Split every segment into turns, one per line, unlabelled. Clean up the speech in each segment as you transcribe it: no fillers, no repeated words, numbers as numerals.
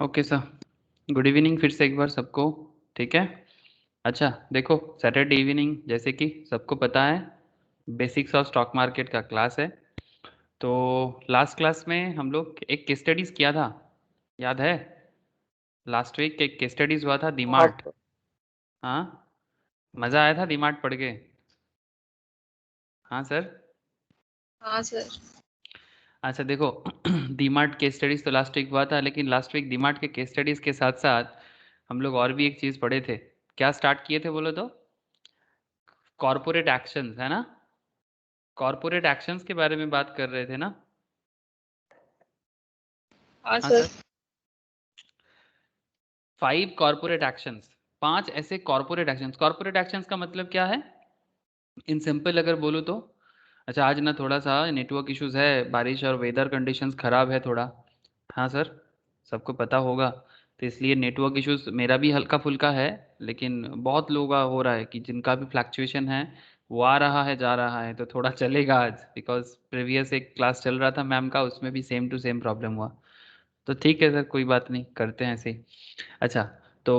Okay sir, good evening फिर से एक बार सबको। ठीक है, अच्छा देखो, सैटरडे इवनिंग जैसे कि सबको पता है बेसिक्स ऑफ स्टॉक मार्केट का क्लास है। तो लास्ट क्लास में हम लोग एक केस स्टडीज किया था, याद है? लास्ट वीक एक केस स्टडीज हुआ था डीमार्ट। हाँ, मज़ा आया था डीमार्ट पढ़ के? हाँ सर।
हाँ सर।
अच्छा देखो डीमार्ट केस स्टडीज तो लास्ट वीक हुआ था, लेकिन लास्ट वीक डीमार्ट के केस स्टडीज के साथ साथ हम लोग और भी एक चीज़ पढ़े थे। क्या स्टार्ट किए थे बोलो तो? कॉर्पोरेट एक्शंस, है ना? कॉर्पोरेट एक्शंस के बारे में बात कर रहे थे ना?
हाँ
हाँ
सर।
सर। 5 कॉर्पोरेट एक्शंस, 5 ऐसे कॉर्पोरेट एक्शंस। कॉर्पोरेट एक्शंस का मतलब क्या है इन सिंपल अगर बोलो तो? अच्छा, आज ना थोड़ा सा नेटवर्क इश्यूज है, बारिश और वेदर कंडीशंस खराब है थोड़ा। हाँ सर, सबको पता होगा। तो इसलिए नेटवर्क इश्यूज मेरा भी हल्का फुल्का है, लेकिन बहुत लोगों का हो रहा है कि जिनका भी फ्लक्चुएशन है वो आ रहा है जा रहा है, तो थोड़ा चलेगा आज, बिकॉज प्रीवियस एक क्लास चल रहा था मैम का, उसमें भी सेम टू सेम प्रॉब्लम हुआ। तो ठीक है सर, कोई बात नहीं, करते हैं ऐसे ही। अच्छा, तो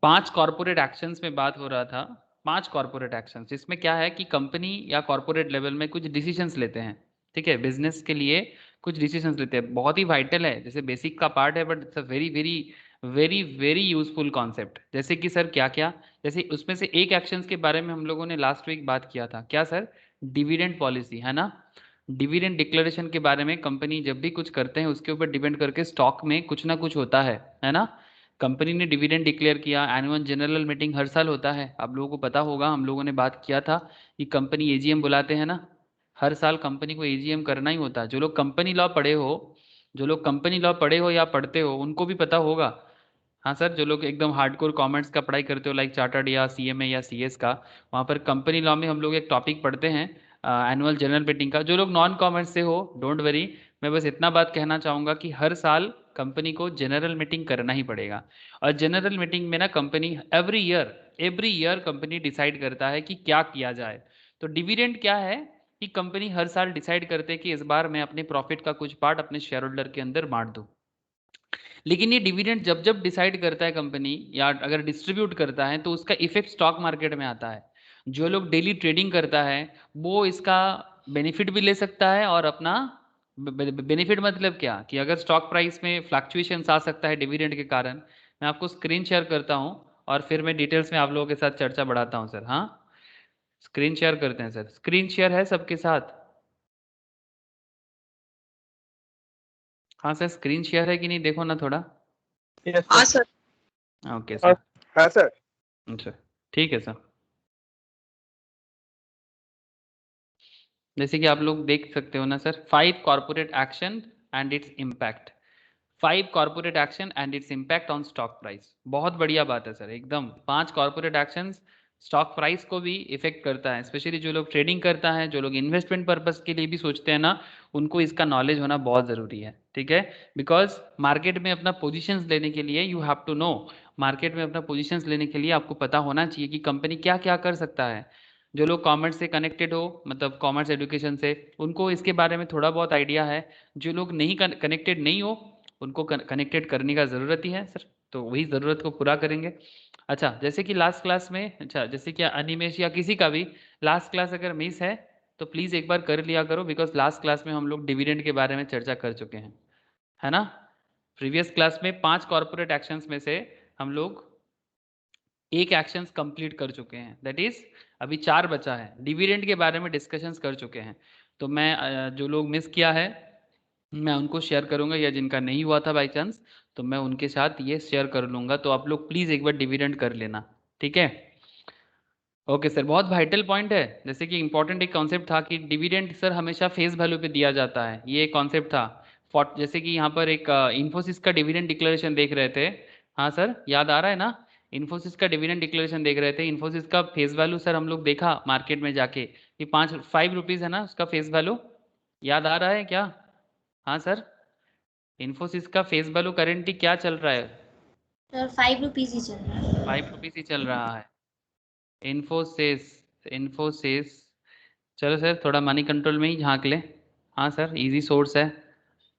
5 कॉर्पोरेट एक्शंस में बात हो रहा था। 5 कॉर्पोरेट एक्शंस जिसमें क्या है कि कंपनी या कॉर्पोरेट लेवल में कुछ डिसीजंस लेते हैं। ठीक है, बिजनेस के लिए कुछ डिसीजंस लेते हैं, बहुत ही वाइटल है, जैसे बेसिक का पार्ट है, but it's a very very very very useful concept. जैसे कि सर क्या क्या, जैसे उसमें से एक एक्शंस के बारे में हम लोगों ने लास्ट वीक बात किया था, क्या सर? डिविडेंड पॉलिसी, है ना? डिविडेंड डिक्लेरेशन के बारे में, कंपनी जब भी कुछ करते हैं उसके ऊपर डिपेंड करके स्टॉक में कुछ ना कुछ होता है ना? कंपनी ने डिविडेंड डिक्लेयर किया, एनुअल जनरल मीटिंग हर साल होता है, आप लोगों को पता होगा, हम लोगों ने बात किया था कि कंपनी एजीएम बुलाते हैं ना, हर साल कंपनी को एजीएम करना ही होता है। जो लोग कंपनी लॉ पढ़े हो, जो लोग कंपनी लॉ पढ़े हो या पढ़ते हो उनको भी पता होगा। हाँ सर, जो लोग एकदम हार्डकोर कॉमर्स का पढ़ाई करते हो, लाइक चार्टर्ड या सीएमए या सीएस का, वहाँ पर कंपनी लॉ में हम लोग एक टॉपिक पढ़ते हैं एनुअल जनरल मीटिंग का। जो लोग नॉन कॉमर्स से हो, डोंट वरी, मैं बस इतना बात कहना चाहूँगा कि हर साल कंपनी को जनरल मीटिंग करना ही पड़ेगा। और जनरल मीटिंग में ना company every year company decide करता है कि क्या किया जाए। तो डिविडेंड क्या है कि कंपनी हर साल डिसाइड करते हैं कि इस बार मैं अपने प्रॉफिट का कुछ पार्ट अपने शेयर होल्डर के अंदर बांट दूं। लेकिन ये डिविडेंड जब जब डिसाइड करता है कंपनी या अगर डिस्ट्रीब्यूट करता है, तो उसका इफेक्ट स्टॉक मार्केट में आता है। जो लोग डेली ट्रेडिंग करता है वो इसका बेनिफिट भी ले सकता है, और अपना बेनिफिट मतलब क्या कि अगर स्टॉक प्राइस में फ्लक्चुएशन आ सकता है डिविडेंड के कारण। मैं आपको स्क्रीन शेयर करता हूं और फिर मैं डिटेल्स में आप लोगों के साथ चर्चा बढ़ाता हूं सर। हाँ, स्क्रीन शेयर करते हैं सर। स्क्रीन शेयर है सबके साथ? हाँ सर, स्क्रीन शेयर है कि नहीं, देखो ना थोड़ा।
हाँ सर।
Okay sir.
हाँ सर।
अच्छा, ठीक है सर। जैसे कि आप लोग देख सकते हो ना sir, 5 corporate action and its impact. 5 corporate action and its impact on stock price, बहुत बढ़िया बात है सर एकदम। 5 कॉर्पोरेट एक्शंस स्टॉक प्राइस को भी इफेक्ट करता है, स्पेशली जो लोग ट्रेडिंग करता है, जो लोग इन्वेस्टमेंट पर्पस के लिए भी सोचते हैं ना, उनको इसका नॉलेज होना बहुत ज़रूरी है। ठीक है, बिकॉज मार्केट में अपना पोजीशंस लेने के लिए you have to know, market में अपना पोजीशंस लेने के लिए आपको पता होना चाहिए कि कंपनी क्या क्या कर सकता है। जो लोग कॉमर्स से कनेक्टेड हो, मतलब कॉमर्स एजुकेशन से, उनको इसके बारे में थोड़ा बहुत आइडिया है। जो लोग नहीं कनेक्टेड नहीं हो, उनको कनेक्टेड करने का ज़रूरत ही है सर, तो वही ज़रूरत को पूरा करेंगे। अच्छा, जैसे कि लास्ट क्लास में, अच्छा जैसे कि अनिमेश या किसी का भी लास्ट क्लास अगर मिस है तो प्लीज़ एक बार कर लिया करो, बिकॉज लास्ट क्लास में हम लोग डिविडेंड के बारे में चर्चा कर चुके हैं, है ना? प्रीवियस क्लास में 5 कॉर्पोरेट एक्शंस में से हम लोग एक एक्शंस कंप्लीट कर चुके हैं, दैट इज अभी 4 बचा है। डिविडेंड के बारे में डिस्कशंस कर चुके हैं। तो मैं जो लोग मिस किया है मैं उनको शेयर करूंगा, या जिनका नहीं हुआ था बाई चांस तो मैं उनके साथ ये शेयर कर लूंगा। तो आप लोग प्लीज़ एक बार डिविडेंड कर लेना, ठीक है? ओके सर, बहुत वाइटल पॉइंट है। जैसे कि इंपॉर्टेंट एक कॉन्सेप्ट था कि डिविडेंड सर हमेशा फेस वैल्यू पे दिया जाता है, ये कॉन्सेप्ट था। जैसे कि यहाँ पर एक इन्फोसिस का डिविडेंड डिक्लेरेशन देख रहे थे। हाँ सर, याद आ रहा है ना? इन्फोसिस का डिविडेंड डिक्लेरेशन देख रहे थे। इन्फोसिस का फेस वैल्यू सर हम लोग देखा मार्केट में जाके कि 5 रुपीज़ है ना उसका फेस वैल्यू, याद आ रहा है क्या? हाँ सर, इन्फोसिस का फेस वैल्यू करेंटली क्या चल रहा है?
सर 5 रुपीज ही चल रहा है।
5 रुपीज़ ही चल रहा है। इन्फोसिस इन्फोसिस चलो सर, थोड़ा मनी कंट्रोल में ही झांक ले। हाँ सर, इजी सोर्स है,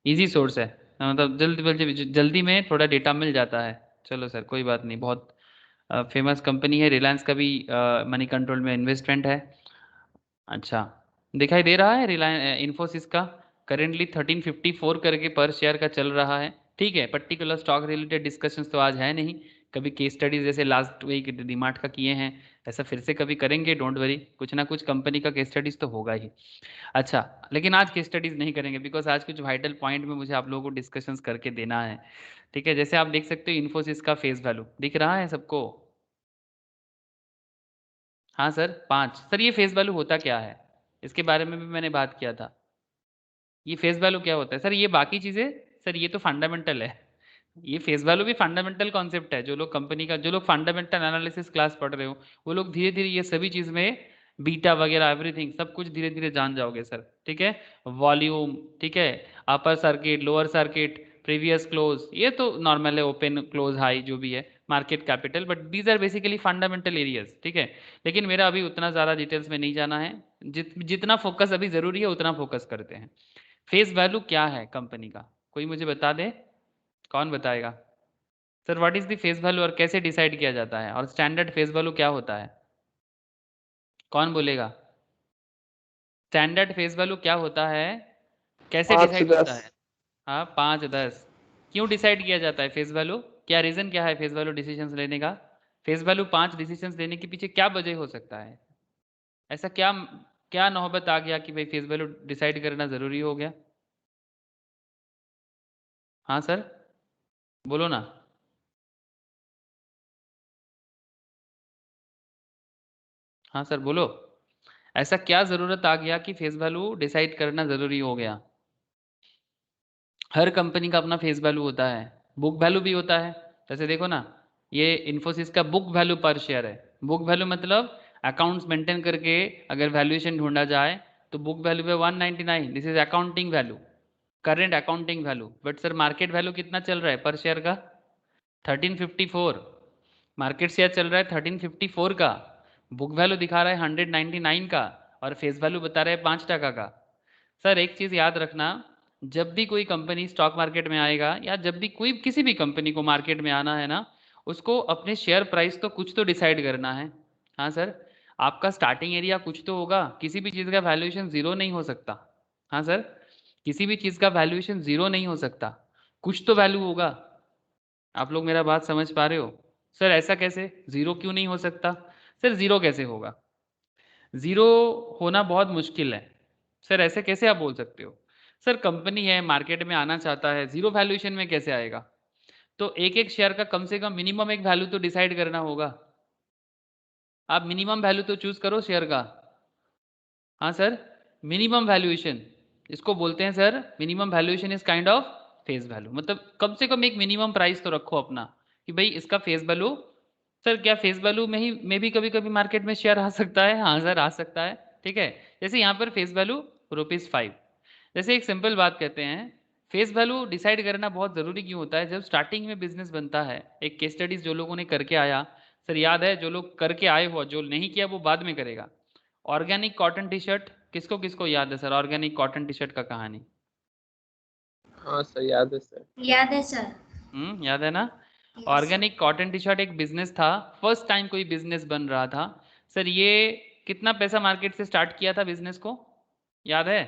इजी सोर्स है। मतलब जल्दी में थोड़ा डेटा मिल जाता है। चलो सर कोई बात नहीं, बहुत फेमस कंपनी है। रिलायंस का भी मनी कंट्रोल में इन्वेस्टमेंट है। अच्छा, दिखाई दे रहा है रिलायंस इन्फोसिस का करेंटली 1354 करके पर शेयर का चल रहा है। ठीक है, पर्टिकुलर स्टॉक रिलेटेड डिस्कशंस तो आज है नहीं, कभी केस स्टडीज जैसे लास्ट वीक डीमार्ट का किए हैं, ऐसा फिर से कभी करेंगे, डोंट वरी, कुछ ना कुछ कंपनी का केस स्टडीज तो होगा ही। अच्छा, लेकिन आज केस स्टडीज नहीं करेंगे बिकॉज आज कुछ वाइटल पॉइंट में मुझे आप लोगों को डिस्कशंस करके देना है। ठीक है, जैसे आप देख सकते हो इन्फोसिस का फेस वैल्यू दिख रहा है सबको? हाँ सर, 5। सर ये फेस वैल्यू होता क्या है, इसके बारे में भी मैंने बात किया था। ये फेस वैल्यू क्या होता है सर? ये बाकी चीजें सर ये तो फंडामेंटल है, ये फेस वैल्यू भी फंडामेंटल कॉन्सेप्ट है। जो लोग कंपनी का, जो लोग फंडामेंटल एनालिसिस क्लास पढ़ रहे हो, वो लोग धीरे धीरे ये सभी चीज में बीटा वगैरह एवरीथिंग सब कुछ धीरे धीरे जान जाओगे सर। ठीक है, वॉल्यूम, ठीक है, upper circuit, lower circuit, previous close, ये तो नॉर्मल है, ओपन क्लोज हाई जो भी है, market capital, but these are basically fundamental areas. ठीक है, लेकिन मेरा अभी उतना ज़्यादा डिटेल्स में नहीं जाना है, जितना फोकस अभी ज़रूरी है उतना फोकस करते हैं। फेस वैल्यू क्या है कंपनी का, कोई मुझे बता दे, कौन बताएगा? Sir what is the face value और कैसे डिसाइड किया जाता है, और स्टैंडर्ड फेस वैल्यू क्या होता है, कौन बोलेगा? स्टैंडर्ड फेस वैल्यू क्या होता है, कैसे
5 से
डिसाइड होता
10।
है? हाँ 5-10। क्यों डिसाइड किया जाता है फेस वैल्यू, क्या रीजन क्या है फेस वैल्यू डिसीजंस लेने का? फेस वैल्यू 5 डिसीजंस लेने के पीछे क्या वजह हो सकता है? ऐसा क्या क्या नौबत आ गया कि भाई फेस वैल्यू डिसाइड करना जरूरी हो गया? हाँ सर बोलो ना। हाँ सर बोलो, ऐसा क्या जरूरत आ गया कि फेस वैल्यू डिसाइड करना जरूरी हो गया? हर कंपनी का अपना फेस वैल्यू होता है, बुक वैल्यू भी होता है। जैसे देखो ना, ये इन्फोसिस का बुक वैल्यू पर शेयर है। बुक वैल्यू मतलब अकाउंट्स मेंटेन करके अगर वैल्यूएशन ढूंढा जाए तो बुक वैल्यू पे 199, this is accounting value, current accounting value. But sir market value कितना चल रहा है पर शेयर का? 1354। मार्केट शेयर चल रहा है 1354 का, बुक वैल्यू दिखा रहा है 199 का, और फेस वैल्यू बता रहे हैं 5 टका का। सर एक चीज याद रखना, जब भी कोई कंपनी स्टॉक मार्केट में आएगा या जब भी कोई किसी भी कंपनी को मार्केट में आना है ना, उसको अपने शेयर प्राइस तो कुछ तो डिसाइड करना है। हाँ सर, आपका स्टार्टिंग एरिया कुछ तो होगा, किसी भी चीज का वैल्यूएशन जीरो नहीं हो सकता। हाँ सर, किसी भी चीज का वैल्यूएशन जीरो नहीं हो सकता, कुछ तो वैल्यू होगा। आप लोग मेरा बात समझ पा रहे हो? सर ऐसा कैसे, जीरो क्यों नहीं हो सकता? सर जीरो कैसे होगा, जीरो होना बहुत मुश्किल है। सर ऐसे कैसे आप बोल सकते हो? सर कंपनी है, मार्केट में आना चाहता है, जीरो वैल्यूएशन में कैसे आएगा? तो एक एक शेयर का कम से कम मिनिमम एक वैल्यू तो डिसाइड करना होगा। आप मिनिमम वैल्यू तो चूज करो शेयर का। हाँ सर, मिनिमम वैल्यूएशन, इसको बोलते हैं sir, minimum valuation is kind of face value. मतलब कम से कम एक मिनिमम प्राइस तो रखो अपना कि भाई इसका फेस वैल्यू। सर क्या फेस वैल्यू में भी कभी कभी मार्केट में शेयर आ सकता है? हाँ सर आ सकता है। ठीक है, जैसे यहाँ पर फेस वैल्यू ₹5। जैसे एक सिंपल बात कहते हैं, फेस वैल्यू डिसाइड करना बहुत ज़रूरी क्यों होता है? जब स्टार्टिंग में बिजनेस बनता है, एक केस स्टडीज जो लोगों ने करके आया, सर याद है, जो लोग करके आए हो, जो नहीं किया वो बाद में करेगा। ऑर्गेनिक कॉटन टी शर्ट, किसको किसको याद है sir organic cotton T shirt का कहानी?
हाँ सर, याद है सर।
याद है सर।
याद है ना?
Yes.
Organic cotton T shirt एक बिजनेस था, फर्स्ट टाइम कोई बिजनेस बन रहा था। सर ये कितना पैसा मार्केट से स्टार्ट किया था बिजनेस को, याद है?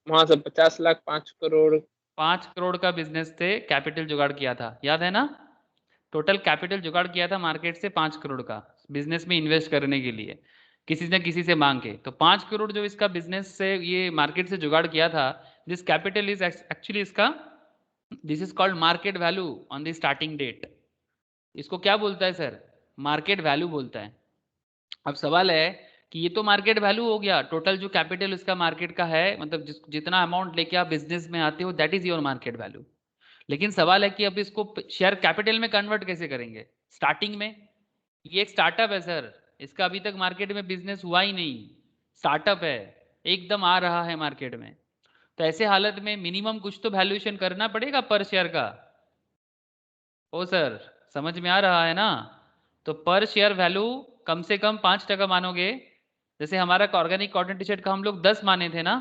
वहाँ से 50 लाख, 5 करोड़।
5 करोड़ का बिजनेस थे, कैपिटल जुगाड़ किया था, याद है ना? टोटल कैपिटल जुगाड़ किया था मार्केट से 5 करोड़ का, बिजनेस में इन्वेस्ट करने के लिए, किसी न किसी से मांग के। तो 5 करोड़ जो इसका बिजनेस से ये मार्केट से जुगाड़ किया था, दिस कैपिटल इज एक्चुअली इसका, this is called market value on the starting date. इसको क्या बोलता है सर? मार्केट वैल्यू बोलता है। अब सवाल है कि ये तो मार्केट वैल्यू हो गया, टोटल जो कैपिटल इसका मार्केट का है, मतलब जितना अमाउंट लेके आप बिजनेस में आते हो, that is your market value. लेकिन सवाल है कि अब इसको शेयर कैपिटल में कन्वर्ट कैसे करेंगे स्टार्टिंग में? ये एक स्टार्टअप है सर, इसका अभी तक मार्केट में बिजनेस हुआ ही नहीं, स्टार्टअप है, एकदम आ रहा है मार्केट में। तो ऐसे हालत में मिनिमम कुछ तो वैल्यूएशन करना पड़ेगा पर शेयर का। ओ सर समझ में आ रहा है ना? तो पर शेयर वैल्यू कम से कम 5 टका मानोगे। जैसे हमारा ऑर्गेनिक कॉटन टी शर्ट का हम लोग 10 माने थे ना?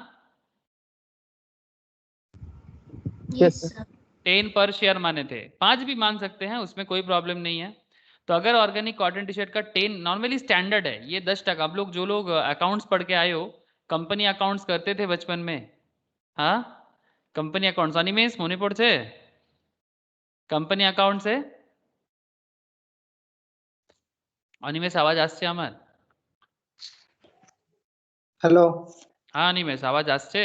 Yes sir.
10 पर शेयर माने थे, 5 भी मान सकते हैं, उसमें कोई प्रॉब्लम नहीं है। तो अगर ऑर्गेनिक कॉटन टी शर्ट का 10 नॉर्मली स्टैंडर्ड है, ये 10%। आप लोग जो लोग अकाउंट्स पढ़ के आए हो, कंपनी अकाउंट्स करते थे बचपन में, हाँ कंपनी अकाउंट्स अनिमेश मोने पड़ছে कंपनी अकाउंट से अनिमेश आवाज আসছে আমার?
হ্যালো,
হ্যাঁ অনিমেষ আওয়াজ আসছে?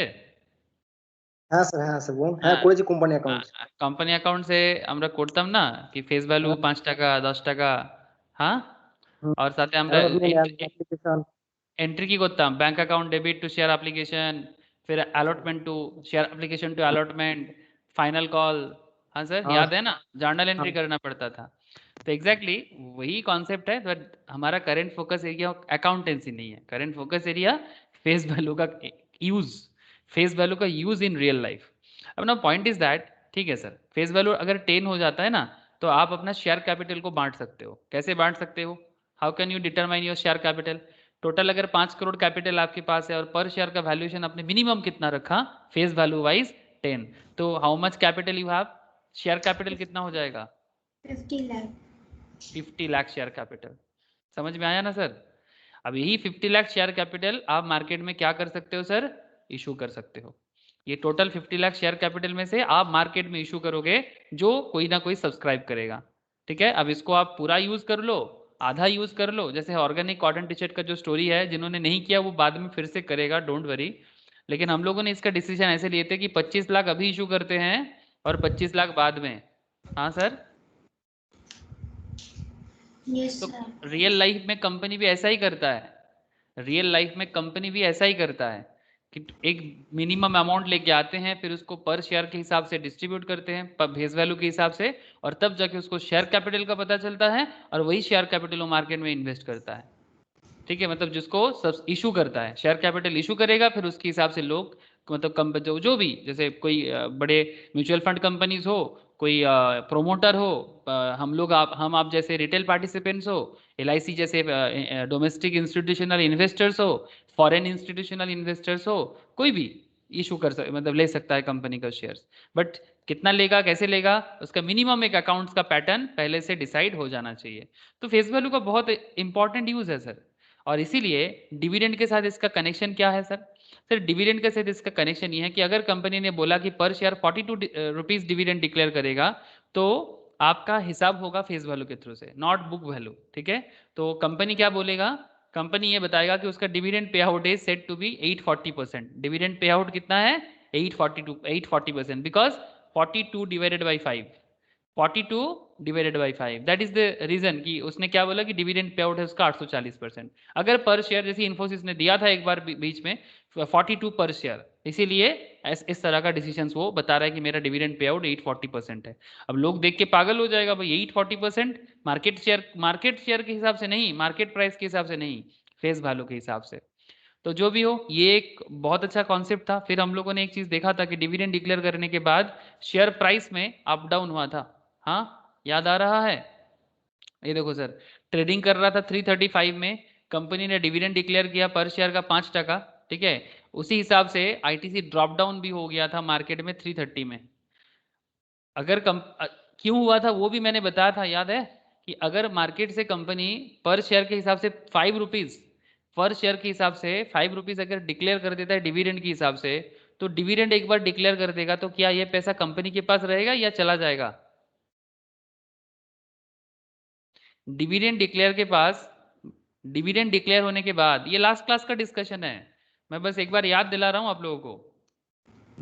হ্যাঁ স্যার বলুন। হ্যাঁ
হ্যাঁ,
করেছি কোম্পানি অ্যাকাউন্টস।
কোম্পানি অ্যাকাউন্টসে আমরা করতাম না কি ফেস ভ্যালু 5 টাকা 10 টাকা, হ্যাঁ আর সাথে আমরা
অ্যাপ্লিকেশন
एंट्री की করতাম bank account debit to share application, फिर allotment to share application to allotment, final call, हाँ सर
हाँ।
याद है ना, जर्नल एंट्री
हाँ।
करना पड़ता था। तो एग्जैक्टली वही कॉन्सेप्ट है, बट हमारा करंट फोकस एरिया अकाउंटेंसी नहीं है, current focus area face value का यूज, फेस वैल्यू का यूज इन रियल लाइफ। अब ना पॉइंट इज दैट, ठीक है सर, फेस वैल्यू अगर 10 हो जाता है ना, तो आप अपना शेयर कैपिटल को बांट सकते हो। कैसे बांट सकते हो? How can you determine your share capital? Total अगर 5 करोड़ कैपिटल आपके पास है और पर शेयर का वैल्यूएशन आपने मिनिमम कितना रखा, फेस वैल्यू वाइज 10, तो how much capital you have? Share capital कितना हो जाएगा?
50 लाख।
50 lakh share capital. समझ में आया ना सर? अब यही 50 लाख शेयर कैपिटल आप मार्केट में क्या कर सकते हो सर? इशू कर सकते हो। ये टोटल 50 लाख शेयर कैपिटल में से आप मार्केट में इशू करोगे, जो कोई ना कोई सब्सक्राइब करेगा, ठीक है। अब इसको आप पूरा यूज कर लो, आधा यूज कर लो, जैसे ऑर्गेनिक कॉटन टी शर्ट का जो स्टोरी है, जिन्होंने नहीं किया वो बाद में फिर से करेगा, डोंट वरी। लेकिन हम लोगों ने इसका डिसीजन ऐसे लिए थे कि 25 लाख अभी इशू करते हैं और 25 लाख बाद में। हाँ सर,
यस
तो
सर।
रियल लाइफ में कंपनी भी ऐसा ही करता है, रियल लाइफ में कंपनी भी ऐसा ही करता है कि एक मिनिमम अमाउंट लेके आते हैं, फिर उसको पर शेयर के हिसाब से डिस्ट्रीब्यूट करते हैं, फेस वैल्यू के हिसाब से, और तब जाके उसको शेयर कैपिटल का पता चलता है, और वही शेयर कैपिटल वो मार्केट में इन्वेस्ट करता है, ठीक है। मतलब जिसको सब इशू करता है, शेयर कैपिटल इशू करेगा, फिर उसके हिसाब से लोग मतलब जो भी, जैसे कोई बड़े म्यूचुअल फंड कंपनीज हो, कोई प्रोमोटर हो, हम आप जैसे रिटेल पार्टिसिपेंट्स हो, LIC जैसे डोमेस्टिक इंस्टीट्यूशनल इन्वेस्टर्स हो, फॉरेन इंस्टीट्यूशनल इन्वेस्टर्स हो, कोई भी इशू मतलब ले सकता है कंपनी का शेयर्स। बट कितना लेगा, कैसे लेगा, उसका मिनिमम एक अकाउंट्स का पैटर्न पहले से डिसाइड हो जाना चाहिए। तो फेस वैल्यू का बहुत इंपॉर्टेंट यूज है सर, और इसीलिए डिविडेंड के साथ इसका कनेक्शन क्या है सर? सर डिविडेंड के साथ इसका कनेक्शन ये है कि अगर कंपनी ने बोला कि पर शेयर 42 रुपीज डिविडेंड डिक्लेयर करेगा, तो आपका हिसाब होगा फेस वैल्यू के थ्रू से, नॉट बुक वैल्यू, ठीक है। तो कंपनी क्या बोलेगा? कंपनी ये बताएगा कि उसका dividend pay out is set to be 840%। Dividend pay out कितना है? 840%, because 42 divided by 5, 42 divided by 5, that is the reason कि उसने क्या बोला कि डिविडेंड पे आउट है उसका 840%। अगर पर शेयर, जैसे इन्फोसिस ने दिया था एक बार बीच में 42 पर शेयर, इसीलिए इस तरह का डिसीजन वो बता रहा है कि मेरा डिविडेंड पे आउट 840% है। अब लोग देख के पागल हो जाएगा, भाई 840% मार्केट शेयर के हिसाब से नहीं, मार्केट प्राइस के हिसाब से नहीं, फेस वैल्यू के हिसाब से। तो जो भी हो, ये एक बहुत अच्छा कॉन्सेप्ट था। फिर हम लोगों ने एक चीज देखा था कि डिविडेंड डिक्लेयर करने के बाद शेयर प्राइस में अप डाउन हुआ था, हाँ याद आ रहा है? ये देखो सर, ट्रेडिंग कर रहा था 335 में, कंपनी ने डिविडेंड डिक्लेयर किया पर शेयर का 5 टका, ठीक है। उसी हिसाब से ITC ड्रॉप डाउन भी हो गया था मार्केट में 330 में। अगर क्यों हुआ था वो भी मैंने बताया था, याद है? कि अगर मार्केट से कंपनी पर शेयर के हिसाब से 5 रुपीज पर शेयर के हिसाब से 5 रुपीज अगर डिक्लेयर कर देता है डिविडेंड के हिसाब से, तो डिविडेंड एक बार डिक्लेयर कर देगा तो क्या ये पैसा कंपनी के पास रहेगा या चला जाएगा? डिविडेंड डिक्लेयर होने के बाद, ये लास्ट क्लास का डिस्कशन है, मैं बस एक बार याद दिला रहा हूं आप लोगों को।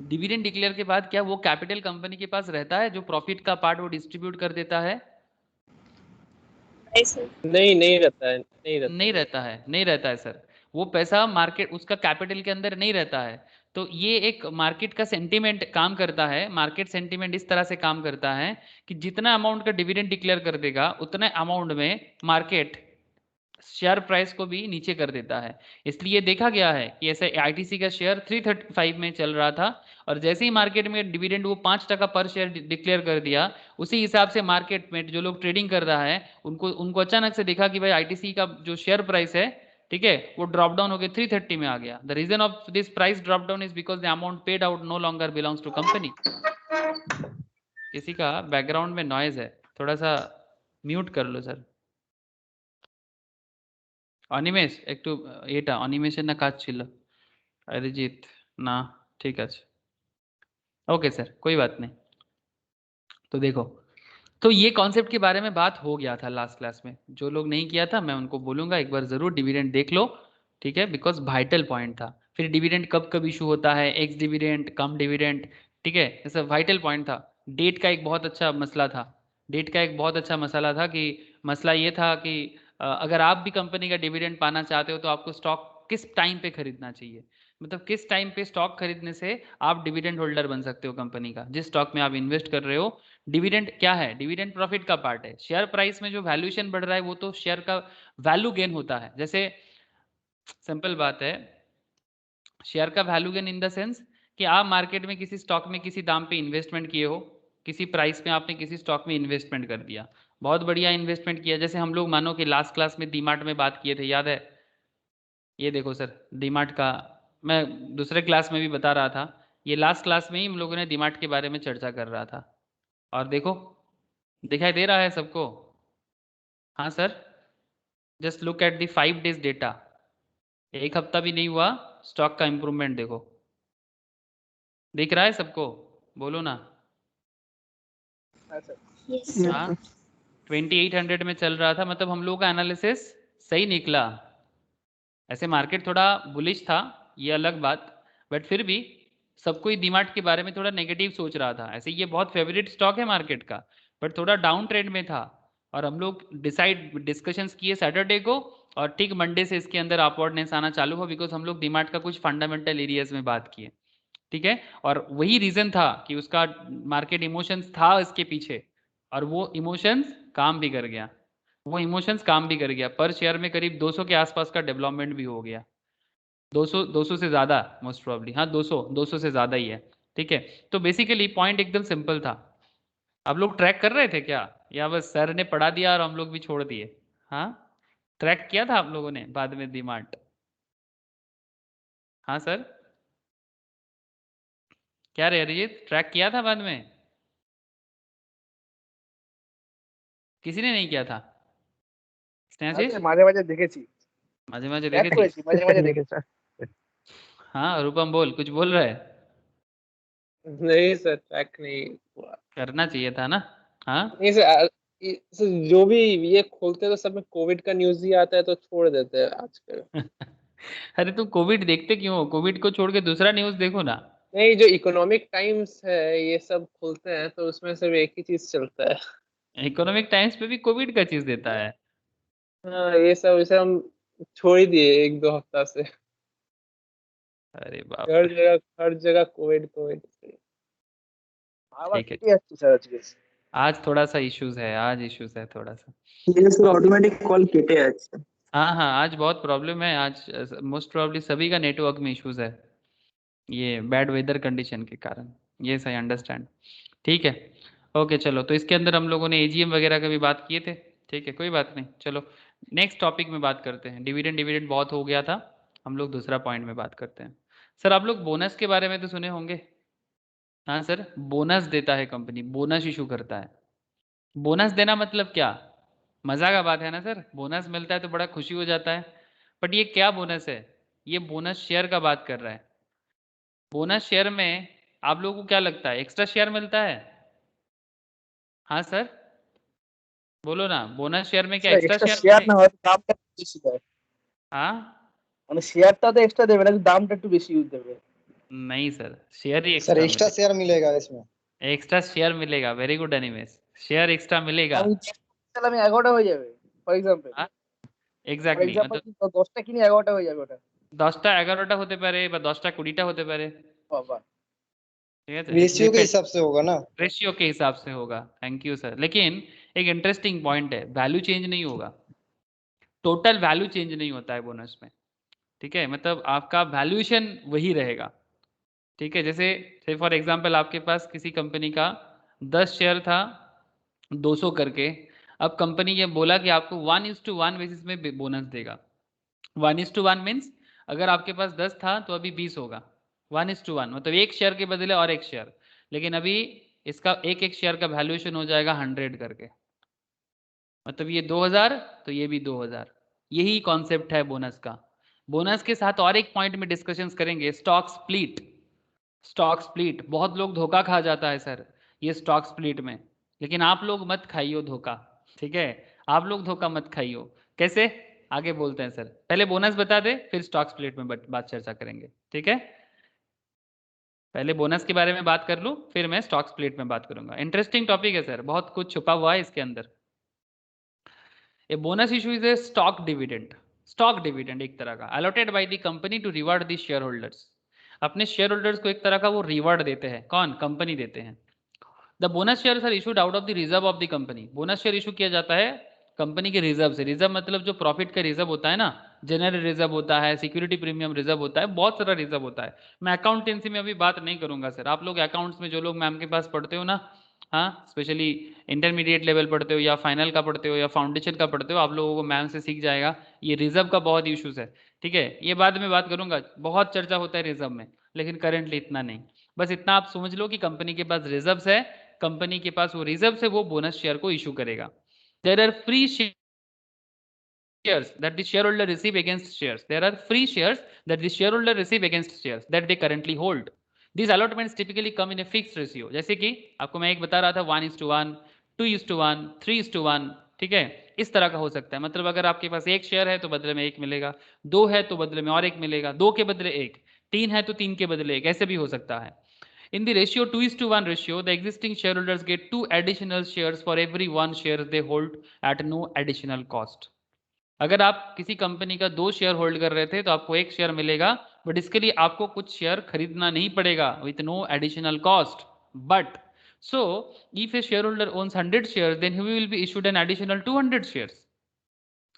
डिविडेंड डिक्लेयर के बाद क्या वो कैपिटल कंपनी के पास रहता है, जो प्रॉफिट का पार्ट वो डिस्ट्रीब्यूट कर देता है?
नहीं रहता है,
नहीं रहता है सर। वो पैसा मार्केट, उसका कैपिटल के अंदर नहीं रहता है। तो ये एक मार्केट का सेंटीमेंट काम करता है, मार्केट सेंटीमेंट इस तरह से काम करता है कि जितना अमाउंट का डिविडेंड डिक्लेयर कर देगा, उतने अमाउंट में मार्केट शेयर प्राइस को भी नीचे कर देता है। इसलिए देखा गया है कि ऐसे ITC का शेयर 335 में चल रहा था, और जैसे ही मार्केट में डिविडेंड वो 5 टका पर शेयर डिक्लेयर कर दिया, उसी हिसाब से मार्केट में जो लोग ट्रेडिंग कर रहा है उनको अचानक से देखा कि भाई ITC का जो शेयर प्राइस है, ठीक है, वो ड्रॉप डाउन होकर 330 में आ गया। The reason of this price drop down is because the amount paid out no longer belongs to company, किसी का बैकग्राउंड में नॉइज है, थोड़ा सा म्यूट कर लो सर। অনিমেষ একটু এটা অনিমেষের না কাজ ছিল। অরিজিৎ না, ঠিক আছে, ओके सर, कोई बात नहीं। तो देखो, तो ये कॉन्सेप्ट के बारे में बात हो गया था लास्ट क्लास में। जो लोग नहीं किया था मैं उनको बोलूंगा एक बार जरूर डिविडेंड देख लो, ठीक है, बिकॉज वाइटल पॉइंट था। फिर डिविडेंड कब कब इशू होता है, एक्स डिविडेंड, कम डिविडेंड, ठीक है, ये सब वाइटल पॉइंट था। डेट का एक बहुत अच्छा मसला था, डेट का एक बहुत अच्छा मसला था कि मसला ये था कि अगर आप भी कंपनी का डिविडेंड पाना चाहते हो तो आपको स्टॉक किस टाइम पे खरीदना चाहिए, मतलब किस टाइम पे स्टॉक खरीदने से आप डिविडेंड होल्डर बन सकते हो कंपनी का, जिस स्टॉक में आप इन्वेस्ट कर रहे हो। डिविडेंड क्या है, डिविडेंड प्रॉफिट का पार्ट है। शेयर प्राइस में जो वैल्यूएशन बढ़ रहा है वो तो शेयर का वैल्यू गेन होता है। जैसे सिंपल बात है, शेयर का value gain in the sense कि आप मार्केट में किसी स्टॉक में किसी दाम पे इन्वेस्टमेंट किए हो, किसी प्राइस में आपने किसी स्टॉक में इन्वेस्टमेंट कर दिया, बहुत बढ़िया इन्वेस्टमेंट किया। जैसे हम लोग मानो कि लास्ट क्लास में डीमार्ट में बात किए थे, याद है? ये देखो सर, डीमार्ट का मैं दूसरे क्लास में भी बता रहा था, ये लास्ट क्लास में ही हम लोगों ने डीमार्ट के बारे में चर्चा कर रहा था। और देखो, दिखाई दे रहा है सबको? हाँ sir, just look at the 5 days data, एक हफ्ता भी नहीं हुआ, स्टॉक का इंप्रूवमेंट देखो, दिख रहा है सबको? बोलो ना।
Yes,
हाँ,
sir.
2800 में चल रहा था, मतलब हम लोगों का एनालिसिस सही निकला। ऐसे मार्केट थोड़ा बुलिश था, ये अलग बात, बट फिर भी सबको ही डीमार्ट के बारे में थोड़ा नेगेटिव सोच रहा था। ऐसे ये बहुत फेवरेट स्टॉक है मार्केट का, बट थोड़ा डाउन ट्रेंड में था। और हम लोग डिस्कशंस किए सैटरडे को, और ठीक मंडे से इसके अंदर अपवर्डनेस आना चालू हो, बिकॉज हम लोग डीमार्ट का कुछ फंडामेंटल एरियाज में बात किए, ठीक है। और वही रीजन था कि उसका मार्केट इमोशंस था इसके पीछे, और वो इमोशंस काम भी कर गया, वो इमोशंस काम भी कर गया। पर शेयर में करीब 200 के आसपास का डेवलपमेंट भी हो गया, 200 से ज़्यादा मोस्ट प्रॉब्ली, हाँ 200 से ज़्यादा ही है, ठीक है। तो बेसिकली पॉइंट एकदम सिंपल था। आप लोग ट्रैक कर रहे थे क्या, या बस सर ने पढ़ा दिया और हम लोग भी छोड़ दिए? हाँ, ट्रैक किया था आप लोगों ने बाद में डीमार्ट? हाँ सर, क्या रे अरिजीत, ट्रैक किया था बाद में? किसी ने नहीं किया था? स्नेहाशीष
মাঝে মাঝে দেখেছি
माझे माझे
ট্র্যাক
देखे थी?
করেছি মাঝে মাঝে দেখেছি
हाँ रूपम बोल, कुछ बोल रहा है?
नहीं सर ट्रैक नहीं हुआ
करना चाहिए था ना। हाँ
नहीं सर सर, जो भी ये खोलते हैं तो सब में कोविड का न्यूज ही आता है तो छोड़ देते हैं आजकल।
अरे तुम कोविड देखते क्यों हो? कोविड को छोड़ के दूसरा न्यूज़ देखो ना।
नहीं जो इकोनॉमिक टाइम्स है ये सब खोलते हैं तो उसमें सिर्फ एक ही चीज चलता है।
इकोनॉमिक टाइम्स पे भी कोविड का चीज देता है।
हाँ ये सब इसे हम छोड़ ही दिए 1-2 हफ्ता से।
अरे बाप रे,
हर जगह कोविड कोविड। আবার
ठीक है,
কেটে যাচ্ছে স্যার আজকে।
आज थोड़ा सा इश्यूज है, आज इश्यूज है थोड़ा सा।
ये सर ऑटोमेटिक कॉल केटे আছে।
हाँ हाँ, आज बहुत प्रॉब्लम है, आज मोस्ट प्रॉब्ली सभी का नेटवर्क में इश्यूज है, ये बैड वेदर कंडीशन के कारण। ये सही अंडरस्टैंड, ठीक है। ओके चलो, तो इसके अंदर हम लोगों ने एजीएम वगैरह का भी बात किए थे, ठीक है, कोई बात नहीं। चलो नेक्स्ट टॉपिक में बात करते हैं। डिविडेंड डिविडेंड बहुत हो गया था, हम लोग दूसरा पॉइंट में बात करते हैं। सर आप लोग बोनस के बारे में तो सुने होंगे? हाँ सर, बोनस देता है कंपनी, बोनस इशू करता है। बोनस देना मतलब क्या, मजा का बात है ना सर, बोनस मिलता है तो बड़ा खुशी हो जाता है, बट ये क्या बोनस है? ये बोनस शेयर का बात कर रहा है। बोनस शेयर में आप लोगों को क्या लगता है, एक्स्ट्रा शेयर मिलता है? हाँ सर बोलो ना, बोनस शेयर में क्या
sir
extra
extra
share
share না
मिलेगा?
হয়তো দামটা একটু বেশি দেয়
हाँ
মানে শেয়ারটা তো এক্সট্রা দেবে না দামটা একটু বেশি দেবে।
नहीं सर, शेयर ही
सर
एक्स्ट्रा
एक्स्ट्रा
मिलेगा,
शेयर मिलेगा इसमें।
एक्स्ट्रा शेयर मिलेगा। Very good animes, share extra मिलेगा।
আমি 10টা আমি 11টা হয়ে যাবে ফর एग्जांपल।
हाँ
ফর
এক্স্যাক্টলি,
एग्जांपल
मतलब
10টা কিনে 11টা হয়ে যাবে ওটা।
10টা 11টা হতে পারে বা 10টা 20টা হতে পারে,
বাবা
ठीक है, इट
रेशियो के
डिपेंड,
हिसाब से होगा ना।
रेशियो के हिसाब से होगा। Thank you sir. लेकिन एक इंटरेस्टिंग पॉइंट है, वैल्यू चेंज नहीं होगा, टोटल वैल्यू चेंज नहीं होता है बोनस में, ठीक है, मतलब आपका वैल्यूएशन वही रहेगा, ठीक है। जैसे से फॉर एग्जांपल आपके पास किसी कंपनी का 10 शेयर था 200 करके, अब कंपनी ये बोला कि आपको 1:1 बेसिस में बोनस देगा। 1:1 मीन्स अगर आपके पास 10 था तो अभी 20 होगा, 1:1 मतलब एक शेयर के बदले और एक शेयर। लेकिन अभी इसका एक एक शेयर का वैल्यूएशन हो जाएगा 100 करके, मतलब ये 2000 तो ये भी 2000। यही कॉन्सेप्ट है बोनस का। बोनस के साथ और एक पॉइंट में डिस्कशंस करेंगे, स्टॉक स्प्लिट। स्टॉक स्प्लिट बहुत लोग धोखा खा जाता है सर ये स्टॉक स्प्लिट में, लेकिन आप लोग मत खाइयो धोखा, ठीक है? आप लोग धोखा मत खाइयो। कैसे, आगे बोलते हैं सर, पहले बोनस बता दे फिर स्टॉक स्प्लिट में बात चर्चा करेंगे, ठीक है? पहले बोनस के बारे में बात कर लूं फिर मैं स्टॉक स्प्लिट में बात करूंगा। इंटरेस्टिंग टॉपिक है सर, बहुत कुछ छुपा हुआ है इसके अंदर। A bonus issue is a stock dividend. Stock dividend एक तरह का allotted by the company to reward the share holders. अपने शेयर होल्डर्स को एक तरह का वो रिवार्ड देते हैं, कौन? कंपनी देते हैं। The bonus shares are issued out of the reserve of the company. Bonus share issue किया जाता है कंपनी के रिजर्व से। रिजर्व मतलब जो प्रॉफिट का रिजर्व होता है ना, जनरल रिजर्व होता है, सिक्योरिटी प्रीमियम रिजर्व होता है, बहुत सारा रिजर्व होता है। मैं अकाउंटेंसी में अभी बात नहीं करूंगा सर, आप लोग अकाउंट्स में जो लोग मैम के पास पढ़ते हो ना, हाँ स्पेशली इंटरमीडिएट लेवल पढ़ते हो या फाइनल का पढ़ते हो या फाउंडेशन का पढ़ते हो, आप लोगों को मैम से सीख जाएगा ये रिजर्व का बहुत इशूज है, ठीक है? ये बाद में बात करूंगा, बहुत चर्चा होता है रिजर्व में, लेकिन करेंटली इतना नहीं। बस इतना आप समझ लो कि कंपनी के पास रिजर्व्स है, कंपनी के पास वो रिजर्व से वो बोनस शेयर को इशू करेगा। There are free shares that the shareholder receive against shares. There are free shares that the shareholder receive against shares that they currently hold. These allotments typically come in a fixed ratio. जैसे कि आपको मैं एक बता रहा था 1:1, 2:1, 3:1, ठीक है? इस तरह का हो सकता है। मतलब अगर आपके पास एक शेयर है तो बदले में एक मिलेगा, 2 है तो बदले में और एक मिलेगा, 2 के बदले 1, 3 है तो 3 के बदले 1, ऐसे भी हो सकता है। In the ratio 2:1 ratio, the existing shareholders get 2 additional shares for every 1 share they hold at no additional cost. अगर आप किसी कंपनी का 2 शेयर होल्ड कर रहे थे तो आपको 1 शेयर मिलेगा, बट इसके लिए आपको कुछ शेयर खरीदना नहीं पड़ेगा with no additional cost. But so if a share holder owns 100 share then he will be issued an additional 200 shares,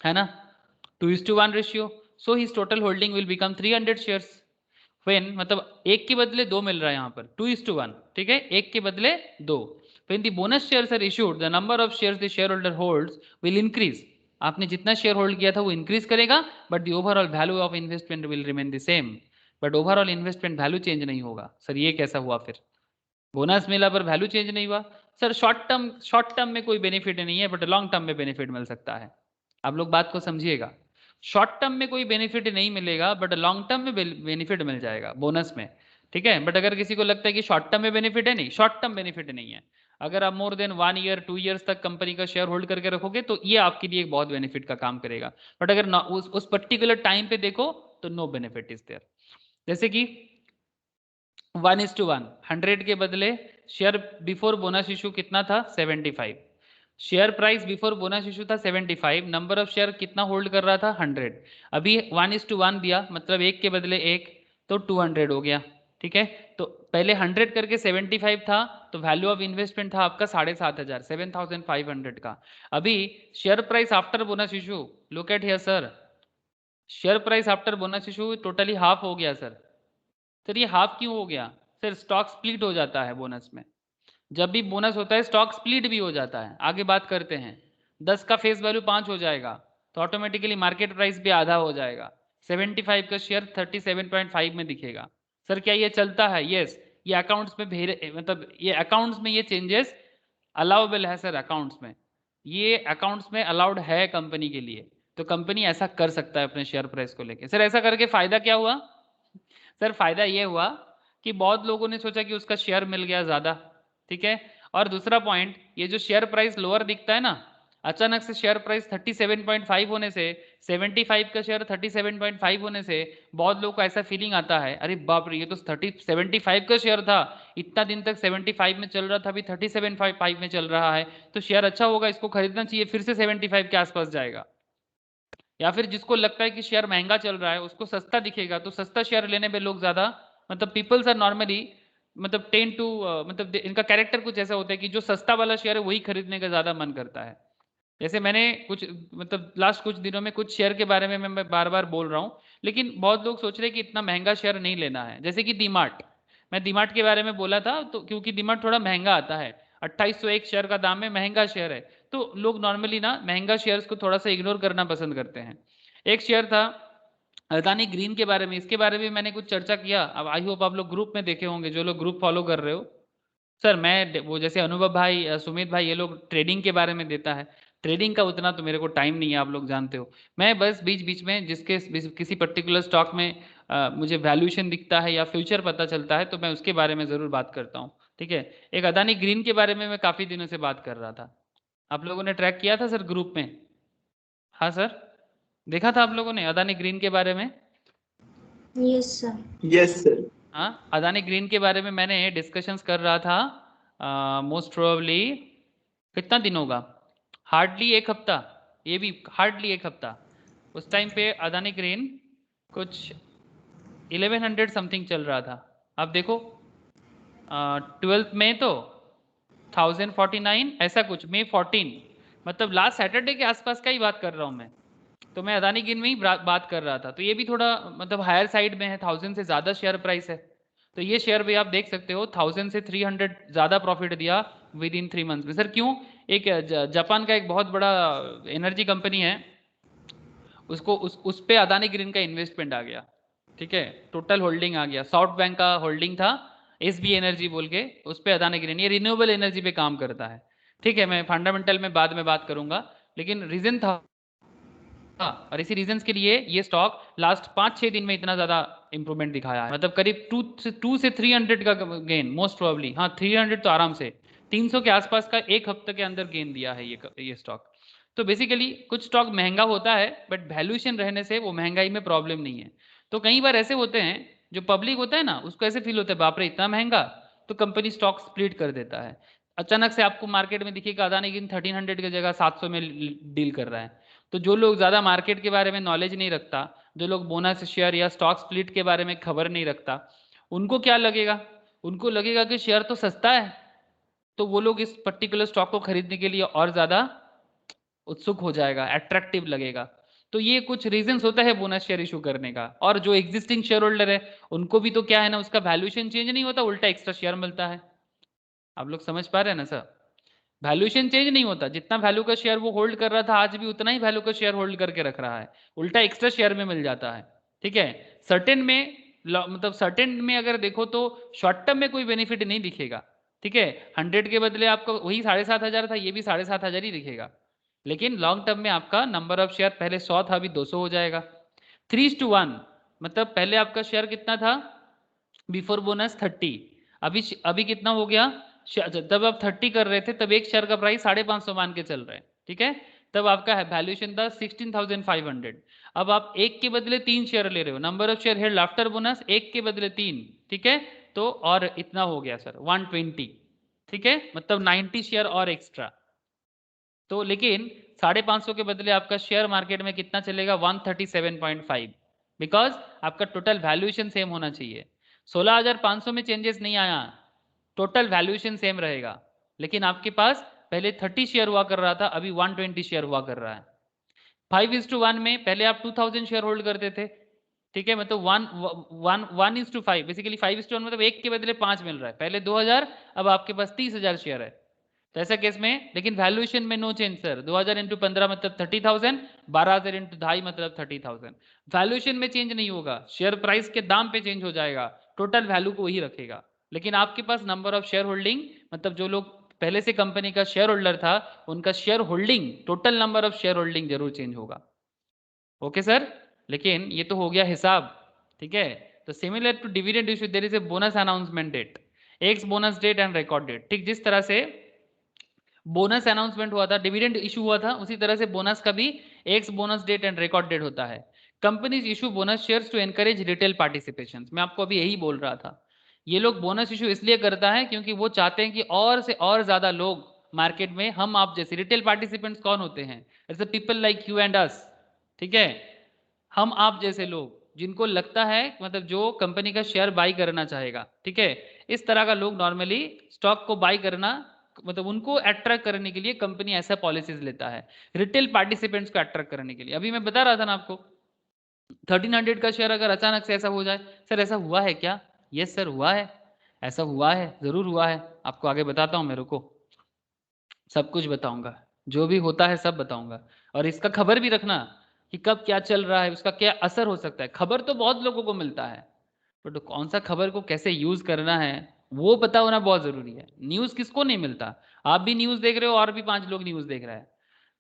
है ना? 2:1 ratio, so his total holding will become 300 shares. When मतलब 1 के बदले 2 मिल रहा है यहाँ पर 2:1, ठीक है? 1 के बदले 2। When the bonus shares are issued the number of shares the share holder holds will increase. आपने जितना शेयर होल्ड किया था वो इंक्रीज करेगा, but the overall value of investment will remain the same. But overall investment value change नहीं होगा। Sir ये कैसा हुआ फिर? बोनस मिला पर वैल्यू चेंज नहीं हुआ। सर शॉर्ट टर्म में कोई बेनिफिट नहीं है, बट लॉन्ग टर्म में बेनिफिट मिल सकता है। आप लोग बात को समझिएगा, शॉर्ट टर्म में कोई बेनिफिट नहीं मिलेगा, बट लॉन्ग टर्म में बेनिफिट मिल जाएगा बोनस में, ठीक है? बट अगर किसी को लगता है कि शॉर्ट टर्म में बेनिफिट है, नहीं, शॉर्ट टर्म बेनिफिट नहीं है। अगर आप मोर देन 1 ईयर 2 ईयर्स तक कंपनी का शेयर होल्ड करके रखोगे तो ये आपके लिए एक बहुत बेनिफिट का काम करेगा। बट अगर उस पर्टिकुलर टाइम पे देखो तो नो बेनिफिट इज देयर। जैसे कि 1:1, 100 के बदले शेयर बिफोर बोनस इशू कितना था? 75। Share price before bonus issue था 75, नंबर ऑफ शेयर कितना होल्ड कर रहा था? 100। अभी 1:1 दिया, मतलब 1 के बदले 1 तो 200 हो गया, ठीक है? तो पहले 100 करके 75 था, तो वैल्यू ऑफ इन्वेस्टमेंट था आपका 7,500, 7,500 का। अभी share price after bonus issue, look at here sir, share price after bonus issue totally half हो गया सर। सर ये हाफ क्यों हो गया? सर स्टॉक स्प्लिट हो जाता है बोनस में। जब भी बोनस होता है स्टॉक स्प्लिट भी हो जाता है। आगे बात करते हैं। 10 का फेस वैल्यू 5 हो जाएगा तो ऑटोमेटिकली मार्केट प्राइस भी आधा हो जाएगा। 75 का शेयर 37.5 में दिखेगा। सर क्या ये चलता है? यस, ये अकाउंट्स में मतलब ये अकाउंट्स में ये चेंजेस अलाउबल है सर। अकाउंट्स में ये अकाउंट्स में अलाउड है कंपनी के लिए, तो कंपनी ऐसा कर सकता है अपने शेयर प्राइस को लेके। सर ऐसा करके फायदा क्या हुआ? सर फायदा ये हुआ कि बहुत लोगों ने सोचा कि उसका शेयर मिल गया ज्यादा, ठीक है? और दूसरा पॉइंट, ये जो शेयर प्राइस लोअर दिखता है ना, अचानक से शेयर प्राइस 37.5 होने से, 75 का शेयर 37.5 होने से बहुत लोगों को ऐसा फीलिंग आता है, अरे बाप रे ये तो 75 का शेयर था, इतना दिन तक 75 में चल रहा था, अभी 37.5 में चल रहा है, तो शेयर अच्छा होगा, इसको खरीदना चाहिए, फिर से 75 के आसपास जाएगा। या फिर जिसको लगता है कि शेयर महंगा चल रहा है उसको सस्ता दिखेगा, तो सस्ता शेयर लेने पे लोग ज्यादा, मतलब पीपल्स आर नॉर्मली मतलब टेन टू मतलब इनका कैरेक्टर कुछ ऐसा होता है कि जो सस्ता वाला शेयर है वही खरीदने का ज्यादा मन करता है। जैसे मैंने कुछ मतलब लास्ट कुछ दिनों में कुछ शेयर के बारे में मैं बार बार बोल रहा हूँ, लेकिन बहुत लोग सोच रहे हैं कि इतना महंगा शेयर नहीं लेना है। जैसे कि डीमार्ट, मैं डीमार्ट के बारे में बोला था तो क्योंकि डीमार्ट थोड़ा महंगा आता है, 2801 शेयर का दाम है, महंगा शेयर है, तो लोग नॉर्मली ना महंगा शेयर्स को थोड़ा सा इग्नोर करना पसंद करते हैं। एक शेयर था अदानी ग्रीन के बारे में, इसके बारे में मैंने कुछ चर्चा किया। अब आई होप आप लोग ग्रुप में देखे होंगे, जो लोग ग्रुप फॉलो कर रहे हो। सर मैं वो जैसे अनुभव भाई सुमित भाई ये लोग ट्रेडिंग के बारे में देता है, ट्रेडिंग का उतना तो मेरे को टाइम नहीं है, आप लोग जानते हो। मैं बस बीच बीच में किसी पर्टिकुलर स्टॉक में मुझे वैल्यूएशन दिखता है या फ्यूचर पता चलता है तो मैं उसके बारे में ज़रूर बात करता हूँ, ठीक है। एक अदानी ग्रीन के बारे में मैं काफ़ी दिनों से बात कर रहा था, आप लोगों ने ट्रैक किया था सर ग्रुप में? हाँ सर, देखा था आप लोगों ने अदानी ग्रीन के बारे में?
Yes, sir.
Yes sir.
हाँ, अदानी ग्रीन के बारे में मैंने डिस्कशंस कर रहा था मोस्ट प्रोबेबली कितना दिन होगा, हार्डली एक हफ्ता, ये भी हार्डली एक हफ्ता। उस टाइम पे अदानी ग्रीन कुछ 1100 समथिंग चल रहा था। आप देखो 12 में तो 1049 ऐसा कुछ, May 14 मतलब लास्ट सैटरडे के आसपास का ही बात कर रहा हूँ मैं। तो मैं अदानी ग्रीन में ही बात कर रहा था, तो ये भी थोड़ा मतलब हायर साइड में है, 1000 से ज़्यादा शेयर प्राइस है। तो ये शेयर भी आप देख सकते हो 1000 से 300 ज़्यादा प्रॉफिट दिया विद इन 3 मंथ्स में। सर क्यों? एक जापान का एक बहुत बड़ा एनर्जी कंपनी है, उसको उस पे अदानी ग्रीन का इन्वेस्टमेंट आ गया, ठीक है, टोटल होल्डिंग आ गया। सॉफ्ट बैंक का होल्डिंग था एसबी एनर्जी बोल के, उस पे अदानी ग्रीन, ये रिन्यूएबल एनर्जी पे काम करता है, ठीक है। मैं फंडामेंटल में बाद में बात करूंगा, लेकिन रीजन था और इसी रीजंस के लिए ये स्टॉक लास्ट 5-6 दिन में इतना ज्यादा इंप्रूवमेंट दिखाया है, मतलब करीब 2 से 300 का गेन मोस्ट प्रोबेबली, हाँ 300 तो आराम से, 300 के आसपास का एक हफ्ते के अंदर गेन दिया है ये स्टॉक। तो बेसिकली कुछ स्टॉक महंगा होता है बट वैल्यूएशन रहने से वो महंगाई में प्रॉब्लम नहीं है। तो कई बार ऐसे होते हैं जो पब्लिक होता है ना, उसको ऐसे फील होता है बाप रे इतना महंगा, तो कंपनी स्टॉक स्प्लिट कर देता है। अचानक से आपको मार्केट में दिखेगा अदानी गिन 1300 की जगह 700 में डील कर रहा है। तो जो लोग ज़्यादा मार्केट के बारे में नॉलेज नहीं रखता, जो लोग बोनस शेयर या स्टॉक स्प्लिट के बारे में खबर नहीं रखता, उनको क्या लगेगा? उनको लगेगा कि शेयर तो सस्ता है, तो वो लोग इस पर्टिकुलर स्टॉक को खरीदने के लिए और ज़्यादा उत्सुक हो जाएगा, अट्रैक्टिव लगेगा। तो ये कुछ रीजंस होता है बोनस शेयर इशू करने का। और जो एग्जिस्टिंग शेयर होल्डर है उनको भी तो क्या है ना, उसका वैल्यूएशन चेंज नहीं होता, उल्टा एक्स्ट्रा शेयर मिलता है। आप लोग समझ पा रहे हैं ना सर? वैल्यूएशन चेंज नहीं होता, जितना वैल्यू का शेयर वो होल्ड कर रहा था आज भी उतना ही वैल्यू का शेयर होल्ड करके रख रहा है, उल्टा एक्स्ट्रा शेयर में मिल जाता है, ठीक है। सर्टेन में मतलब सर्टेन में अगर देखो तो शॉर्ट टर्म में कोई बेनिफिट नहीं दिखेगा, ठीक है। 100 के बदले आपको वही 7500 था, ये भी 7500 ही दिखेगा, लेकिन लॉन्ग टर्म में आपका नंबर ऑफ शेयर पहले 100 था, अभी 200 हो जाएगा। 3:1 मतलब पहले आपका शेयर कितना था बिफोर बोनस 30, अभी कितना हो गया? जब आप 30 कर रहे थे तब एक शेयर का प्राइस 550 मान के चल रहे हैं, ठीक है। तब आपका वैल्यूएशन था 16,500। अब आप एक के बदले 3 शेयर ले रहे हो, number of share held after bonus एक के बदले 3, ठीक है। तो और इतना हो गया सर 120, ठीक है, मतलब 90 शेयर और एक्स्ट्रा। तो लेकिन 550 के बदले आपका शेयर मार्केट में कितना चलेगा? 137.5, बिकॉज आपका टोटल वैल्यूएशन सेम होना चाहिए। 16,500 में चेंजेस नहीं आया, टोटल वैल्यूएशन सेम रहेगा, लेकिन आपके पास पहले 30 शेयर हुआ कर रहा था, अभी 120 शेयर हुआ कर रहा है। 5:1 में पहले आप 2000 शेयर होल्ड करते थे, ठीक है, मतलब 1:5, बेसिकली 5:1 मतलब एक के बदले 5 मिल रहा है, पहले 2000, अब आपके पास 30,000 शेयर है। तो ऐसा केस में, लेकिन वैल्यूएशन में नो चेंज सर, 2000 इंटू 15 मतलब 30,000, 12,000 इंटू 2.5 मतलब 30,000। वैल्यूएशन में चेंज नहीं होगा, शेयर प्राइस के दाम पे चेंज हो जाएगा, टोटल वैल्यू को वही रखेगा, लेकिन आपके पास नंबर ऑफ शेयर होल्डिंग, मतलब जो लोग पहले से कंपनी का शेयर होल्डर था उनका share holding, total number of share holding जरूर चेंज होगा। ओके सर, लेकिन ये तो हो गया हिसाब, ठीक है। तो similar to dividend issue there is a bonus announcement date, ex bonus date and record date, ठीक जिस तरह से बोनस अनाउंसमेंट हुआ था, डिविडेंड इशू हुआ था, उसी तरह से बोनस का भी ex bonus date and record date होता है। Companies issue bonus shares to encourage retail participation, मैं आपको अभी यही बोल रहा था। ये लोग बोनस इशू इसलिए करता है क्योंकि वो चाहते हैं कि और से और ज्यादा लोग मार्केट में, हम आप जैसे रिटेल पार्टिसिपेंट्स कौन होते हैं? It's people like you and us, ठीक है, हम आप जैसे लोग जिनको लगता है, मतलब जो कंपनी का शेयर बाई करना चाहेगा, ठीक है, इस तरह का लोग नॉर्मली स्टॉक को बाई करना, मतलब उनको अट्रैक्ट करने के लिए कंपनी ऐसा पॉलिसीज लेता है, रिटेल पार्टिसिपेंट्स को अट्रैक्ट करने के लिए। अभी मैं बता रहा था ना आपको 1300 का शेयर अगर अचानक से ऐसा हो जाए, सर ऐसा हुआ है क्या? यस सर हुआ है, ऐसा हुआ है, जरूर हुआ है, आपको आगे बताता हूँ, मेरे को सब कुछ बताऊंगा, जो भी होता है सब बताऊंगा। और इसका खबर भी रखना कि कब क्या चल रहा है, उसका क्या असर हो सकता है। खबर तो बहुत लोगों को मिलता है, बट कौन सा खबर को कैसे यूज करना है वो पता होना बहुत जरूरी है। न्यूज किसको नहीं मिलता, आप भी न्यूज देख रहे हो और भी 5 लोग न्यूज देख रहे हैं,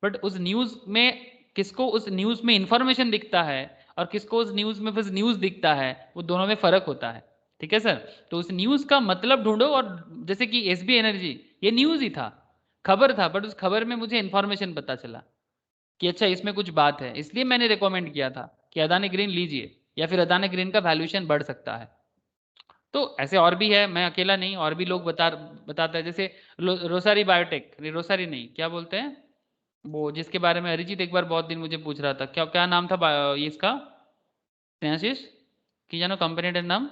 बट उस न्यूज में किसको उस न्यूज में इंफॉर्मेशन दिखता है और किसको उस न्यूज में बस न्यूज दिखता है, वो दोनों में फर्क होता है। ठीक है सर, तो उस न्यूज का मतलब ढूंढो। और जैसे कि एसबी एनर्जी, ये न्यूज ही था, खबर था, बट उस खबर में मुझे इंफॉर्मेशन पता चला कि अच्छा इसमें कुछ बात है, इसलिए मैंने रिकमेंड किया था कि अदानी ग्रीन लीजिए, या फिर अदानी ग्रीन का वैल्यूएशन बढ़ सकता है। तो ऐसे और भी है, मैं अकेला नहीं, और भी लोग बताता है। जैसे रोसारी बायोटेक, रोसारी नहीं, क्या बोलते हैं वो, जिसके बारे में अरिजीत एक बार बहुत दिन मुझे पूछ रहा था, क्या क्या नाम था ये इसका, स्नेहाशीष की जानो कंपनी नाम,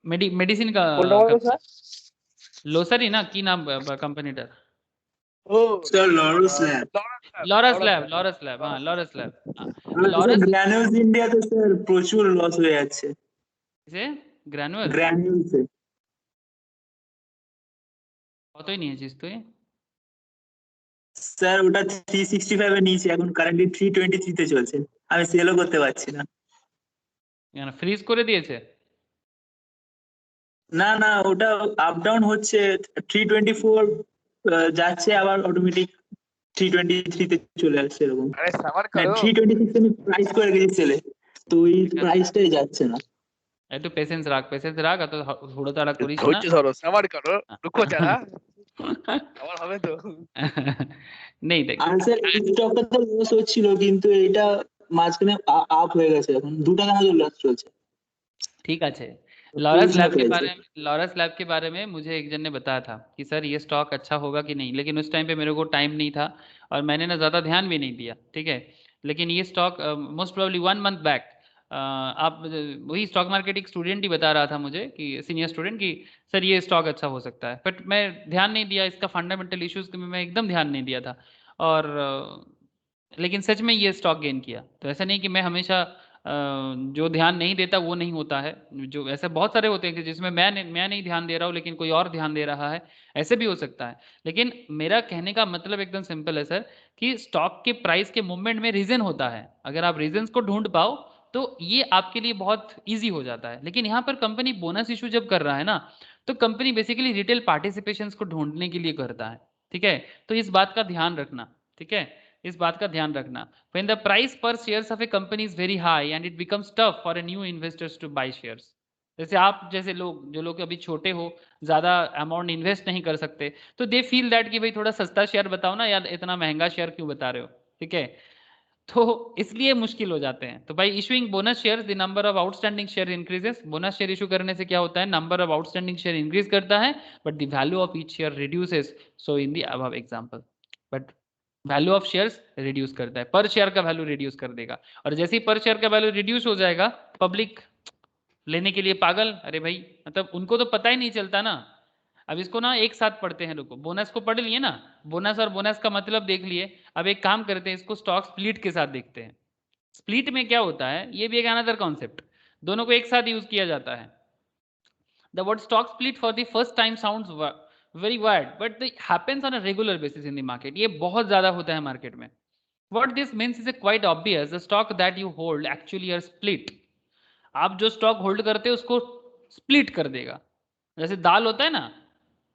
मेडिसिन का लोसरी ना की नाम company
sir Laurus lab.
Laurus lab হ্যাঁ লরাস ল্যাব
স্যার গ্র্যানুলস ইন্ডিয়াতে স্যার প্রচুর লস হয়ে যাচ্ছে।
সে গ্র্যানুয়াল
গ্র্যানুলসে
কতই নিয়েছিস তুই?
স্যার ওটা 365 এ নিয়েছি, এখন কারেন্টলি 323 তে চলছে, আমি সেলও করতে পারছি না।
মানে ফ্রিজ করে দিয়েছে?
না না, ওটা আপ ডাউন হচ্ছে, 324 যাচ্ছে, আবার অটোমেটিক 323 তে চলে আসছে এরকম।
अरे सबर
না,
करो
326 আমি প্রাইস করে গেছি সেলে, তো এই প্রাইসটাই যাচ্ছে না।
একটু পেশেন্স রাখ এত হুড়ো তাড়া করিস না।
ধৈর্য ধরো, সবার করো, রুকো যারা আমার হবে তো।
নেই দেখ,
আর স্যার এই স্টকটা তো লস হচ্ছিল, কিন্তু এটা মাঝখানে আপ হয়ে গেছে, এখন 2 টাকা মতো লস চলছে।
ठीक है। लॉरस लैब के बारे में मुझे एक जन ने बताया था कि सर ये स्टॉक अच्छा होगा कि नहीं, लेकिन उस टाइम पे मेरे को टाइम नहीं था और मैंने ना ज़्यादा ध्यान भी नहीं दिया। ठीक है, लेकिन ये stock most probably 1 month back, आप वही स्टॉक मार्केट एक स्टूडेंट ही बता रहा था मुझे, कि सीनियर स्टूडेंट, कि सर ये स्टॉक अच्छा हो सकता है, बट मैं ध्यान नहीं दिया इसका फंडामेंटल इश्यूज में, मैं एकदम ध्यान नहीं दिया था। और लेकिन सच में ये स्टॉक गेन किया। तो ऐसा नहीं कि मैं हमेशा जो ध्यान नहीं देता वो नहीं होता है, जो ऐसे बहुत सारे होते हैं कि जिसमें मैं नहीं ध्यान दे रहा हूँ लेकिन कोई और ध्यान दे रहा है, ऐसे भी हो सकता है। लेकिन मेरा कहने का मतलब एकदम सिंपल है सर, कि स्टॉक के प्राइस के मूवमेंट में रीजन होता है, अगर आप रीजंस को ढूंढ पाओ तो ये आपके लिए बहुत ईजी हो जाता है। लेकिन यहाँ पर कंपनी बोनस इशू जब कर रहा है ना, तो कंपनी बेसिकली रिटेल पार्टिसिपेशन को ढूंढने के लिए करता है। ठीक है, तो इस बात का ध्यान रखना। ठीक है, इस बात का ध्यान रखना। When the price per shares of a company is very high and it becomes tough for a new investors to buy shares, जैसे आप जैसे लोग, जो लोग अभी छोटे हो, ज्यादा अमाउंट इन्वेस्ट नहीं कर सकते, तो दे फील दैट कि भाई थोड़ा सस्ता शेयर बताओ ना यार, इतना महंगा शेयर क्यों बता रहे हो। ठीक है, तो इसलिए मुश्किल हो जाते हैं। तो भाई issuing bonus share, the number of outstanding share increases. Bonus share issue करने से क्या होता है, number of outstanding share increase करता है, but the value of each share reduces, so in the above example. But value of shares reduce करता है, पर शेयर का वैल्यू रिड्यूस कर देगा। और जैसे ही पर शेयर का वैल्यू रिड्यूस हो जाएगा, पब्लिक लेने के लिए पागल। अरे भाई मतलब उनको तो पता ही नहीं चलता ना। अब इसको ना एक साथ पढ़ते हैं, रुको, बोनस को पढ़ लिए ना, बोनस और बोनस का मतलब देख लिए। अब एक काम करते हैं, इसको स्टॉक स्प्लिट के साथ देखते हैं। स्प्लिट में क्या होता है, ये भी एक अनदर कॉन्सेप्ट, दोनों को एक साथ यूज किया जाता है। The word stock split for the first time sounds very weird, but it happens on a regular basis in the market. ये बहुत ज़्यादा होता है मार्केट में। What this means is quite obvious. The stock that you hold actually are split. आप जो stock hold करते हो उसको स्प्लिट कर देगा। जैसे दाल होता है ना,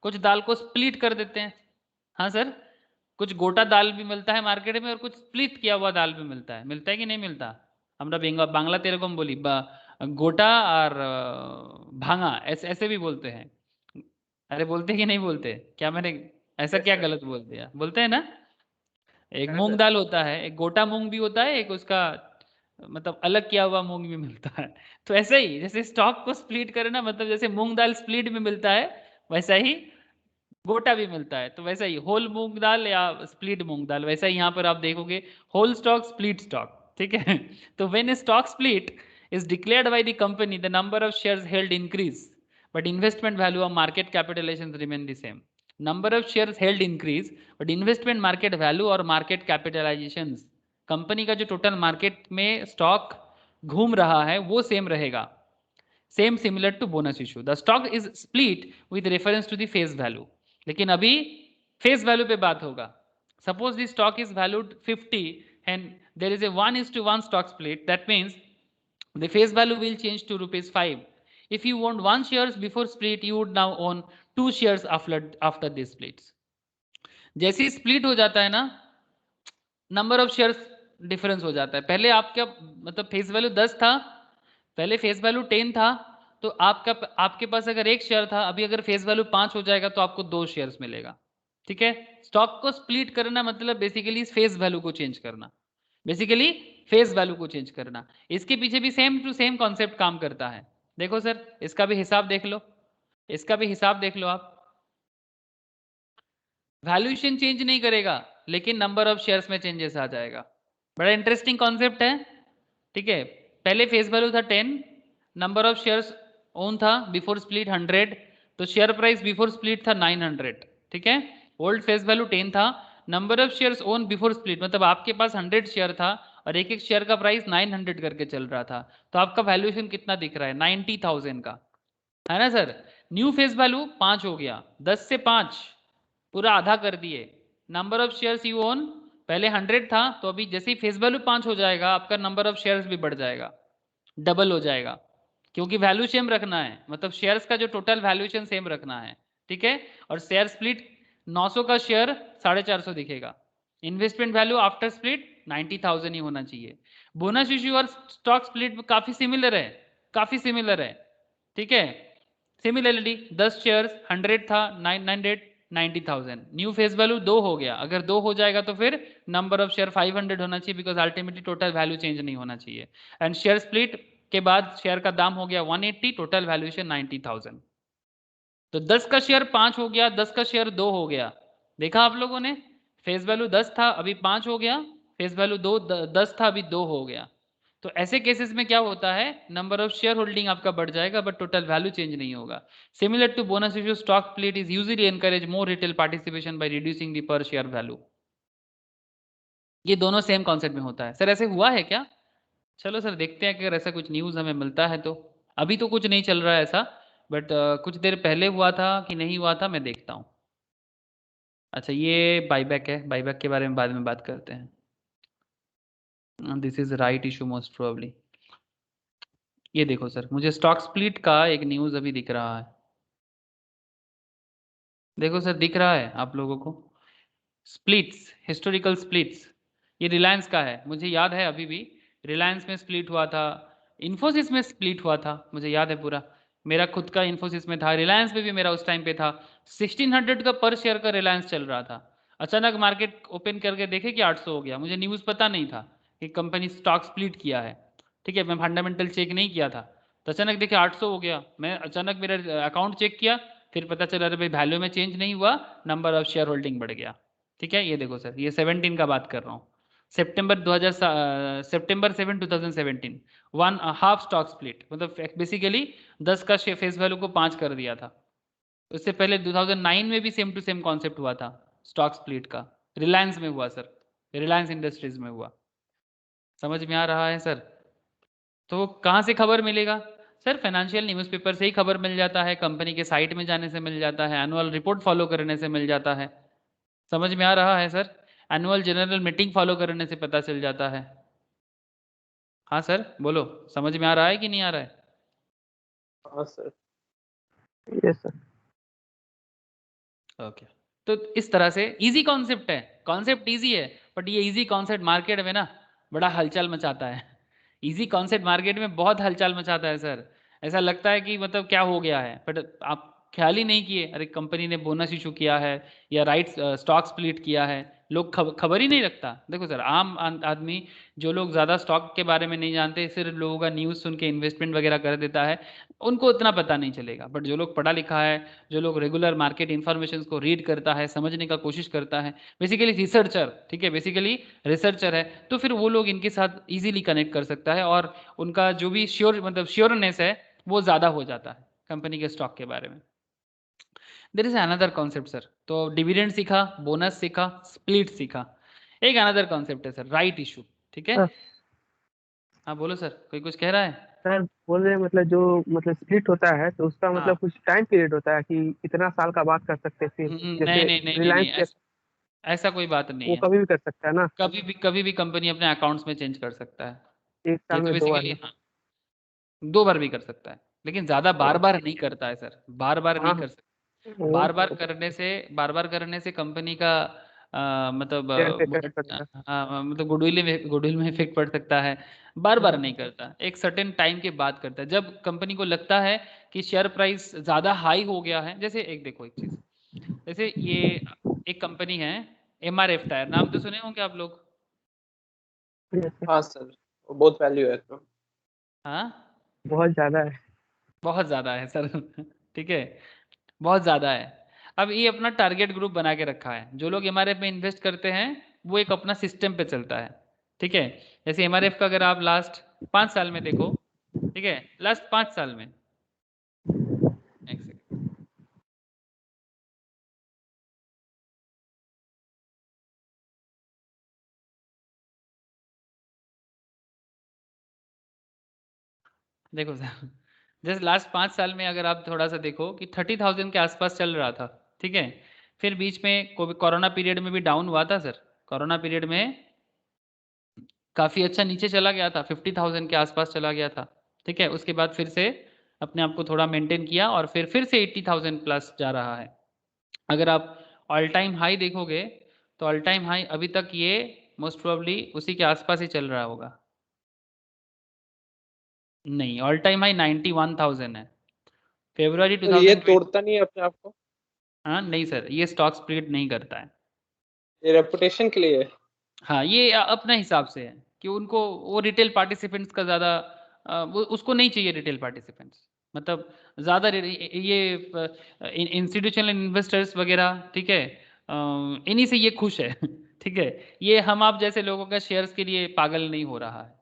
कुछ दाल को स्प्लिट कर देते हैं। हाँ सर, कुछ गोटा दाल भी मिलता है मार्केट में और कुछ स्प्लिट किया हुआ दाल भी मिलता है कि नहीं मिलता। हमरा बांग्ला तेरकम बोली गोटा और भांगा, ऐसे भी बोलते हैं। अरे बोलते कि नहीं बोलते, क्या मैंने ऐसा क्या गलत बोल दिया, बोलते हैं ना। एक मूंग दाल होता है, एक गोटा मूंग भी होता है, एक उसका मतलब अलग किया हुआ मूंग भी मिलता है। तो ऐसे ही जैसे स्टॉक को स्प्लिट करे ना, मतलब जैसे मूंग दाल स्प्लिट में मिलता है, वैसा ही गोटा भी मिलता है। तो वैसा ही होल मूंग दाल या स्प्लिट मूंग दाल, वैसा ही यहाँ पर आप देखोगे होल स्टॉक स्प्लिट स्टॉक। ठीक है, तो when stock split is declared by the company, the number of shares held increase, but investment value of market capitalizations remain the same. Number of shares held increase, but investment market value और market capitalizations, company का जो total market में stock घूम रहा है वो same रहेगा। Same similar to bonus issue, the stock is split with reference to the face value. लेकिन अभी फेस वैल्यू पे बात होगा। Suppose the stock is valued 50 and there is a 1:1 stock split, that means the face value will change to ₹5. If you owned 1 shares before split, you would now own 2 shares after this splits. जैसे ही split हो जाता है ना, number of shares difference हो जाता है। पहले आपका मतलब फेस वैल्यू 10 था, पहले फेस वैल्यू 10 था, तो आपके पास अगर 1 शेयर था, अभी अगर फेस वैल्यू 5 हो जाएगा तो आपको 2 शेयर्स मिलेगा। ठीक है, स्टॉक को स्प्लिट करना मतलब बेसिकली फेस वैल्यू को चेंज करना, बेसिकली फेस वैल्यू को चेंज करना। इसके पीछे भी सेम टू सेम कॉन्सेप्ट काम करता है। देखो सर, इसका भी हिसाब देख लो, इसका भी हिसाब देख लो आप। वैल्यूएशन चेंज नहीं करेगा, लेकिन नंबर ऑफ शेयर्स में चेंजेस आ जाएगा। बड़ा इंटरेस्टिंग कॉन्सेप्ट है। ठीक है, पहले फेस वैल्यू था 10, नंबर ऑफ शेयर्स ओन था बिफोर स्प्लिट 100, तो शेयर प्राइस बिफोर स्प्लिट था 900। ठीक है, ओल्ड फेस वैल्यू 10 था, number of shares own before split मतलब आपके पास 100 शेयर था और एक एक शेयर का प्राइस 900 करके चल रहा था, तो आपका वैल्यूएशन कितना दिख रहा है? 90,000 का, है ना सर। न्यू फेस वैल्यू 5 हो गया, 10 से 5 पूरा आधा कर दिए। Number of shares you own पहले 100 था, तो अभी जैसे ही फेस वैल्यू 5 हो जाएगा, आपका नंबर ऑफ शेयर्स भी बढ़ जाएगा, डबल हो जाएगा, क्योंकि वैल्यू सेम रखना है, मतलब शेयर्स का जो टोटल वैल्यूएशन सेम रखना है। ठीक है, और शेयर स्प्लिट 900 का शेयर 450 दिखेगा। इन्वेस्टमेंट वैल्यू आफ्टर स्प्लिट 90,000 ही होना चाहिए। बोनस इश्यू और स्टॉक स्प्लिट काफी सिमिलर है, काफी सिमिलर है। ठीक है, सिमिलरली 10 शेयर्स 100 था, 90,000। न्यू फेस वैल्यू 2 हो गया, अगर 2 हो जाएगा तो फिर नंबर ऑफ शेयर 500 होना चाहिए, because ultimately total value change नहीं होना चाहिए। एंड शेयर स्प्लिट के बाद शेयर का दाम हो गया 180, टोटल वैल्यूएशन 90,000। तो 10 का शेयर 5 हो गया, 10 का शेयर 2 हो गया। देखा आप लोगों ने, फेस वैल्यू 10 था अभी 5 हो गया, फेस वैल्यू 10 था अभी 2 हो गया। तो ऐसे केसेस में क्या होता है, नंबर ऑफ शेयर होल्डिंग आपका बढ़ जाएगा बट टोटल वैल्यू चेंज नहीं होगा। Similar to bonus issue, stock split is usually encourage more retail participation by reducing the per share value. ये दोनों सेम कॉन्सेप्ट में होता है। सर ऐसे हुआ है क्या? चलो सर देखते हैं कि अगर ऐसा कुछ न्यूज़ हमें मिलता है तो। अभी तो कुछ नहीं चल रहा है ऐसा, बट कुछ देर पहले हुआ था कि नहीं हुआ था, मैं देखता हूँ। अच्छा, ये बाईबैक है, बाईबैक के बारे में बाद में बात करते हैं। This is right issue most probably. ये देखो सर, मुझे स्टॉक स्प्लिट का एक न्यूज़ अभी दिख रहा है। देखो सर, दिख रहा है आप लोगों को? स्प्लिट्स, हिस्टोरिकल स्प्लिट्स, ये रिलायंस का है। मुझे याद है अभी भी रिलायंस में स्प्लिट हुआ था, इन्फोसिस में स्प्लिट हुआ था, मुझे याद है पूरा। मेरा खुद का इन्फोसिस में था, रिलायंस में भी मेरा उस टाइम पे था। 1600 का पर शेयर का रिलायंस चल रहा था, अचानक मार्केट ओपन करके देखे कि 800 हो गया। मुझे न्यूज़ पता नहीं था कि कंपनी स्टॉक स्प्लिट किया है। ठीक है, मैं फंडामेंटल चेक नहीं किया था, तो अचानक देखे 800 हो गया। मैं अचानक मेरा अकाउंट चेक किया, फिर पता चला अरे भाई वैल्यू में चेंज नहीं हुआ, नंबर ऑफ शेयर होल्डिंग बढ़ गया। ठीक है, ये देखो सर, ये 17 का बात कर रहा हूँ, सितंबर 7 2017, 1/2 स्टॉक स्प्लिट, मतलब बेसिकली 10 का फेस वैल्यू को 5 कर दिया था। उससे पहले 2009 में भी सेम टू सेम कॉन्सेप्ट हुआ था स्टॉक स्प्लिट का, रिलायंस में हुआ सर, रिलायंस इंडस्ट्रीज में हुआ। समझ में आ रहा है सर? तो कहाँ से खबर मिलेगा सर? फाइनेंशियल न्यूज़पेपर से ही खबर मिल जाता है, कंपनी के साइट में जाने से मिल जाता है, एनुअल रिपोर्ट फॉलो करने से मिल जाता है। समझ में आ रहा है sir? Annual general meeting follow करने से पता चल जाता है। हाँ सर बोलो, समझ में आ रहा है कि नहीं आ रहा है?
हाँ सर, यस सर।
ओके, तो इस तरह से इजी कॉन्सेप्ट है, कॉन्सेप्ट इजी है, बट ये इजी कॉन्सेप्ट मार्केट में ना बड़ा हलचल मचाता है। इजी कॉन्सेप्ट मार्केट में बहुत हलचल मचाता है सर। ऐसा लगता है कि मतलब क्या हो गया है, बट आप ख्याल ही नहीं किए, अरे कंपनी ने बोनस इशू किया है या राइट स्टॉक स्प्लिट किया है, लोग खबर ही नहीं रखता। देखो सर, आम आदमी, जो लोग ज़्यादा स्टॉक के बारे में नहीं जानते, सिर्फ लोगों का न्यूज़ सुन के इन्वेस्टमेंट वगैरह कर देता है, उनको उतना पता नहीं चलेगा। बट जो लोग पढ़ा लिखा है, जो लोग रेगुलर मार्केट इन्फॉर्मेशन को रीड करता है, समझने का कोशिश करता है, बेसिकली रिसर्चर, ठीक है, बेसिकली रिसर्चर है, तो फिर वो लोग इनके साथ इजीली कनेक्ट कर सकता है और उनका जो भी श्योरनेस है वो ज़्यादा हो जाता है कंपनी के स्टॉक के बारे में। There is another concept sir, तो डिविडेंड सीखा, बोनस सीखा, स्प्लिट सीखा, एक अनदर कॉन्सेप्ट है सर, राइट इशू। ठीक है, हाँ बोलो सर, कोई कुछ कह रहा है?
सर बोल रहे हैं मतलब जो मतलब स्प्लिट होता है तो उसका
हाँ।
मतलब कुछ टाइम पीरियड होता है कि इतना साल का बात कर सकते हैं, फिर
नहीं
जैसे
नहीं नहीं नहीं
रिलायंस
नहीं,
के
ऐसा कोई बात नहीं
वो
है।
कभी भी कर सकता है ना,
कभी भी कंपनी अपने अकाउंट्स में चेंज कर सकता है।
एक
ये
साल
तो
में 2 बार
बेसिकली
में।
हाँ, 2 बार भी कर सकता है। लेकिन ज्यादा बार बार नहीं करता है सर, बार बार नहीं
हाँ
कर सकता। बार बार करने से कंपनी का मतलब
शेयर पे इफेक्ट पड़ता है।
मतलब गुडविल में इफेक्ट पड़ सकता है। बार बार नहीं करता, एक सर्टेन टाइम के बाद करता है, जब कंपनी को लगता है कि शेयर प्राइस ज्यादा हाई हो गया है। जैसे एक देखो एक चीज, जैसे ये एक कंपनी है MRF टायर, नाम तो सुने होंगे आप लोग।
हाँ सर, वो बहुत वैल्यू है तो।
हाँ
बहुत ज्यादा है।
बहुत ज्यादा है सर ठीक है, बहुत ज्यादा है। अब ये अपना टारगेट ग्रुप बना के रखा है, जो लोग MRF में इन्वेस्ट करते हैं वो एक अपना सिस्टम पे चलता है। ठीक है, जैसे MRF का अगर आप लास्ट 5 साल में देखो, ठीक है, लास्ट 5 साल में, एक सेकंड, देखो सर, जैसे लास्ट 5 साल में अगर आप थोड़ा सा देखो कि 30,000 के आसपास चल रहा था। ठीक है, फिर बीच में कोरोना पीरियड में भी डाउन हुआ था सर, कोरोना पीरियड में काफी अच्छा नीचे चला गया था, 50,000 के आसपास चला गया था। ठीक है, उसके बाद फिर से अपने आप को थोड़ा मेंटेन किया और फिर से 80,000 प्लस जा रहा है। अगर आप ऑल टाइम हाई देखोगे तो ऑल टाइम हाई अभी तक ये मोस्ट प्रोबेबली उसी के आसपास ही चल रहा होगा। नहीं, ऑल टाइम हाई 91,000 है, February
तो ये
2020।
तोड़ता नहीं है अपने आप को?
हाँ नहीं सर, ये स्टॉक स्प्लिट नहीं करता है।
ये रेपुटेशन के लिए है?
हाँ, ये अपने हिसाब से है कि उनको वो रिटेल पार्टिसिपेंट्स का ज़्यादा वो उसको नहीं चाहिए रिटेल पार्टिसिपेंट्स, मतलब ज़्यादा ये इंस्टीट्यूशनल इन्वेस्टर्स वगैरह, ठीक है, इन्हीं से ये खुश है ठीक है, ये हम आप जैसे लोगों का शेयर्स के लिए पागल नहीं हो रहा है।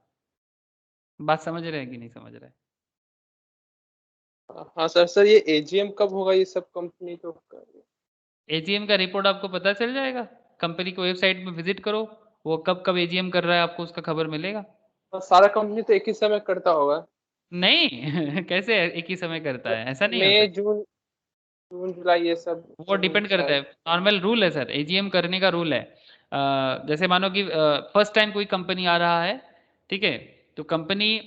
बात समझ रहे हैं कि नहीं समझ रहे?
हाँ सर। सर ये एजीएम कब होगा ये सब कंपनी तो
AGM का रिपोर्ट आपको पता चल जाएगा, कंपनी की वेबसाइट में विजिट करो, वो कब कब AGM कर रहा है आपको उसका खबर मिलेगा।
सारा कंपनी तो एक ही समय करता होगा?
नहीं कैसे एक ही समय करता है, ऐसा नहीं हो
मई
सकता।
जून, जून जुलाई ये सब
वो डिपेंड करता है,
शायद।
नॉर्मल रूल है सर, AGM करने का रूल है। जैसे मानो कि फर्स्ट टाइम कोई कंपनी आ रहा है, ठीक है, तो कंपनी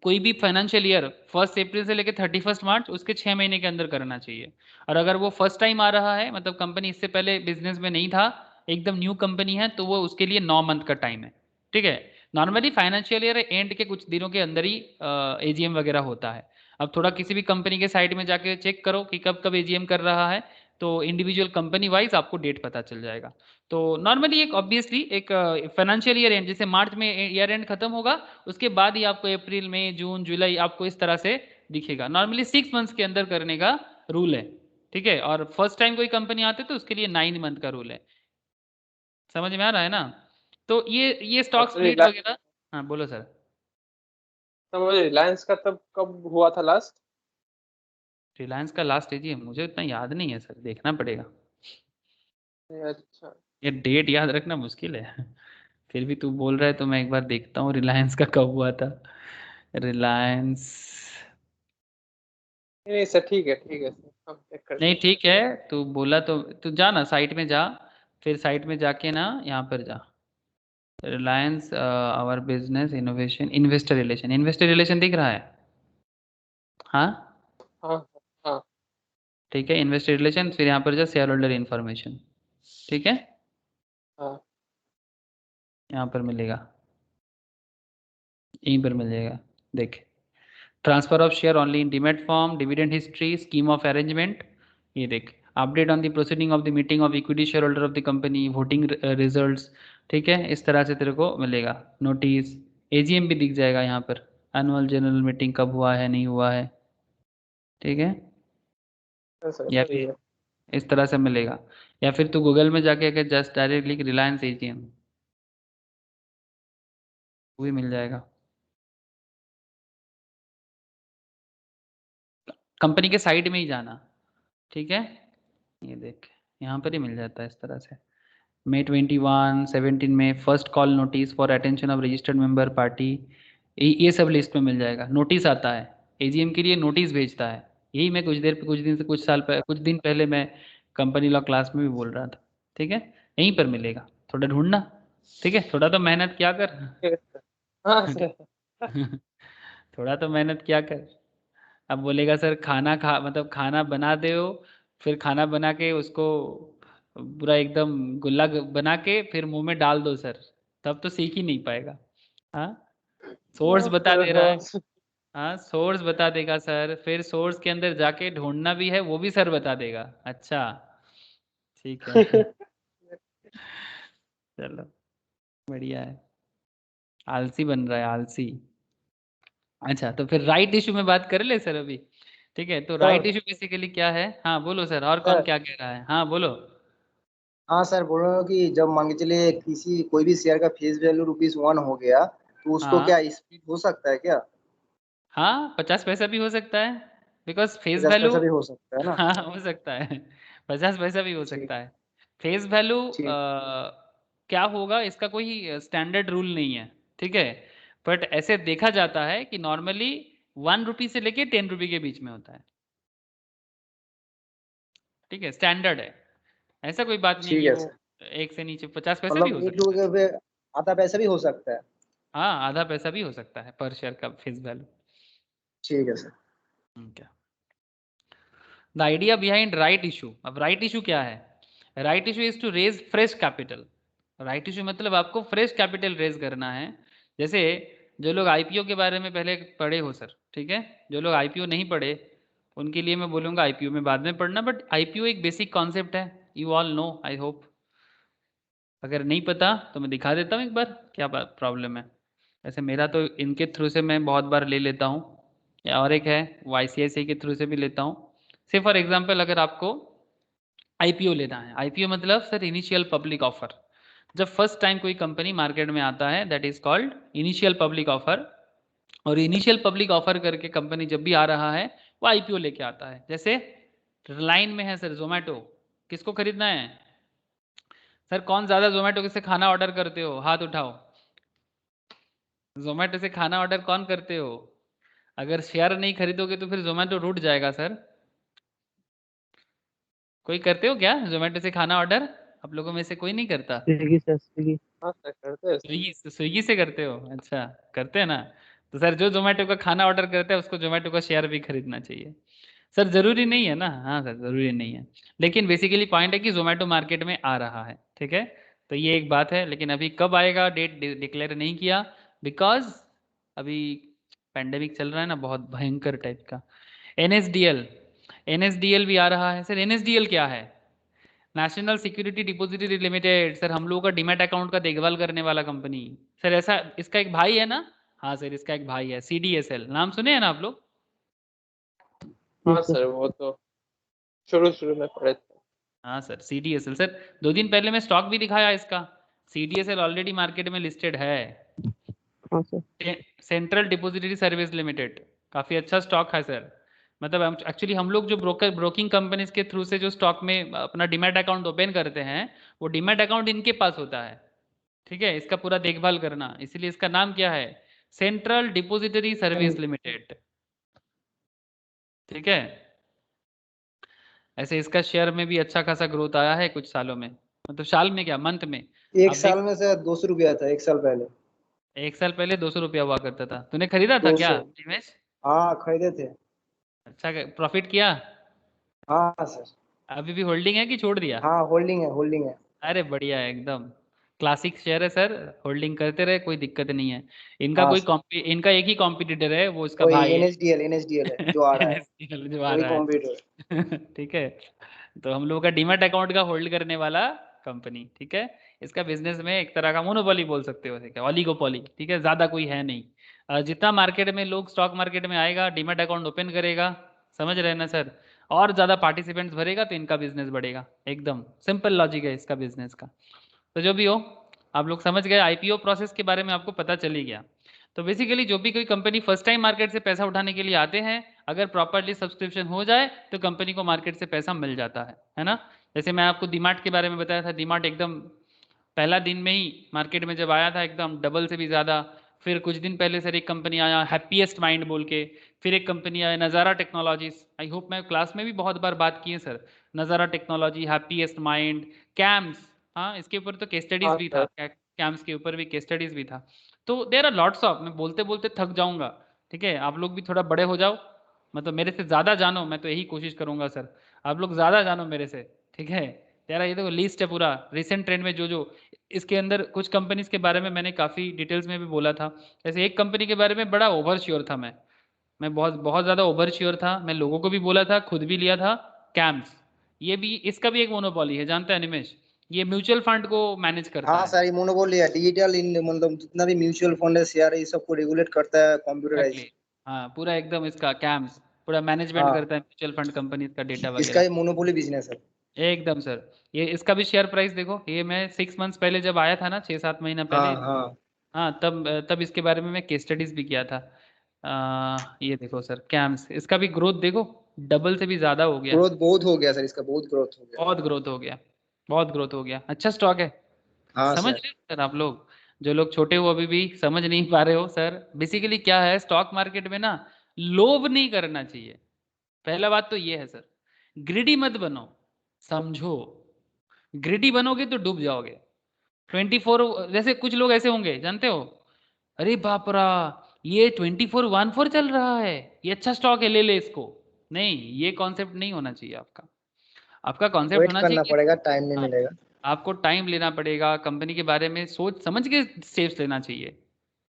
कोई भी फाइनेंशियल ईयर 1 अप्रैल से लेकर 31 मार्च उसके 6 महीने के अंदर करना चाहिए। और अगर वो फर्स्ट टाइम आ रहा है, मतलब कंपनी इससे पहले बिजनेस में नहीं था, एकदम न्यू कंपनी है, तो वो उसके लिए 9 मंथ का टाइम है। ठीक है, नॉर्मली फाइनेंशियल ईयर एंड के कुछ दिनों के अंदर ही AGM वगैरह होता है। अब थोड़ा किसी भी कंपनी के साइट में जाके चेक करो कि कब कब AGM कर रहा है, तो इंडिविजुअल कंपनी वाइज आपको डेट पता चल जाएगा। तो नॉर्मली एक ऑब्वियसली एक फाइनेंशियल ईयर एंड, जैसे मार्च में ईयर एंड खत्म होगा, उसके बाद ही आपको अप्रैल मई जून जुलाई आपको इस तरह से दिखेगा। नॉर्मली 6 मंथ्स के अंदर करने का रूल है। ठीक है, और फर्स्ट टाइम कोई कंपनी आती है तो उसके लिए 9 मंथ का रूल है। समझ में आ रहा है ना? तो ये स्टॉक
अच्छा
स्प्लिट वगैरह। हाँ बोलो सर।
समझ, रिलायंस का तब कब हुआ था लास्ट?
रिलायंस का लास्ट AGM मुझे उतना याद नहीं है सर, देखना पड़ेगा।
अच्छा।
ये डेट याद रखना मुश्किल है फिर भी तू बोल रहा है तो मैं एक बार देखता हूँ रिलायंस का कब हुआ था। रिलायंस,
नहीं सर, ठीक है सर, हम चेक करते
नहीं
हैं।
ठीक है, तू बोला तो तू जा ना साइट में जा, फिर साइट में जाके ना यहाँ पर जा, Reliance our business innovation investor relation दिख रहा है। हाँ
हाँ हाँ
ठीक है, इन्वेस्टर रिलेशन, फिर यहाँ पर जा शेयर होल्डर इन्फॉर्मेशन। ठीक है,
हाँ।
यहाँ पर मिलेगा, यहीं पर मिल जाएगा, देख, transfer of share only in demat form, dividend history, scheme of arrangement, ये देख, update on the proceeding of the meeting of equity share holder of the company, voting results. ठीक है, इस तरह से तेरे को मिलेगा नोटिस, AGM भी दिख जाएगा यहाँ पर, एनुअल जनरल मीटिंग कब हुआ है नहीं हुआ है। ठीक है,
सर
या
सही
फिर
है।
इस तरह से मिलेगा, या फिर तू गूगल में जाके अगर जस्ट डायरेक्ट लिख रिलायंस AGM, वो भी मिल जाएगा। कंपनी के साइड में ही जाना। ठीक है, ये देख, यहाँ पर ही मिल जाता है इस तरह से। May 21 17 में first call notice for attention of registered member party, ये सब लिस्ट में मिल जाएगा। नोटिस आता है, AGM के लिए नोटिस भेजता है, यही मैं कुछ दिन से कुछ दिन पहले मैं कंपनी लॉ क्लास में भी बोल रहा था। ठीक है, यहीं पर मिलेगा, थोड़ा ढूंढना। ठीक है, थोड़ा तो मेहनत क्या कर
ठीक है सर। हाँ सर।
थोड़ा तो मेहनत क्या कर। अब बोलेगा सर खाना खा मतलब खाना बना दो, फिर खाना बना के उसको पूरा एकदम गुल्ला बना के फिर मुंह में डाल दो सर, तब तो सीख ही नहीं पाएगा। हाँ, सोर्स बता दे रहा है। हाँ, सोर्स बता देगा सर, फिर सोर्स के अंदर जाके ढूंढना भी है वो भी सर बता देगा। अच्छा ठीक है चलो बढ़िया है, आलसी बन रहा है आलसी। अच्छा तो फिर राइट इशू में बात कर ले सर अभी। ठीक है, तो राइट इशू बेसिकली क्या है? हाँ बोलो सर, और कौन
सर
क्या कह रहा है? हाँ बोलो।
हाँ सर, बोल रहा हूँ कि जब मान के चलिए किसी कोई भी शेयर का फेस वैल्यू ₹1 हो गया, तो उसको
हाँ
क्या स्प्लिट हो सकता है क्या?
हाँ, 50 पैसा भी हो सकता है, बिकॉज फेस
50
वैल्यू।
पैसा भी हो सकता है ना?
हाँ हो सकता है, 50 पैसा भी हो
ठीक।
सकता है। फेस वैल्यू
ठीक।
क्या होगा इसका कोई स्टैंडर्ड रूल नहीं है, ठीक है। बट ऐसे देखा जाता है कि नॉर्मली 1 रुपी से लेके 10 रुपी के बीच में होता है, ठीक है, स्टैंडर्ड है। ऐसा कोई बात नहीं
ठीक
कि
है
वो
सर।
एक से नीचे 50 पैसे भी
मतलब
हो
एक
सकता है।
रुपये पे आधा पैसा भी हो सकता है?
हाँ, आधा पैसा भी हो सकता है पर शेयर का फेस वैल्यू।
ठीक है सर।
क्या the idea behind right issue? अब राइट इशू क्या है? Right issue is to raise fresh capital. Right issue मतलब आपको फ्रेश कैपिटल रेज करना है। जैसे जो लोग आईपीओ के बारे में पहले पढ़े हो सर, ठीक है, जो लोग आईपीओ नहीं पढ़े उनके लिए मैं बोलूँगा आईपीओ में बाद में पढ़ना, बट आईपीओ एक बेसिक कॉन्सेप्ट है, you all know I hope. अगर नहीं पता तो मैं दिखा देता हूँ एक बार क्या प्रॉब्लम है। वैसे मेरा तो इनके थ्रू से मैं बहुत बार ले लेता हूँ, या और एक है वो आईसीआईसीआई के थ्रू से भी लेता हूँ। से फॉर एग्जांपल अगर आपको आईपीओ लेना है, आईपीओ मतलब सर इनिशियल पब्लिक ऑफर। जब फर्स्ट टाइम कोई कंपनी मार्केट में आता है that is called initial public offer. और इनिशियल पब्लिक ऑफर करके कंपनी जब भी आ रहा है वो आईपीओ लेके आता है। जैसे लाइन में है सर जोमेटो, किसको खरीदना है सर? कौन ज्यादा जोमेटो से खाना ऑर्डर करते हो, हाथ उठाओ। जोमेटो से खाना ऑर्डर कौन करते हो? अगर शेयर नहीं खरीदोगे तो फिर जोमेटो टूट जाएगा सर। कोई करते हो क्या जोमेटो से खाना ऑर्डर? आप लोगों में से कोई नहीं करता?
Swiggy sir, Swiggy. हाँ सर, करते हैं सर।
स्विगी, स्विगी से करते हो? अच्छा करते हैं ना। तो सर जो जोमेटो का खाना ऑर्डर करता है उसको जोमेटो का शेयर भी खरीदना चाहिए। सर जरूरी नहीं है ना, हाँ सर जरूरी नहीं है, लेकिन बेसिकली पॉइंट है कि जोमेटो मार्केट में आ रहा है, ठीक है। तो ये एक बात है, लेकिन अभी कब आएगा डेट डिक्लेयर नहीं किया, बिकॉज अभी पैंडेमिक चल रहा है ना बहुत भयंकर टाइप का। एनएसडीएल, एनएसडीएल भी आ रहा है सर। एनएसडीएल क्या है? National security depository limited. Sir हम लोगों का डीमैट अकाउंट का देखभाल करने वाला कंपनी। सर ऐसा इसका एक भाई है ना? हाँ सर इसका एक भाई है सीडीएसएल, नाम सुने हैं ना आप लोग?
हाँ सर, वो तो शुरू शुरू में पढ़े थे।
हाँ सर सीडीएसएल सर, 2 दिन पहले मैं स्टॉक भी दिखाया इसका। सीडीएसएल ऑलरेडी मार्केट में लिस्टेड है।
हाँ sir.
Central depository service limited, काफी अच्छा स्टॉक है सर। मतलब एक्चुअली हम लोग जो ब्रोकिंग कंपनीज के थ्रू से जो स्टॉक में अपना डीमैट अकाउंट ओपन करते हैं वो डीमैट अकाउंट इनके पास होता है, ठीक है। इसका पूरा देखभाल करना, इसीलिए इसका नाम क्या है? सेंट्रल डिपॉजिटरी सर्विस लिमिटेड, ठीक है। ऐसे इसका शेयर में भी अच्छा खासा ग्रोथ आया है कुछ सालों में, मतलब साल में क्या मंथ में।
एक
आप देख,
साल में से ₹200 था, एक साल पहले।
1 साल पहले 200 रुपया हुआ करता था। तूने खरीदा था क्या
200।
निवेश?
हाँ, खरीदे थे।
अच्छा प्रॉफिट किया?
हाँ सर।
अभी भी होल्डिंग है कि छोड़ दिया?
हाँ, होल्डिंग है, होल्डिंग है।
अरे बढ़िया है एकदम, क्लासिक शेयर है सर, होल्डिंग करते रहे कोई दिक्कत नहीं है। इनका
हाँ
कोई
सर।
इनका एक ही कॉम्पिटिटर है, वो इसका
वही
भाई है
एनएसडीएल, एनएसडीएल है जो आ रहा है।
NSDL जो आ
वही
रहा
कॉम्पिटिटर।
है ठीक है। तो हम लोगों का डीमैट अकाउंट का होल्ड करने वाला कंपनी, ठीक है। इसका बिजनेस में एक तरह का मोनोपोली बोल सकते हो, ठीक है, ऑलिगोपोली, ठीक है, ज्यादा कोई है नहीं। जितना मार्केट में लोग स्टॉक मार्केट में आएगा डीमैट अकाउंट ओपन करेगा, समझ रहे हैं ना सर, और ज्यादा पार्टिसिपेंट्स भरेगा तो इनका बिजनेस बढ़ेगा। एकदम सिंपल लॉजिक है इसका बिजनेस का। तो जो भी हो, आप लोग समझ गए, आईपीओ प्रोसेस के बारे में आपको पता चल ही गया। तो बेसिकली जो भी कोई कंपनी फर्स्ट टाइम मार्केट से पैसा उठाने के लिए आते हैं, अगर प्रॉपरली सब्सक्रिप्शन हो जाए तो कंपनी को मार्केट से पैसा मिल जाता है ना। जैसे मैं आपको डीमार्ट के बारे में बताया था, डीमार्ट एकदम पहला दिन में ही मार्केट में जब आया था एकदम डबल से भी ज़्यादा। फिर कुछ दिन पहले सर एक कंपनी आया हैप्पीएस्ट माइंड बोल के, फिर एक कंपनी आया नज़ारा टेक्नोलॉजीज। आई होप मैं क्लास में भी बहुत बार बात की है सर, नज़ारा टेक्नोलॉजी, हैप्पीएस्ट माइंड, कैम्स। हाँ इसके ऊपर तो केस स्टडीज
हाँ
भी था,
सर।
कैम्स के ऊपर भी केस स्टडीज भी था। तो देयर आर लॉट्स ऑफ, मैं बोलते बोलते थक जाऊंगा, ठीक है, आप लोग भी थोड़ा बड़े हो जाओ, मतलब मेरे से ज़्यादा जानो, मैं तो यही कोशिश करूंगा सर, आप लोग ज़्यादा जानो मेरे से, ठीक है। तेरा ये देखो लिस्ट है पूरा, रिसेंट ट्रेंड में जो जो इसके अंदर कुछ कंपनीज के बारे में मैंने काफ़ी डिटेल्स में भी बोला था। जैसे एक कंपनी के बारे में बड़ा ओवर श्योर था मैं बहुत बहुत ज़्यादा ओवर श्योर था, मैं लोगों को भी बोला था, खुद भी लिया था, कैम्स। ये भी, इसका भी एक मोनोपोली है, जानता है निमेश, ये म्यूचुअल फंड को मैनेज करता
हाँ
है।
सर, ये मोनोपोली है। डिजिटल इन मतलब जितना भी म्यूचुअल फंड है, शेयर है, ये सबको रेगुलेट करता है कंप्यूटराइज।
एग्जैक्टली, हाँ पूरा एकदम इसका कैम्स पूरा मैनेजमेंट
हाँ,
करता है म्यूचुअल फंड कंपनीज का डेटा
इसका
वगैरह।
ये मोनोपोली बिजनेस है।
एकदम सर, ये इसका भी शेयर प्राइस देखो, ये मैं 6 मंथ्स पहले जब आया था ना, 6-7 महीना
हाँ
पहले,
हाँ,
हाँ तब इसके बारे में मैं केस स्टडीज भी किया था। ये देखो सर कैम्स, इसका भी ग्रोथ देखो, डबल से भी ज़्यादा हो गया,
ग्रोथ बहुत हो गया सर, इसका बहुत ग्रोथ हो गया।
बहुत ग्रोथ हो गया, बहुत ग्रोथ हो गया, अच्छा स्टॉक है।
हाँ
समझ
सर।
रहे हो सर आप लोग, जो लोग छोटे हो अभी भी समझ नहीं पा रहे हो सर, बेसिकली क्या है स्टॉक मार्केट में ना, लोभ नहीं करना चाहिए, पहला बात तो ये है सर। ग्रिडी मत बनो, समझो, ग्रिडी बनोगे तो डूब जाओगे। 24, जैसे कुछ लोग ऐसे होंगे जानते हो, अरे बाप रा, ये 2414 चल रहा है, ये अच्छा स्टॉक है, ले ले इसको। नहीं, ये कॉन्सेप्ट नहीं होना चाहिए आपका। आपका कॉन्सेप्ट
वेट
होना चाहिए
करना
कि
पड़ेगा, टाइम नहीं
हाँ,
मिलेगा।
आपको टाइम लेना पड़ेगा, कंपनी के बारे में सोच समझ के स्टेप्स लेना चाहिए,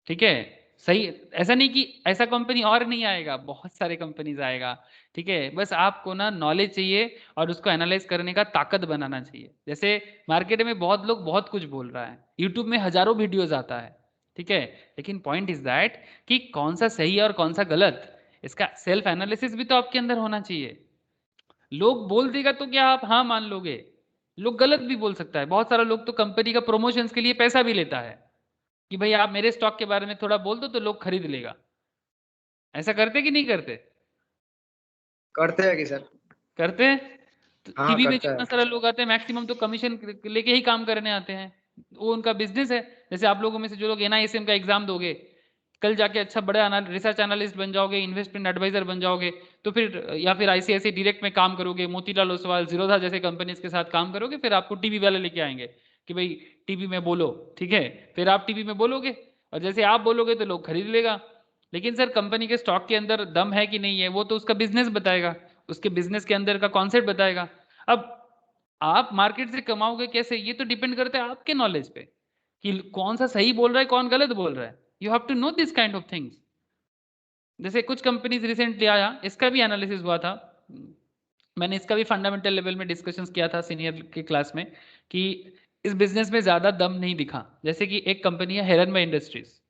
ठीक है। सही, ऐसा नहीं कि ऐसा कंपनी और नहीं आएगा, बहुत सारे कंपनीज आएगा, ठीक है। बस आपको ना नॉलेज चाहिए और उसको एनालाइज करने का ताकत बनाना चाहिए। जैसे मार्केट में बहुत लोग बहुत कुछ बोल रहा है, यूट्यूब में हजारों वीडियोज आता है, ठीक है, लेकिन पॉइंट इज दैट कि कौन सा सही है और कौन सा गलत, इसका सेल्फ एनालिसिस भी तो आपके अंदर होना चाहिए। लोग बोल देगा तो क्या आप हाँ मान लोगे, लोग गलत भी बोल सकता है। बहुत सारा लोग तो कंपनी का प्रमोशंस के लिए पैसा भी लेता है कि भाई आप मेरे स्टॉक के बारे में थोड़ा बोल दो तो लोग खरीद लेगा। ऐसा करते कि नहीं करते?
करते हैं कि सर?
करते हैं। तो
हाँ
टीवी में
करता
जितना
है।
सारा लोग आते हैं मैक्सिमम तो कमीशन लेके ही काम करने आते हैं, वो उनका बिजनेस है। जैसे आप लोगों में से जो लोग एनआईएसएम का एग्जाम दोगे, कल जाके अच्छा बड़ा रिसर्च एनालिस्ट बन जाओगे, इन्वेस्टमेंट एडवाइजर बन जाओगे, तो फिर या फिर आईसीआईसीआई डायरेक्ट में काम करोगे, मोतीलाल ओसवाल, जीरोधा जैसे कंपनीज के साथ काम करोगे, फिर आपको टीवी वाले लेके आएंगे कि भाई टीवी में बोलो, ठीक है। फिर आप टीवी में बोलोगे और जैसे आप बोलोगे तो लोग खरीद लेगा। लेकिन सर कंपनी के स्टॉक के अंदर दम है कि नहीं है, वो तो उसका बिजनेस बताएगा, उसके बिजनेस के अंदर का कॉन्सेप्ट बताएगा। अब आप मार्केट से कमाओगे कैसे, ये तो डिपेंड करता है आपके नॉलेज पे कि कौन सा सही बोल रहा है, कौन गलत बोल रहा है। You have to know this kind of things. जैसे कुछ कंपनीज रिसेंटली आया, इसका भी एनालिसिस हुआ था, मैंने इसका भी फंडामेंटल लेवल में डिस्कशंस किया था सीनियर के क्लास में, कि इस बिजनेस में ज्यादा दम नहीं दिखा। जैसे कि एक कंपनी है हिरनबा इंडस्ट्रीज,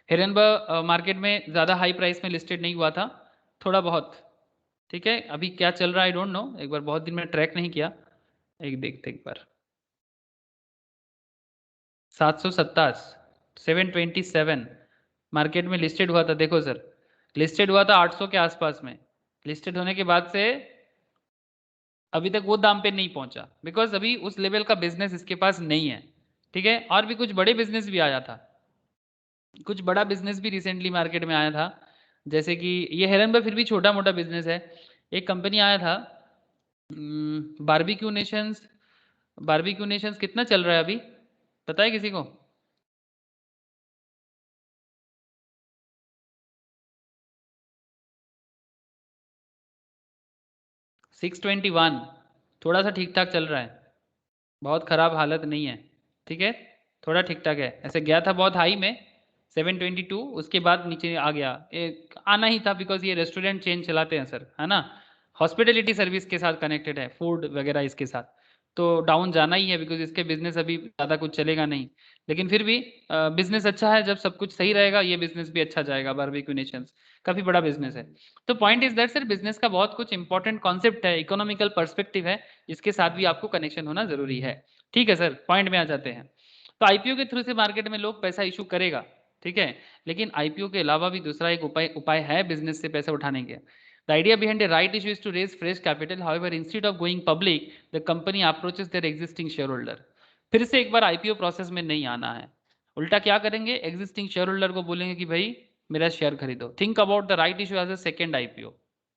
हिरनबा मार्केट में ज्यादा हाई प्राइस में लिस्टेड नहीं हुआ था, थोड़ा बहुत, ठीक है। अभी क्या चल रहा है आई डोंट नो, एक बार बहुत दिन में ट्रैक नहीं किया, एक देखते एक बार। 727, 727 मार्केट में लिस्टेड हुआ था, देखो सर, लिस्टेड हुआ था 800 के आसपास में। लिस्टेड होने के बाद से अभी तक वो दाम पे नहीं पहुंचा, बिकॉज अभी उस लेवल का बिजनेस इसके पास नहीं है, ठीक है। और भी कुछ बड़े बिजनेस भी आया था, कुछ बड़ा बिजनेस भी रिसेंटली मार्केट में आया था, जैसे कि ये हेरन फिर भी छोटा मोटा बिजनेस है। एक कंपनी आया था बारबेक्यू नेशंस, बारबेक्यू नेशंस कितना चल रहा है अभी, पता है किसी को? $621, थोड़ा सा ठीक ठाक चल रहा है, बहुत खराब हालत नहीं है, ठीक है, थोड़ा ठीक ठाक है। ऐसे गया था बहुत हाई में 722, उसके बाद नीचे आ गया, आना ही था, बिकॉज ये रेस्टोरेंट चेन चलाते हैं सर, है ना, हॉस्पिटलिटी सर्विस के साथ कनेक्टेड है, फूड वगैरह इसके साथ, तो डाउन जाना ही है, बिकॉज इसके बिजनेस अभी ज़्यादा कुछ चलेगा नहीं। लेकिन फिर भी बिजनेस अच्छा है, जब सब कुछ सही रहेगा ये बिजनेस भी अच्छा जाएगा। बारबेक्यू नेशंस काफ़ी बड़ा बिजनेस है। तो point is that sir, business का बहुत कुछ इंपॉर्टेंट कॉन्सेप्ट है, इकोनॉमिकल पर्सपेक्टिव है, इसके साथ भी आपको कनेक्शन होना जरूरी है, ठीक है सर। पॉइंट में आ जाते हैं, तो आईपीओ के थ्रू से मार्केट में लोग पैसा इशू करेगा, ठीक है, लेकिन आईपीओ के अलावा भी दूसरा एक उपाय है बिजनेस से पैसा उठाने के। The idea behind a right issue is to raise fresh capital. However, instead of going public, the company approaches their existing shareholder. फिर से एक बार आईपीओ प्रोसेस में नहीं आना है, उल्टा क्या करेंगे, एग्जिस्टिंग शेयर होल्डर को बोलेंगे कि भाई मेरा शेयर खरीदो। Think about the right issue as a second IPO,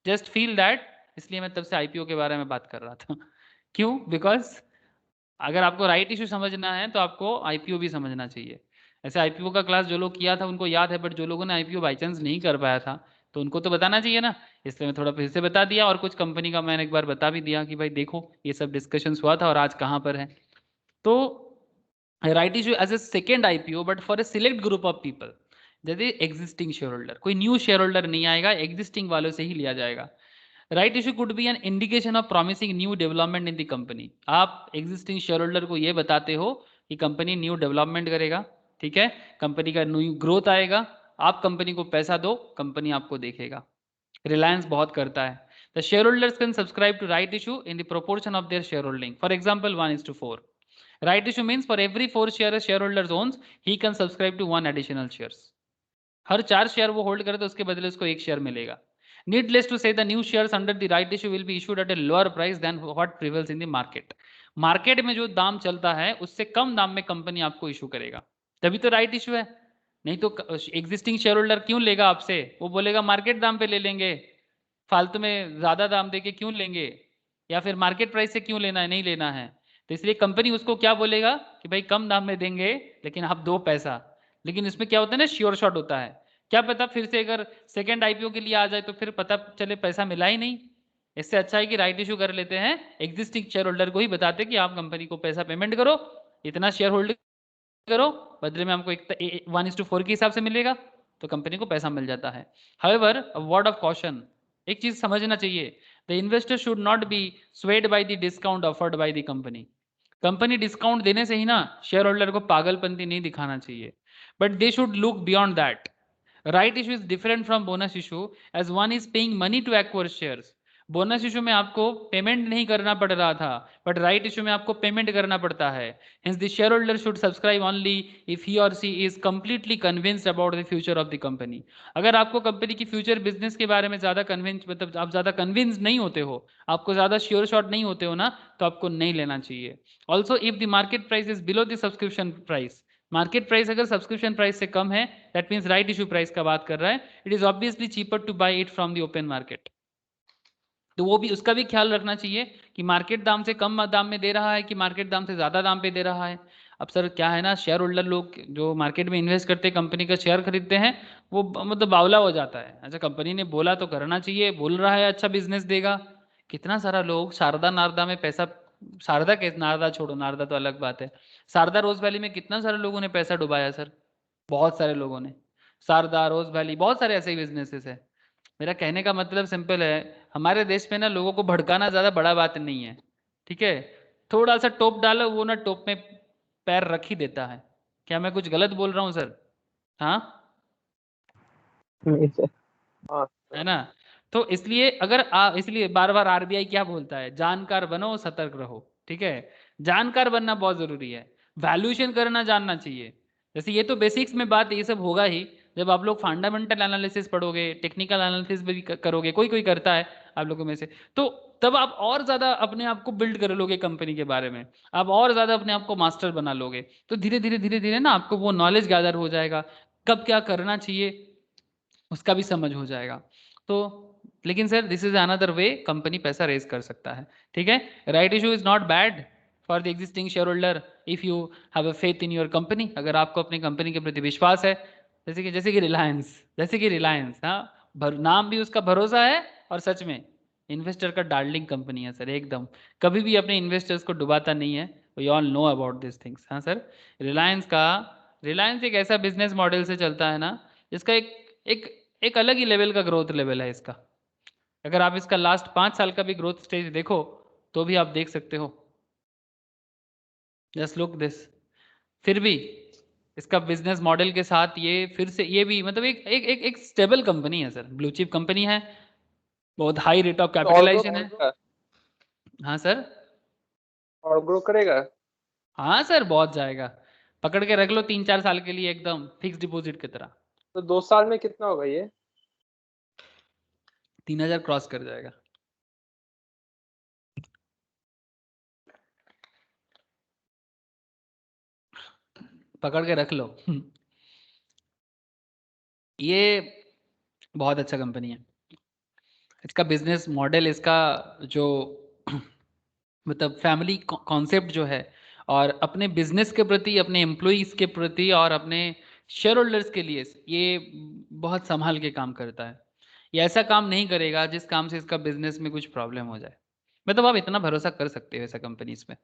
just feel that. इसलिए मैं तब से आईपीओ के बारे में बात कर रहा था क्यों, बिकॉज अगर आपको राइट इशू समझना है तो आपको आईपीओ भी समझना चाहिए। ऐसे आईपीओ का क्लास जो लोग किया था उनको याद है, बट जो लोगों ने आईपीओ बाई चांस नहीं कर पाया था, तो उनको तो बताना चाहिए ना, इसलिए मैं थोड़ा फिर से बता दिया। और कुछ कंपनी का मैंने एक बार बता भी दिया कि भाई देखो ये सब डिस्कशंस हुआ था और आज कहाँ पर है। तो right issue as a second IPO but for a select group of people, जैसे एग्जिस्टिंग शेयर होल्डर, कोई न्यू शेयर होल्डर नहीं आएगा, एग्जिस्टिंग वालों से ही लिया जाएगा। Right issue could be an indication of promising new development in the company. आप एग्जिस्टिंग शेयर होल्डर को ये बताते हो कि कंपनी न्यू डेवलपमेंट करेगा, ठीक है, कंपनी का न्यू ग्रोथ आएगा, आप कंपनी को पैसा दो, कंपनी आपको देखेगा। रिलायंस बहुत करता है। The share holders can subscribe to right issue in the proportion of their share holding, for example 1:4। Right issue means for every 4 share share holders owns he can subscribe to 1 additional shares. हर 4 share वो hold करे तो उसके बदले उसको 1 share मिलेगा। Needless to say, the new shares under the right issue will be issued at a lower price than what prevails in the market. Market में जो दाम चलता है उससे कम दाम में कंपनी आपको इशू करेगा, तभी तो राइट इशू है। नहीं तो एग्जिस्टिंग शेयर होल्डर क्यों लेगा आपसे, वो बोलेगा मार्केट दाम पे ले लेंगे, फालतू में ज्यादा दाम देके क्यों लेंगे, या फिर मार्केट प्राइस से क्यों लेना है, नहीं लेना है। तो इसलिए कंपनी उसको क्या बोलेगा कि भाई कम दाम में देंगे लेकिन आप दो पैसा। लेकिन इसमें क्या होता है ना, श्योर शॉट होता है, क्या पता फिर से अगर सेकंड IPO के लिए आ जाए तो फिर पता चले पैसा मिला ही नहीं। इससे अच्छा है कि राइट इशू कर लेते हैं, एग्जिस्टिंग शेयर होल्डर को ही बताते कि आप कंपनी को पैसा पेमेंट करो, इतना शेयर होल्ड करो, बदले में हमको 1:4 के हिसाब से मिलेगा, तो कंपनी को पैसा मिल जाता है। However a word of caution, एक चीज समझना चाहिए, the investor should not be swayed by the discount offered by the company. Company discount देने से ही ना शेयर होल्डर को पागलपंती नहीं दिखाना चाहिए, but they should look beyond that. Right issue is different from bonus issue as one is paying money to acquire shares. Bonus issue में आपको payment नहीं करना पड़ रहा था, बट राइट इशू में आपको पेमेंट करना पड़ता है। Hence the shareholder should subscribe only if he or she is completely convinced about the future of the company. अगर आपको कंपनी की फ्यूचर बिजनेस के बारे में ज्यादा कन्विंस, मतलब आप ज्यादा कन्विंस नहीं होते हो, आपको ज्यादा श्योर शॉट नहीं होते हो ना, तो आपको नहीं लेना चाहिए। Also if the market price is below the subscription price, market price अगर सब्सक्रिप्शन प्राइस से कम है, that means right issue price का बात कर रहा है, it is obviously cheaper to buy it from the open market. तो वो भी, उसका भी ख्याल रखना चाहिए कि मार्केट दाम से कम दाम में दे रहा है कि मार्केट दाम से ज्यादा दाम पे दे रहा है। अब सर क्या है ना, शेयर होल्डर लोग जो मार्केट में इन्वेस्ट करते हैं, कंपनी का शेयर खरीदते हैं, वो मतलब बावला हो जाता है। अच्छा कंपनी ने बोला तो करना चाहिए, बोल रहा है अच्छा बिजनेस देगा। कितना सारा लोग शारदा नारदा में पैसा, शारदा के नारदा छोड़ो, नारदा तो अलग बात है, शारदा रोज वैली में कितना सारे लोगों ने पैसा डुबाया सर, बहुत सारे लोगों ने, शारदा रोज वैली बहुत सारे ऐसे ही बिजनेसेस है। मेरा कहने का मतलब सिंपल है, हमारे देश में ना लोगों को भड़काना ज्यादा बड़ा बात नहीं है, ठीक है, थोड़ा सा टोप डालो, वो ना टोप में पैर रख ही देता है। क्या मैं कुछ गलत बोल रहा हूँ सर? हाँ
नहीं सर। हाँ
है ना। तो इसलिए अगर इसलिए बार बार RBI क्या बोलता है, जानकार बनो सतर्क रहो, ठीक है, जानकार बनना बहुत जरूरी है, वैल्यूएशन करना जानना चाहिए। जैसे ये तो बेसिक्स में बात, ये सब होगा ही जब आप लोग फंडामेंटल एनालिसिस पढ़ोगे, टेक्निकल एनालिसिस भी करोगे, कोई कोई करता है आप लोगों में से, तो तब आप और ज्यादा अपने आप को बिल्ड कर लोगे कंपनी के बारे में, आप और ज्यादा अपने आप को मास्टर बना लोगे, तो धीरे धीरे ना आपको वो नॉलेज गैदर हो जाएगा, कब क्या करना चाहिए उसका भी समझ हो जाएगा। तो लेकिन sir this is another way company पैसा रेज कर सकता है, ठीक है। Right issue is not bad for the existing share holder if you have a faith in your company. अगर आपको अपनी कंपनी के प्रति विश्वास है, जैसे कि रिलायंस, हाँ, नाम भी उसका भरोसा है, और सच में इन्वेस्टर का डार्लिंग कंपनी है सर, एकदम कभी भी अपने इन्वेस्टर्स को डुबाता नहीं है। We all know about this things. हाँ सर, रिलायंस एक ऐसा बिजनेस मॉडल से चलता है ना, जिसका एक एक अलग ही लेवल का ग्रोथ लेवल है इसका। अगर आप इसका लास्ट 5 साल का भी ग्रोथ स्टेज देखो तो भी आप देख सकते हो, जस्ट लुक दिस। फिर भी इसका बिजनेस मॉडल के साथ ये फिर से ये भी मतलब एक स्टेबल कंपनी है सर, ब्लू चिप कंपनी है, बहुत हाई रेट ऑफ कैपिटलाइजेशन है। हाँ सर,
और ग्रो करेगा।
हाँ सर बहुत जाएगा, पकड़ के रख लो 3-4 साल के लिए एकदम फिक्स डिपॉजिट की तरह।
तो 2 साल में कितना होगा ये?
3000 क्रॉस कर जाएगा। पकड़ के रख लो ये बहुत अच्छा कंपनी है। इसका बिजनेस मॉडल, इसका जो मतलब फैमिली कॉन्सेप्ट जो है, और अपने बिजनेस के प्रति, अपने एम्प्लॉइज के प्रति और अपने शेयर होल्डर्स के लिए ये बहुत संभाल के काम करता है। ये ऐसा काम नहीं करेगा जिस काम से इसका बिजनेस में कुछ प्रॉब्लम हो जाए। मतलब आप इतना भरोसा कर सकते हो ऐसा कंपनीज में,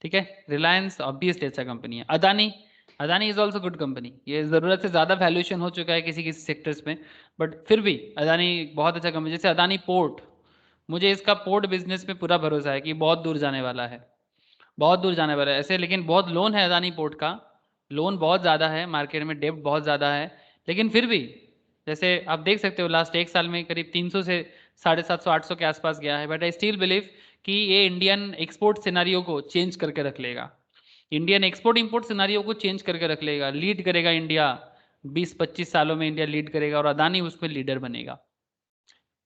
ठीक है। रिलायंस ऑब्वियसली अच्छा कंपनी है। Adani, Adani is also good company. ये ज़रूरत से ज़्यादा वैल्यूएशन हो चुका है किसी किसी सेक्टर्स में, बट फिर भी अदानी बहुत अच्छा कंपनी। जैसे अदानी पोर्ट, मुझे इसका पोर्ट बिजनेस में पूरा भरोसा है कि बहुत दूर जाने वाला है, बहुत दूर जाने वाला है ऐसे। लेकिन बहुत लोन है अदानी पोर्ट का, लोन बहुत ज़्यादा है, मार्केट में डेब्ट बहुत ज़्यादा है। लेकिन फिर भी जैसे आप देख सकते हो लास्ट एक साल में करीब 300 से 750 800 के आसपास गया है। बट आई स्टिल बिलीव कि ये इंडियन एक्सपोर्ट सिनारियो को चेंज करके रख लेगा, इंडियन एक्सपोर्ट इंपोर्ट सिनारियो को चेंज करके रख लेगा, लीड करेगा इंडिया। 20-25 सालों में इंडिया लीड करेगा और अदानी उसमें लीडर बनेगा।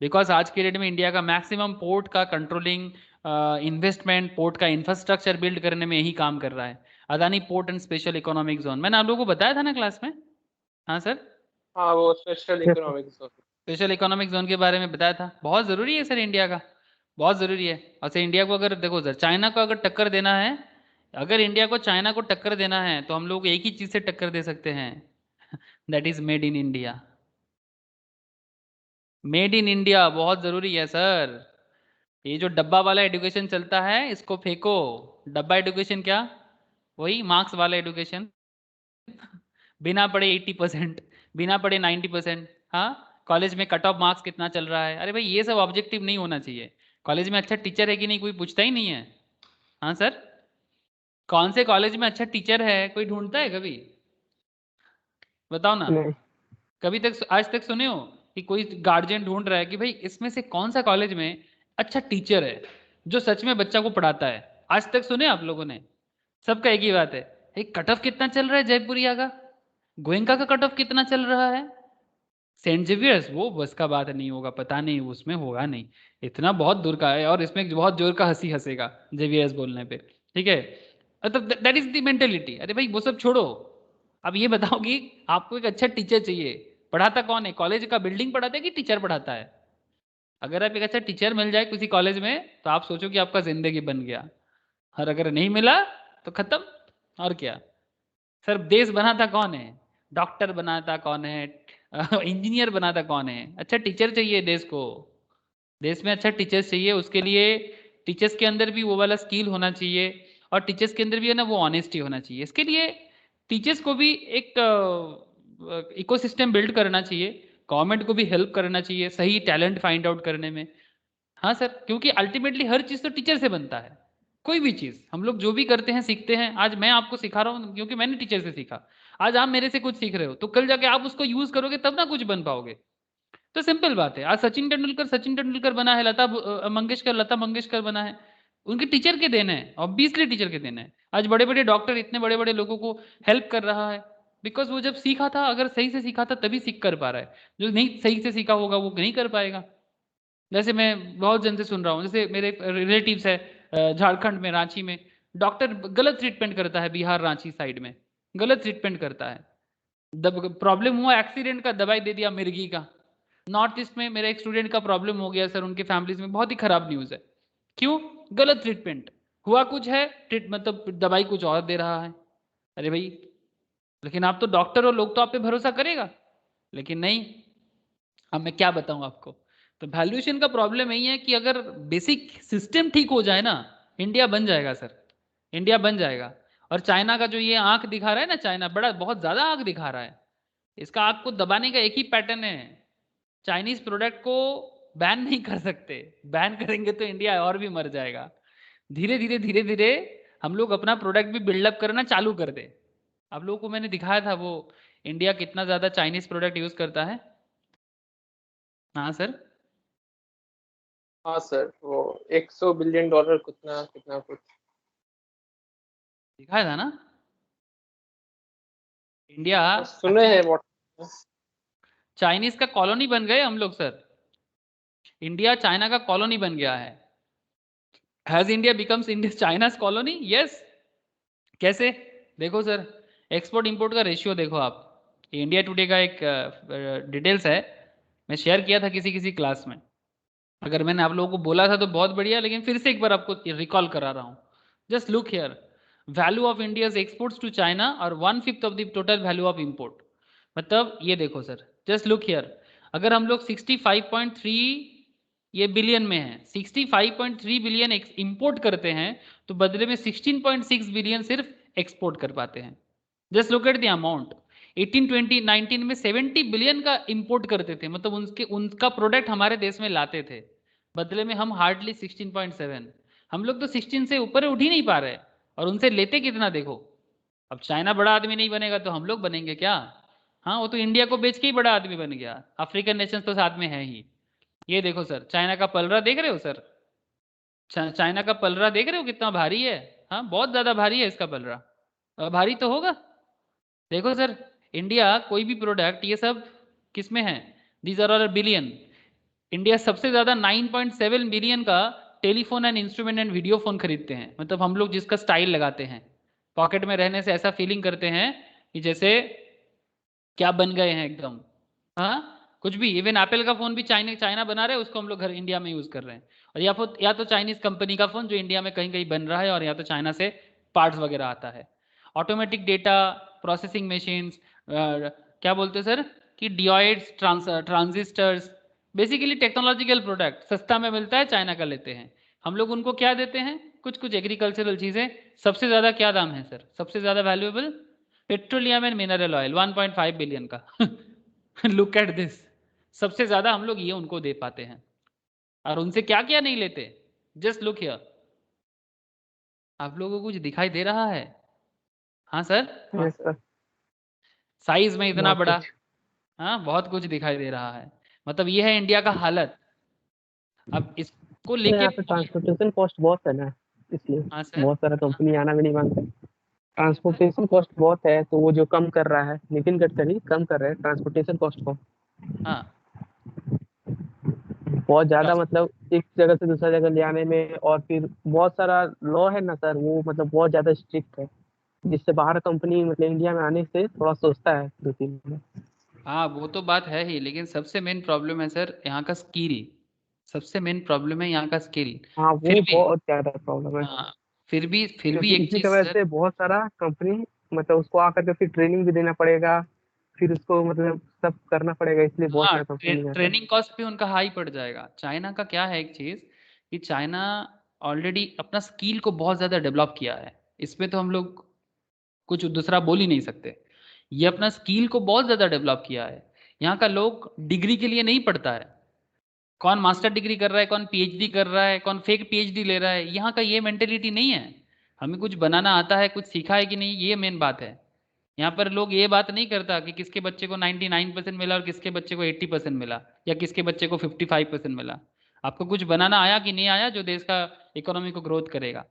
बिकॉज आज के डेट में इंडिया का मैक्सिमम पोर्ट का कंट्रोलिंग, इन्वेस्टमेंट, पोर्ट का इंफ्रास्ट्रक्चर बिल्ड करने में यही काम कर रहा है Adani port and special economic zone. मैंने आप लोगों को बताया था ना क्लास में। हाँ सर,
हाँ वो special economic zone,
special economic zone के बारे में बताया था। बहुत ज़रूरी है सर इंडिया का, बहुत ज़रूरी है। और सर इंडिया को अगर देखो सर, चाइना को अगर टक्कर देना है, अगर इंडिया को चाइना को टक्कर देना है तो हम लोग एक ही चीज़ से टक्कर दे सकते हैं, that is made in India. Made in India बहुत ज़रूरी है सर। ये जो डब्बा वाला एजुकेशन चलता है इसको फेंको। डब्बा एजुकेशन क्या, वही मार्क्स वाला एजुकेशन, बिना पढ़े 80%, बिना पढ़े 90%। हाँ, कॉलेज में कट ऑफ मार्क्स कितना चल रहा है, अरे भाई ये सब ऑब्जेक्टिव नहीं होना चाहिए। कॉलेज में अच्छा टीचर है कि नहीं कोई पूछता ही नहीं है। हाँ सर, कौन से कॉलेज में अच्छा टीचर है कोई ढूंढता है कभी, बताओ ना। कभी तक आज तक सुने हो कि कोई गार्जियन ढूंढ रहा है कि भाई इसमें से कौन सा कॉलेज में अच्छा टीचर है जो सच में बच्चा को पढ़ाता है? आज तक सुने आप लोगों ने? सबका एक ही बात है, कट ऑफ कितना चल रहा है जयपुरिया का, गोयनका का कट ऑफ कितना चल रहा है, सेंट जेवियर्स वो बस का बात नहीं होगा, पता नहीं उसमें होगा नहीं, इतना बहुत दूर का है। और इसमें बहुत जोर का हंसी हंसेगा जेवियर्स बोलने पे, ठीक है। मतलब दैट इज द मेंटेलिटी। अरे भाई वो सब छोड़ो, अब ये बताओ कि आपको एक अच्छा टीचर चाहिए, पढ़ाता कौन है? कॉलेज का बिल्डिंग पढ़ाता है कि टीचर पढ़ाता है? अगर आप एक अच्छा टीचर मिल जाए किसी कॉलेज में तो आप सोचो कि आपका जिंदगी बन गया। और अगर नहीं मिला तो खत्म। और क्या सर, देश बनाता कौन है? डॉक्टर बनाता कौन है? इंजीनियर बनाता कौन है? अच्छा टीचर चाहिए देश को, देश में अच्छा टीचर्स चाहिए। उसके लिए टीचर्स के अंदर भी वो वाला स्किल होना चाहिए, और टीचर्स के अंदर भी है ना वो ऑनेस्टी होना चाहिए। इसके लिए टीचर्स को भी एक इकोसिस्टम बिल्ड करना चाहिए, गवर्नमेंट को भी हेल्प करना चाहिए सही टैलेंट फाइंड आउट करने में। हाँ सर, क्योंकि अल्टीमेटली हर चीज़ तो टीचर से बनता है। कोई भी चीज़ हम लोग जो भी करते हैं सीखते हैं। आज मैं आपको सिखा रहा हूँ क्योंकि मैंने टीचर से सीखा, आज आप मेरे से कुछ सीख रहे हो, तो कल जाके आप उसको यूज करोगे तब ना कुछ बन पाओगे। तो सिंपल बात है, आज सचिन तेंदुलकर बना है, लता मंगेशकर बना है, उनके टीचर के देन है, ऑब्वियसली टीचर के देन है। आज बड़े बड़े डॉक्टर इतने बड़े बड़े लोगों को हेल्प कर रहा है, बिकॉज वो जब सीखा था, अगर सही से सीखा था तभी सीख कर पा रहा है। जो नहीं सही से सीखा होगा वो नहीं कर पाएगा। जैसे मैं बहुत जन से सुन रहा हूँ, जैसे मेरे रिलेटिव्स है झारखंड में, रांची में, डॉक्टर गलत ट्रीटमेंट करता है, बिहार रांची साइड में गलत ट्रीटमेंट करता है। प्रॉब्लम हुआ एक्सीडेंट का, दवाई दे दिया मिर्गी का। नॉर्थ ईस्ट में मेरा एक स्टूडेंट का प्रॉब्लम हो गया सर, उनके फैमिलीज में बहुत ही खराब न्यूज़ है। क्यों? गलत ट्रीटमेंट हुआ, कुछ है मतलब दवाई कुछ और दे रहा है। अरे भाई, लेकिन आप तो डॉक्टर हो, लोग तो आप पे भरोसा करेगा, लेकिन नहीं। अब मैं क्या बताऊं आपको। तो वैल्यूएशन का प्रॉब्लम यही है कि अगर बेसिक सिस्टम ठीक हो जाए ना, इंडिया बन जाएगा सर, इंडिया बन जाएगा। और चाइना का जो ये आंख दिखा रहा है ना, चाइना बड़ा बहुत ज्यादा आंख दिखा रहा है, इसका आंख को दबाने का एक ही पैटर्न है, चाइनीज प्रोडक्ट को बैन नहीं कर सकते। बैन करेंगे तो इंडिया और भी मर जाएगा। धीरे धीरे धीरे धीरे हम लोग अपना प्रोडक्ट भी बिल्डअप करना चालू कर दे। आप लोगों को मैंने दिखाया था वो इंडिया कितना ज्यादा चाइनीज प्रोडक्ट यूज करता है। हाँ सर,
हाँ सर, वो $100 बिलियन कितना कितना कुछ
दिखाया था ना। इंडिया
सुने हैं
चाइनीज का कॉलोनी बन गए हम लोग सर, इंडिया चाइना का कॉलोनी बन गया है। Has India becomes India China's colony? Yes. कैसे? देखो सर, एक्सपोर्ट इंपोर्ट का रेशियो देखो आप, इंडिया टुडे का एक डिटेल्स है, मैं शेयर किया था किसी किसी क्लास में। अगर मैंने आप लोगों को बोला था तो बहुत बढ़िया, लेकिन फिर से एक बार आपको रिकॉल करा रहा हूँ। Just look here, value of India's exports to China और 1/5 of the total value of import. मतलब ये देखो सर, जस्ट लुक हियर, अगर हम लोग 65.3 ये बिलियन में है, 65.3 बिलियन इंपोर्ट करते हैं तो बदले में 16.6 बिलियन सिर्फ एक्सपोर्ट कर पाते हैं। Just look at the amount. 18-20-19 में 70 बिलियन का इंपोर्ट करते थे, मतलब उनका प्रोडक्ट हमारे देश में लाते थे, बदले में हम हार्डली 16.7। हम लोग तो 16 से ऊपर उठ ही नहीं पा रहे, और उनसे लेते कितना देखो। अब चाइना बड़ा आदमी नहीं बनेगा तो हम लोग बनेंगे क्या? हाँ, वो तो इंडिया को बेच के ही बड़ा आदमी बन गया। अफ्रीकन नेशंस तो साथ में है ही। ये देखो सर, चाइना का पलड़ा देख रहे हो सर? चाइना का पलड़ा देख रहे हो कितना भारी है? हाँ, बहुत ज्यादा भारी है इसका पलड़ा। भारी तो होगा। देखो सर, इंडिया कोई भी प्रोडक्ट, ये सब किस में है? These are all billion. India सबसे ज्यादा 9.7 बिलियन का telephone and instrument and video phone खरीदते हैं। मतलब हम लोग जिसका स्टाइल लगाते हैं, पॉकेट में रहने से ऐसा फीलिंग करते हैं कि जैसे क्या बन गए हैं एकदम। हाँ, कुछ भी, इवन एप्पल का फोन भी चाइना बना रहे हैं, उसको हम लोग घर इंडिया में यूज कर रहे हैं। और या तो चाइनीज कंपनी का फोन जो इंडिया में कहीं कहीं बन रहा है, और या तो चाइना से पार्ट्स वगैरह आता है। ऑटोमेटिक डेटा प्रोसेसिंग मशीन्स, क्या बोलते हैं सर कि डियोइड्स, ट्रांजिस्टर्स, बेसिकली टेक्नोलॉजिकल प्रोडक्ट सस्ता में मिलता है, चाइना का लेते हैं हम लोग। उनको क्या देते हैं? कुछ कुछ एग्रीकल्चरल चीजें। सबसे ज्यादा क्या दाम है सर? सबसे ज्यादा valuable petroleum and mineral oil 1.5 billion का। Look at this. सबसे ज्यादा हम लोग ये उनको दे पाते हैं, और उनसे क्या क्या नहीं लेते। Just look here. आप लोगों को कुछ दिखाई दे रहा है? हाँ सर,
Yes, sir.
साइज में इतना
बहुत
बड़ा।
कुछ।
हाँ, बहुत कुछ दिखाई दे रहा है। मतलब ये है इंडिया का हालत। अब इसको
तो
लेके
यहाँ पे ट्रांसपोर्टेशन कॉस्ट बहुत है ना, इसलिए
हाँ सर,
बहुत सारा कंपनी आना भी नहीं मांगता। ट्रांसपोर्टेशन कॉस्ट बहुत है, तो वो जो कम कर रहा है नितिन गडकरी, कम कर रहे हैं ट्रांसपोर्टेशन कॉस्ट को।
हाँ
बहुत ज्यादा, मतलब एक जगह से दूसरा जगह ले आने में, और फिर बहुत सारा लॉ है ना सर, वो मतलब बहुत ज्यादा स्ट्रिक्ट है, जिससे बाहर कंपनी मतलब इंडिया में आने से थोड़ा सोचता है 2-3 महीने।
हाँ, वो तो बात है ही, लेकिन सबसे मेन प्रॉब्लम है सर यहाँ का स्किल। सबसे मेन प्रॉब्लम है यहाँ का स्किल।
हाँ,
फिर
वो
भी
बहुत ज्यादा प्रॉब्लम है,
हाँ, फिर भी
क्योंकि
एक
इसी की
चीज
वजह
सर।
से बहुत सारा कंपनी मतलब उसको आकर के फिर ट्रेनिंग भी देना पड़ेगा, फिर उसको मतलब सब करना पड़ेगा, इसलिए बहुत
हाँ,
सारा कंपनी नहीं आता।
ट्रेनिंग कॉस्ट भी उनका हाई पड़ जाएगा। चाइना का क्या है एक चीज कि चाइना ऑलरेडी अपना स्किल को बहुत ज्यादा डेवलप किया है। इसमें तो हम लोग कुछ दूसरा बोल ही नहीं सकते। ये अपना स्किल को बहुत ज्यादा डेवलप किया है। यहाँ का लोग डिग्री के लिए नहीं पढ़ता है। कौन मास्टर डिग्री कर रहा है, कौन पीएचडी कर रहा है, कौन फेक पीएचडी ले रहा है, यहाँ का ये मेंटेलिटी नहीं है। हमें कुछ बनाना आता है, कुछ सीखा है कि नहीं, ये मेन बात है। यहाँ पर लोग ये बात नहीं करता कि किसके बच्चे को 99% मिला और किसके बच्चे को 80% मिला, या किसके बच्चे को 55% मिला। आपको कुछ बनाना आया कि नहीं आया जो देश का इकोनॉमी को ग्रोथ करेगा।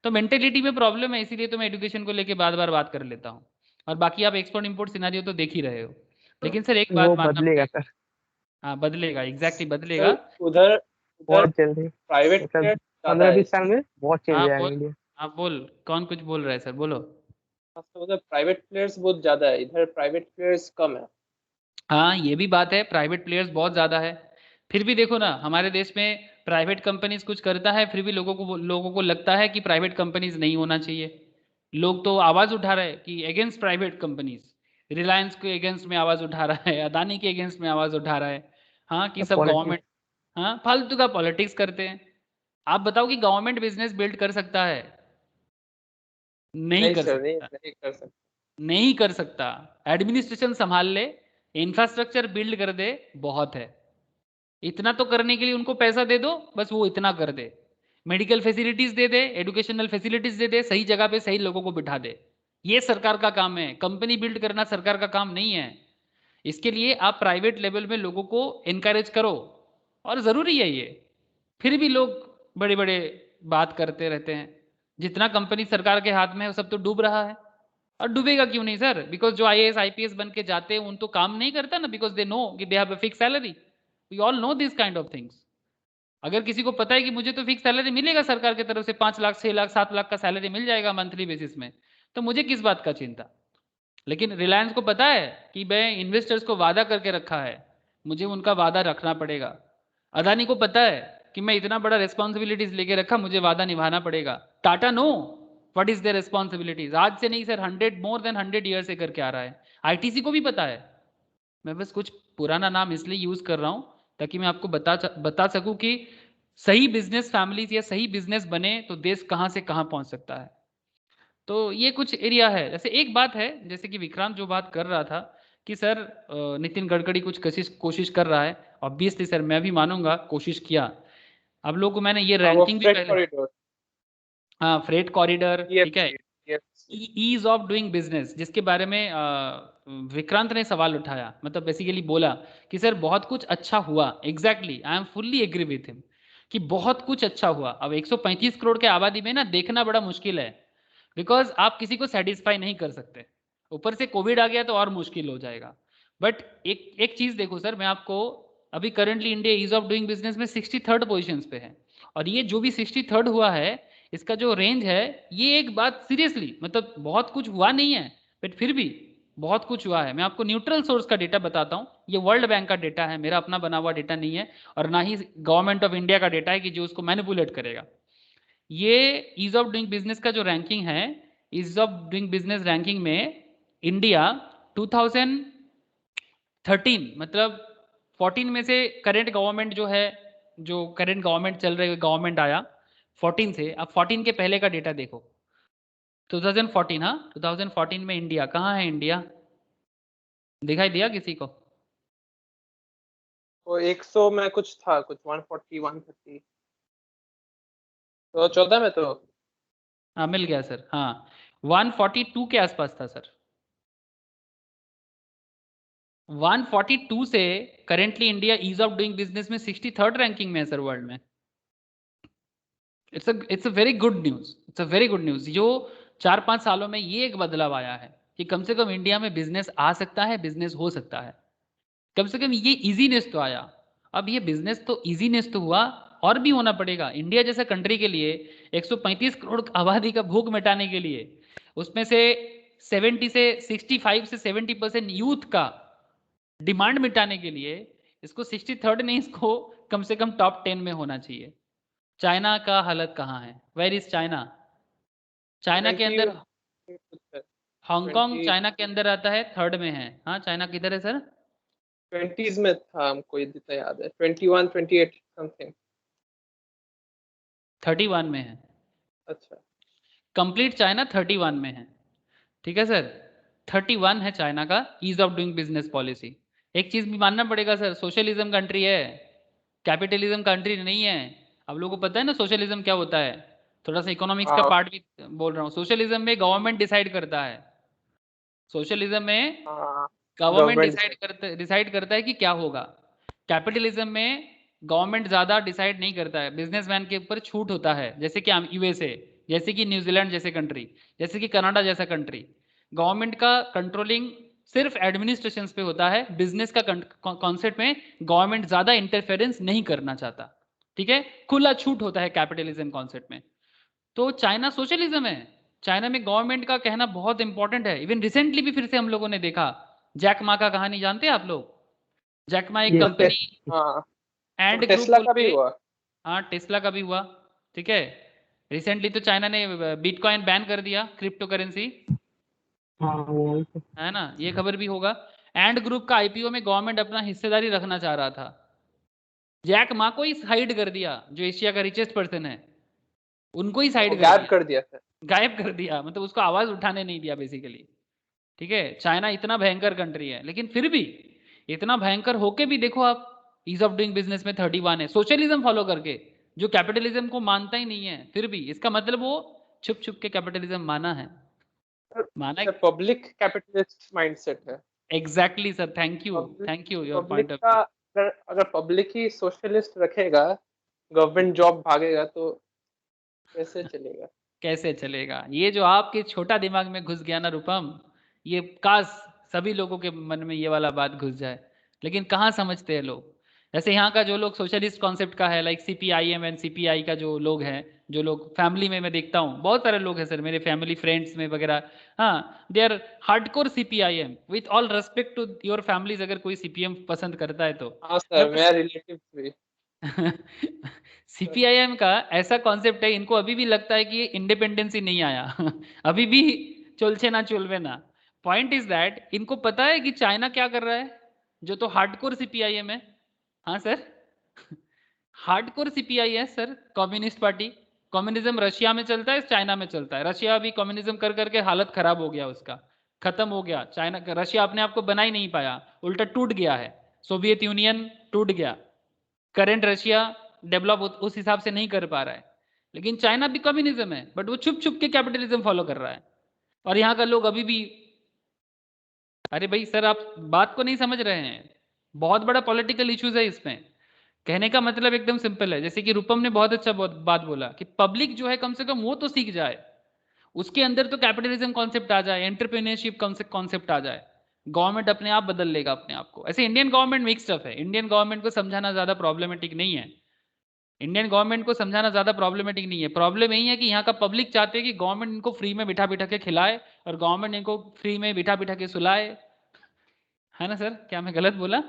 तो मेंटेलिटी में प्रॉब्लम है, इसीलिए तो मैं एजुकेशन को लेकर बार बार बात कर लेता हूँ। और बाकी आप एक्सपोर्ट इम्पोर्ट सिनारियो तो देख ही रहे हो। लेकिन सर एक बात
वो
मानना
बदलेगा
पड़ेगा।
सर,
हाँ, बदलेगा, एग्जैक्टली बदलेगा।
उधर उधर
बहुत जल्दी,
प्राइवेट
मतलब
प्लेयर्स ज्यादा है
15-20 साल में बहुत चेंज
हाँ
हो जाएगा
बोल,
इंडिया।
हाँ बोल, कौन कुछ बोल रहा है सर, बोलो।
उधर प्राइवेट प्लेयर्स बहुत ज्यादा है, इधर प्राइवेट प्लेयर्स कम है।
हाँ, ये भी बात है, प्राइवेट प्लेयर्स बहुत ज़्यादा है। फिर भी देखो ना, हमारे देश में प्राइवेट कंपनीज कुछ करता है, फिर भी लोगों को लगता है कि प्राइवेट कंपनीज नहीं होना चाहिए। लोग तो आवाज़ उठा रहे हैं कि अगेंस्ट प्राइवेट कंपनीज। रिलायंस के अगेंस्ट में आवाज़ उठा रहा है, अदानी के अगेंस्ट में आवाज़ उठा रहा है। हाँ, कि सब गवर्नमेंट,
पॉलिटिक्स।
हाँ, फालतू का पॉलिटिक्स करते हैं। आप बताओ कि गवर्नमेंट बिजनेस बिल्ड कर सकता है? नहीं
नहीं
कर
सर, नहीं
सकता।
नहीं कर सकते।
नहीं कर सकता। एडमिनिस्ट्रेशन संभाल ले, इंफ्रास्ट्रक्चर बिल्ड कर दे, बहुत है। इतना तो करने के लिए उनको पैसा दे दो, बस वो इतना कर दे। मेडिकल फैसिलिटीज दे दे, एजुकेशनल फैसिलिटीज दे दे, सही जगह पे सही लोगों को बिठा दे। ये सरकार का काम है। कंपनी बिल्ड करना सरकार का काम नहीं है। इसके लिए आप प्राइवेट लेवल में लोगों को एनकरेज करो, और ज़रूरी है ये। फिर भी लोग बड़े बड़े बात करते रहते हैं। जितना कंपनी सरकार के हाथ में है वो सब तो डूब रहा है। और डूबेगा क्यों नहीं सर? बिकॉज जो आईएएस आईपीएस बन के जाते हैं उन तो काम नहीं करता ना, बिकॉज दे नो कि they have a fix salary. We all know this kind of things. अगर किसी को पता है कि मुझे तो फिक्स सैलरी मिलेगा सरकार की तरफ से, 5 लाख 6 लाख 7 लाख का सैलरी मिल जाएगा मंथली बेसिस में, तो मुझे किस बात का चिंता। लेकिन रिलायंस को पता है कि मैं इन्वेस्टर्स को वादा करके रखा है, मुझे उनका वादा रखना पड़ेगा। अदानी को पता है कि मैं इतना बड़ा रिस्पॉन्सिबिलिटीज लेके रखा, मुझे वादा निभाना पड़ेगा। Tata know what is there responsibilities. आज से नहीं सर, 100 मोर देन 100 ईयर से करके आ रहा है। आईटीसी को भी पता है। मैं बस कुछ पुराना नाम इसलिए यूज कर रहा हूं ताकि मैं आपको बता सकूं कि सही बिजनेस फैमिलीज या सही बिजनेस बने तो देश कहां से कहां पहुंच सकता है। तो ये कुछ एरिया है। जैसे एक बात है, जैसे कि विक्रांत जो बात कर रहा था कि सर नितिन गडकरी कुछ कोशिश कर रहा है, ऑब्वियसली सर मैं भी मानूंगा कोशिश किया। अब लोगों को मैंने ये
हाँ, वो
रैंकिंग भी
फ्रेट
पहले,
कॉरिडोर,
हाँ फ्रेट कॉरिडोर, ठीक है,
EFC,
ease of doing business, जिसके बारे में विक्रांत ने सवाल उठाया, मतलब बेसिकली बोला कि सर बहुत कुछ अच्छा हुआ। Exactly, I am fully agree with him कि बहुत कुछ अच्छा हुआ। अब 135 करोड़ के आबादी में ना देखना बड़ा मुश्किल है, बिकॉज आप किसी को सेटिस्फाई नहीं कर सकते। ऊपर से कोविड आ गया तो और मुश्किल हो जाएगा। बट एक एक चीज देखो सर, मैं आपको अभी currently India ease of doing business में 63rd पोजीशन पे है, और ये जो भी 63rd हुआ है इसका जो रेंज है, ये एक बात सीरियसली मतलब बहुत कुछ हुआ नहीं है, बट फिर भी बहुत कुछ हुआ है। मैं आपको न्यूट्रल सोर्स का डेटा बताता हूँ, ये वर्ल्ड बैंक का डेटा है, मेरा अपना बना हुआ डेटा नहीं है, और ना ही गवर्नमेंट ऑफ इंडिया का डेटा है कि जो उसको मैनिपुलेट करेगा। ये ईज ऑफ डूइंग बिजनेस का जो रैंकिंग है, ease of doing business ranking में इंडिया 2013 मतलब 14 में से करंट गवर्नमेंट जो है, जो करंट गवर्नमेंट चल रही है, गवर्नमेंट आया 14 से, अब 14 के पहले का डेटा देखो 2014, हाँ 2014 में इंडिया कहाँ है? इंडिया दिखाई दिया किसी को?
वो 100 में कुछ था, कुछ 140 130, तो 14 में तो
हाँ मिल गया सर, हाँ 142 के आसपास था सर। 142 से currently India ease of doing business में 63rd रैंकिंग में है सर वर्ल्ड में। It's a very good news, it's a very good news. जो 4-5 सालों में ये एक बदलाव आया है कि कम से कम इंडिया में बिजनेस आ सकता है, बिजनेस हो सकता है, कम से कम ये इजीनेस तो आया। अब ये बिजनेस तो इजीनेस तो हुआ, और भी होना पड़ेगा। इंडिया जैसे कंट्री के लिए 135 करोड़ आबादी का भूख मिटाने के लिए, उसमें से 65 से 70% यूथ का डिमांड मिटाने के लिए, इसको 63rd नहीं, इसको कम से कम टॉप 10 में होना चाहिए। चाइना का हालत कहाँ है? Where is China? चाइना के
20
अंदर
कुछ है,
हांगकांग
20
चाइना के अंदर आता है, 3rd में है। हाँ चाइना किधर है सर?
20s में था, हमको ये जितना याद है, 21 28 समथिंग।
31 में है।
अच्छा,
कंप्लीट चाइना 31 में है, ठीक है सर, 31 है चाइना का ease of doing business policy. एक चीज भी मानना पड़ेगा सर, सोशलिज्म कंट्री है, कैपिटलिज्म कंट्री नहीं है। आप लोगों को पता है ना सोशलिज्म क्या होता है? थोड़ा सा इकोनॉमिक्स का
हाँ
पार्ट भी बोल रहा हूँ। सोशलिज्म में गवर्नमेंट डिसाइड करता है, सोशलिज्म में
हाँ,
गवर्नमेंट
गवर्नमेंट
डिसाइड करता है कि क्या होगा। कैपिटलिज्म में गवर्नमेंट ज्यादा डिसाइड नहीं करता है, बिजनेसमैन के ऊपर छूट होता है। जैसे कि यूएसए, जैसे कि न्यूजीलैंड जैसे कंट्री, जैसे कि कनाडा जैसा कंट्री, गवर्नमेंट का कंट्रोलिंग सिर्फ एडमिनिस्ट्रेशन पे होता है। बिजनेस का कॉन्सेप्ट में गवर्नमेंट ज्यादा इंटरफेरेंस नहीं करना चाहता, ठीक है, खुला छूट होता है कैपिटलिज्म कॉन्सेप्ट में। तो चाइना सोशलिज्म है, चाइना में गवर्नमेंट का कहना बहुत इंपॉर्टेंट है। इवन रिसेंटली भी फिर से हम लोगों ने देखा, जैक मा का कहानी जानते हैं आप लोग? जैक मा एक
ये
कंपनी
हाँ,
एंड
तो
ग्रुप
टेस्ला
बोल
का
के,
भी हुआ।
हाँ टेस्ला का भी हुआ, ठीक है। रिसेंटली तो चाइना ने बिटकॉइन बैन कर दिया, क्रिप्टो करेंसी,
हाँ वही तो।
है ना, ये खबर भी होगा। एंड ग्रुप का आईपीओ में गवर्नमेंट अपना हिस्सेदारी रखना चाह रहा था, जैक मा को ही साइड कर दिया, जो एशिया का रिचेस्ट पर्सन है उनको ही
वो
साइड कर
गायब
दिया,
कर दिया था।
गायब कर दिया, मतलब उसको आवाज उठाने नहीं दिया बेसिकली, ठीक है। चाइना इतना भयंकर कंट्री है, लेकिन फिर भी इतना भयंकर होके भी देखो आप, ईज ऑफ डूइंग बिजनेस में 31 है, सोशलिज्म फॉलो करके, जो कैपिटलिज्म को मानता ही नहीं है। फिर भी इसका मतलब वो छुप छुप के कैपिटलिज्म माना है, माना।
पब्लिक कैपिटलिस्ट माइंडसेट है।
Exactly sir, thank you,
public
thank you your
public
point of
का
व्यू।
अगर पब्लिक ही सोशलिस्ट रखेगा, गवर्नमेंट जॉब भागेगा तो कैसे चलेगा?
कैसे चलेगा? ये जो आपके छोटा दिमाग में घुस गया ना रूपम, ये काश सभी लोगों के मन में ये वाला बात घुस जाए, लेकिन कहाँ समझते हैं लोग। जैसे यहाँ का जो लोग सोशलिस्ट कॉन्सेप्ट का है, लाइक सीपीआईएम एंड सीपीआई का जो लोग हैं, जो लोग फैमिली में मैं देखता हूँ, बहुत सारे लोग हैं सर मेरे फैमिली फ्रेंड्स में वगैरह, हाँ they are hardcore CPIM. With all respect to your families, अगर कोई सीपीएम पसंद करता है तो
हाँ
मैं
सर,
बस
मेरा रिलेटिव भी।
सीपीआईएम का ऐसा कॉन्सेप्ट है, इनको अभी भी लगता है कि इंडिपेंडेंस ही नहीं आया अभी भी चुलचे ना चुलवे ना। पॉइंट इज दैट इनको पता है कि चाइना क्या कर रहा है, जो तो हार्डकोर सीपीआईएम है। हाँ सर, हार्डकोर सीपीआई है sir, communist party. Communism Russia में चलता है, चाइना में चलता है। रशिया अभी कम्युनिज्म कर करके हालत खराब हो गया उसका, खत्म हो गया। चाइना, रशिया अपने आप को बना ही नहीं पाया, उल्टा टूट गया है। सोवियत यूनियन टूट गया, करंट रशिया डेवलप उस हिसाब से नहीं कर पा रहा है। लेकिन चाइना भी कम्युनिज्म है, बट वो छुप छुप के कैपिटलिज्म फॉलो कर रहा है। और यहाँ का लोग अभी भी, अरे भाई सर आप बात को नहीं समझ रहे हैं, बहुत बड़ा पॉलिटिकल इश्यूज है इसमें। कहने का मतलब एकदम सिंपल है, जैसे कि रूपम ने बहुत अच्छा बात बोला कि पब्लिक जो है कम से कम वो तो सीख जाए, उसके अंदर तो कैपिटलिज्म कॉन्सेप्ट आ जाए, एंटरप्रेन्योरशिप कॉन्सेप्ट आ जाए, गवर्नमेंट अपने आप बदल लेगा अपने आप को। ऐसे इंडियन गवर्नमेंट मिक्स्ड अप है, इंडियन गवर्नमेंट को समझाना ज्यादा प्रॉब्लमेटिक नहीं है। इंडियन गवर्नमेंट को समझाना ज्यादा प्रॉब्लमेटिक नहीं है। प्रॉब्लम यही है कि यहाँ का पब्लिक चाहते हैं कि गवर्नमेंट इनको फ्री में बिठा बिठा के खिलाए और गवर्नमेंट इनको फ्री में बिठा बिठा के सुलाए। है ना सर, क्या मैं गलत बोला?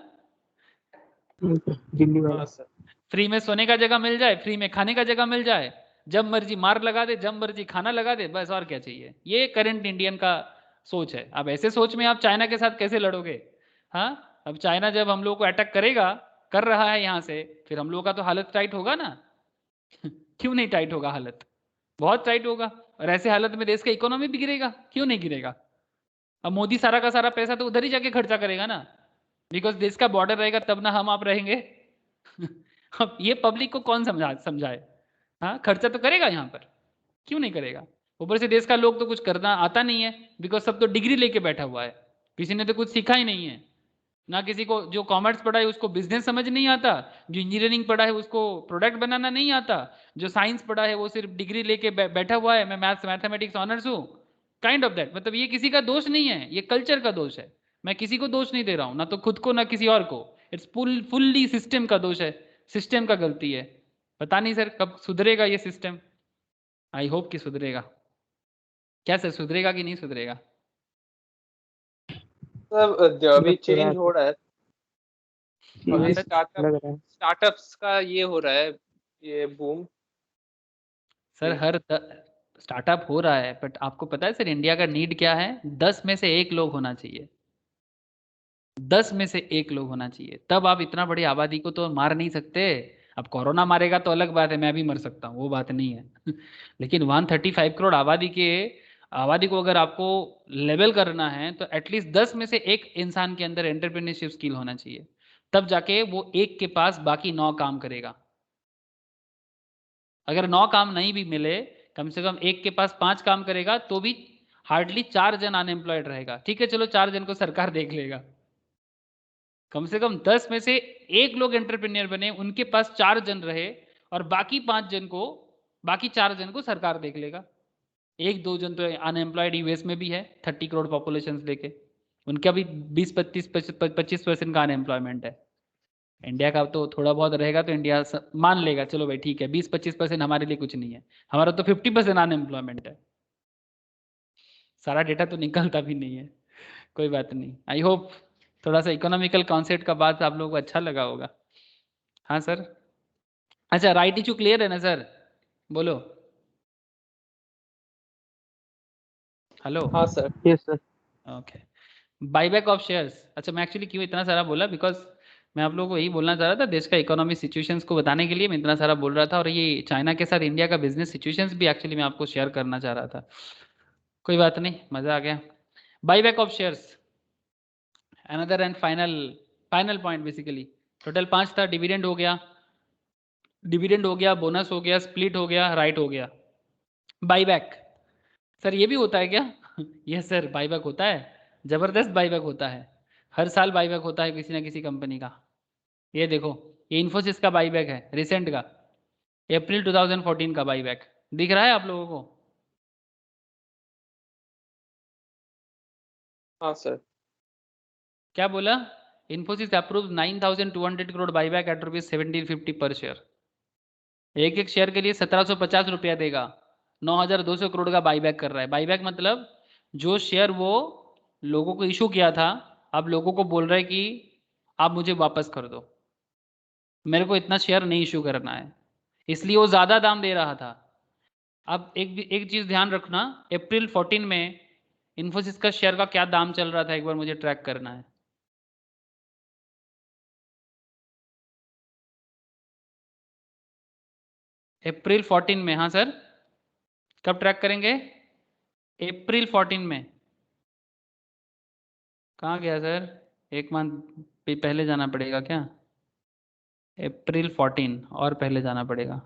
दिल्ली वाला।
हाँ सर।
फ्री में सोने का जगह मिल जाए, फ्री में खाने का जगह मिल जाए, जब मर्जी मार लगा दे, जब मर्जी खाना लगा दे, बस और क्या चाहिए। ये करंट इंडियन का सोच है। अब ऐसे सोच में आप चाइना के साथ कैसे लड़ोगे? हाँ, अब चाइना जब हम लोग को अटैक करेगा, कर रहा है यहाँ से, फिर हम लोग का तो हालत टाइट होगा ना। क्यों नहीं टाइट होगा? हालत बहुत टाइट होगा। और ऐसे हालत में देश का इकोनॉमी भी गिरेगा। क्यों नहीं गिरेगा? अब मोदी सारा का सारा पैसा तो उधर ही जाके खर्चा करेगा ना, बिकॉज देश का बॉर्डर रहेगा तब ना हम आप रहेंगे। अब ये पब्लिक को कौन समझाए? हाँ, खर्चा तो करेगा यहाँ पर, क्यों नहीं करेगा? ऊपर से देश का लोग तो कुछ करना आता नहीं है, बिकॉज सब तो डिग्री लेके बैठा हुआ है, किसी ने तो कुछ सीखा ही नहीं है ना। किसी को जो कॉमर्स पढ़ा है उसको बिजनेस समझ नहीं आता, जो इंजीनियरिंग पढ़ा है उसको प्रोडक्ट बनाना नहीं आता, जो साइंस पढ़ा है वो सिर्फ डिग्री लेके बैठा हुआ है, मैं मैथ्स मैथमेटिक्स ऑनर्स हूँ, काइंड ऑफ दैट। मतलब ये किसी का दोष नहीं है, ये कल्चर का दोष है। मैं किसी को दोष नहीं दे रहा हूँ, ना तो खुद को ना किसी और को। इट्स फुल्ली सिस्टम का दोष है, सिस्टम का गलती है। पता नहीं सर कब सुधरेगा ये सिस्टम। आई होप कि सुधरेगा। क्या सर, सुधरेगा कि नहीं सुधरेगा?
सब जो अभी
लग तो रहा
चेंज हो रहा है,
है
अभी
सर,
लग रहा है।
स्टार्टअप्स का ये हो रहा है, ये बूम।
सर हर स्टार्टअप हो रहा है, बट आपको पता है सर इंडिया का नीड क्या है? 10 में से 1 लोग होना चाहिए। 10 में से 1 लोग होना चाहिए, तब आप इतना बड़ी आबादी को तो मार नहीं सकते। अब कोरोना मारेगा तो अलग बात है, मैं भी मर सकता हूँ, वो बात नहीं है। लेकिन 135 करोड़ आबादी को अगर आपको लेवल करना है तो एटलीस्ट 10 में से 1 इंसान के अंदर एंटरप्रेन्योरशिप स्किल होना चाहिए, तब जाके वो एक के पास बाकी 9 काम करेगा। अगर 9 काम नहीं भी मिले, कम से कम एक के पास 5 काम करेगा, तो भी हार्डली 4 जन अनएम्प्लॉयड रहेगा। ठीक है चलो, 4 जन को सरकार देख लेगा, कम से कम 10 में से 1 लोग एंटरप्रेन्योर बने, उनके पास 4 जन रहे, और बाकी 4 जन को सरकार देख लेगा। 1-2 जन तो अनएम्प्लॉयड यूएस में भी है, 30 करोड़ पॉपुलेशन लेके, उनका भी 20-25% का अनएम्प्लॉयमेंट है। इंडिया का तो थोड़ा बहुत रहेगा तो इंडिया मान लेगा, चलो भाई ठीक है, 20-25% हमारे लिए कुछ नहीं है, हमारा तो 50% अनएम्प्लॉयमेंट है। सारा डेटा तो निकलता भी नहीं है, कोई बात नहीं। आई होप थोड़ा सा इकोनॉमिकल कॉन्सेप्ट का बात आप लोगों को अच्छा लगा होगा। हाँ सर, अच्छा राइट इशू क्लियर है ना सर? बोलो, हेलो।
हाँ sir.
Yes sir.
Okay, buyback of shares. अच्छा, मैं एक्चुअली क्यों इतना सारा बोला, बिकॉज मैं आप लोगों को यही बोलना चाह रहा था, देश का इकोनॉमिक सिचुएशंस को बताने के लिए मैं इतना सारा बोल रहा था, और ये चाइना के साथ इंडिया का बिजनेस सिचुएशंस भी एक्चुअली मैं आपको शेयर करना चाह रहा था। कोई बात नहीं, मजा आ गया। Buyback of shares, another and final point. Basically total 5 था। डिविडेंड हो गया, बोनस हो गया, स्प्लिट हो गया, राइट हो गया। बाईबैक सर ये भी होता है क्या? यस सर, बाईबैक होता है, जबरदस्त बाईबैक होता है। हर साल बाईबैक होता है किसी ना किसी कंपनी का। ये देखो, ये इन्फोसिस का बाईबैक है, रिसेंट का, अप्रैल 2014 का बाईबैक दिख रहा है आप लोगों को?
हाँ सर।
क्या बोला? Infosys approve 9,200 crore buyback at ₹1750 per share. एक एक शेयर के लिए 1750 रुपया देगा, 9,200 करोड़ का बाईबैक कर रहा है। बाईबैक मतलब जो शेयर वो लोगों को इशू किया था, अब लोगों को बोल रहा है कि आप मुझे वापस कर दो, मेरे को इतना शेयर नहीं इशू करना है, इसलिए वो ज़्यादा दाम दे रहा था। अब एक चीज़ ध्यान रखना, अप्रैल 14 में इन्फोसिस का शेयर का क्या दाम चल रहा था, एक बार मुझे ट्रैक करना है। अप्रैल 14 में। हाँ सर, कब ट्रैक करेंगे? अप्रैल 14 में। कहाँ गया सर? एक मंथ पहले जाना पड़ेगा क्या? अप्रैल 14 और पहले जाना पड़ेगा।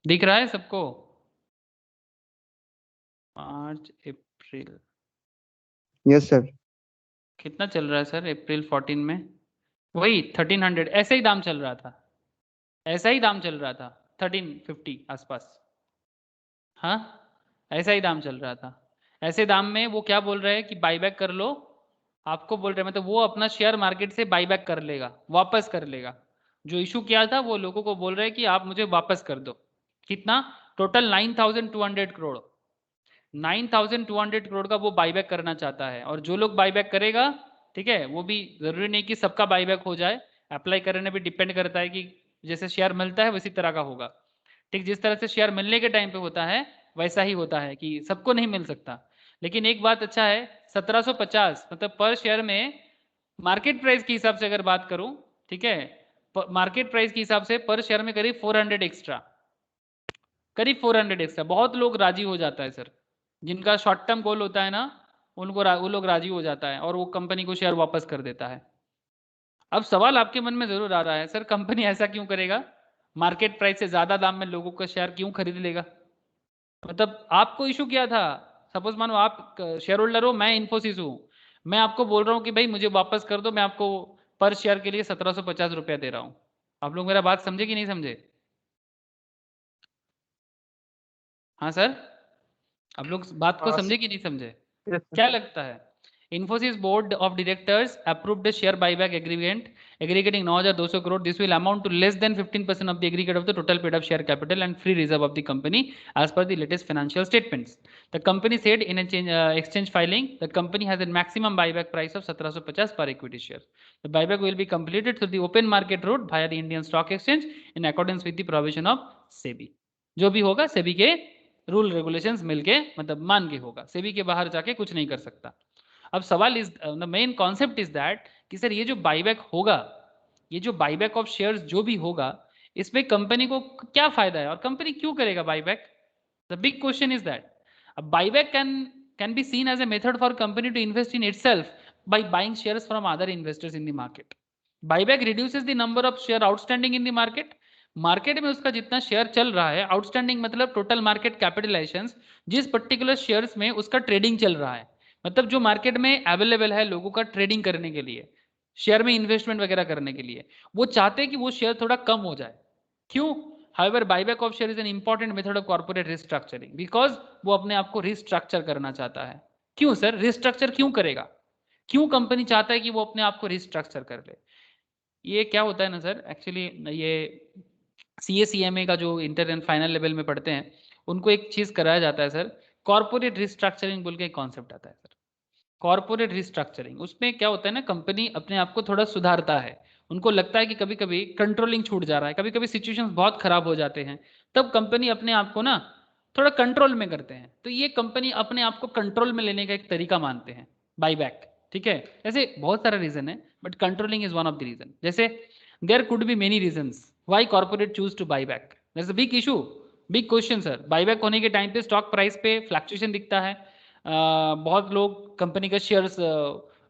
दिख रहा है सबको? March April.
Yes sir.
कितना चल रहा है सर अप्रैल 14 में? वही 1300, ऐसे ही दाम चल रहा था, ऐसा ही दाम चल रहा था 1350 आसपास। हाँ, ऐसा ही दाम चल रहा था। ऐसे दाम में वो क्या बोल रहे हैं कि बाईबैक कर लो, आपको बोल रहे हैं मतलब वो अपना शेयर मार्केट से बाईबैक कर लेगा, वापस कर लेगा। जो इशू किया था वो लोगों को बोल रहे हैं कि आप मुझे वापस कर दो। कितना? टोटल 9200 करोड़, 9200 करोड़ का वो बाईबैक करना चाहता है। और जो लोग बाईबैक करेगा, ठीक है, वो भी जरूरी नहीं कि सबका बाईबैक हो जाए, अप्लाई करने पे डिपेंड करता है कि जैसे शेयर मिलता है वैसी तरह का होगा। ठीक, जिस तरह से शेयर मिलने के टाइम पे होता है वैसा ही होता है कि सबको नहीं मिल सकता। लेकिन एक बात अच्छा है, 1750 मतलब पर शेयर में, मार्केट प्राइस के हिसाब से अगर बात करूं, ठीक है, मार्केट प्राइस के हिसाब से पर शेयर में करीब 400 एक्स्ट्रा, करीब 400 एक्स्ट्रा। बहुत लोग राजी हो जाता है सर, जिनका शॉर्ट टर्म गोल होता है ना, उनको वो लोग राजी हो जाता है और वो कंपनी को शेयर वापस कर देता है। अब सवाल आपके मन में जरूर आ रहा है, सर कंपनी ऐसा क्यों करेगा? मार्केट प्राइस से ज्यादा दाम में लोगों का शेयर क्यों खरीद लेगा? मतलब आपको इशू क्या था? सपोज मानो आप शेयर होल्डर हो, मैं इन्फोसिस हूँ, मैं आपको बोल रहा हूँ कि भाई मुझे वापस कर दो, मैं आपको पर शेयर के लिए 1750 रुपया दे रहा हूँ। आप लोग मेरा बात समझे कि नहीं समझे? हाँ सर, आप लोग बात को
हाँ
समझे कि नहीं समझे?
Yes, sir.
क्या लगता है? Infosys board of directors approved a share buyback agreement aggregating 9,200 crore. This will amount to less than 15% of the aggregate of the total paid up share capital and free reserve of the company as per the latest financial statements. The company said in a exchange filing, the company has a maximum buyback price of 1750 per equity share. The buyback will be completed through the open market route via the Indian Stock Exchange in accordance with the provision of SEBI. जो भी होगा सेबी के rule regulations मिलके मतलब मान के होगा, सेबी के बाहर जाके कुछ नहीं कर सकता। अब सवाल is, the main concept is that कि सर ये जो बाईबैक होगा, ये जो बाईबैक ऑफ शेयर्स जो भी होगा, इसमें कंपनी को क्या फायदा है और कंपनी क्यों करेगा buyback? The big question is that. अब buyback can be seen as a method for company to invest in itself by buying shares from other investors in the market. Buyback reduces the number of share outstanding in the market. Market में उसका जितना share चल रहा है, outstanding मतलब total market capitalization, जिस particular shares में उसका ट्रेडिंग चल रहा है, मतलब जो मार्केट में अवेलेबल है लोगों का ट्रेडिंग करने के लिए, शेयर में इन्वेस्टमेंट वगैरह करने के लिए, वो चाहते हैं कि वो शेयर थोड़ा कम हो जाए। क्यों? However buyback of share is an important method of corporate restructuring, because वो अपने आप को रिस्ट्रक्चर करना चाहता है। क्यों सर रिस्ट्रक्चर क्यों करेगा? क्यों कंपनी चाहता है कि वो अपने आप को रिस्ट्रक्चर कर ले? ये क्या होता है ना सर, एक्चुअली ये CA-CMA का जो इंटर एंड फाइनल लेवल में पढ़ते हैं, उनको एक चीज कराया जाता है सर, कॉर्पोरेट रिस्ट्रक्चरिंग बोल के एक कॉन्सेप्ट आता है सर। कॉर्पोरेट रिस्ट्रक्चरिंग, उसमें क्या होता है ना, कंपनी अपने आप को थोड़ा सुधारता है, उनको लगता है कि कभी कभी कंट्रोलिंग छूट जा रहा है, कभी कभी सिचुएशंस बहुत खराब हो जाते हैं, तब कंपनी अपने आप को ना थोड़ा कंट्रोल में करते हैं। तो ये कंपनी अपने आप को कंट्रोल में लेने का एक तरीका मानते हैं बाईबैक। ठीक है, ऐसे बहुत सारा रीजन है, but controlling is one of the reason. जैसे there could be many reasons why corporate choose to buy back. That's a big issue, big question sir. Buyback होने के टाइम पे स्टॉक प्राइस पे फ्लक्चुएशन दिखता है, बहुत लोग कंपनी का शेयर्स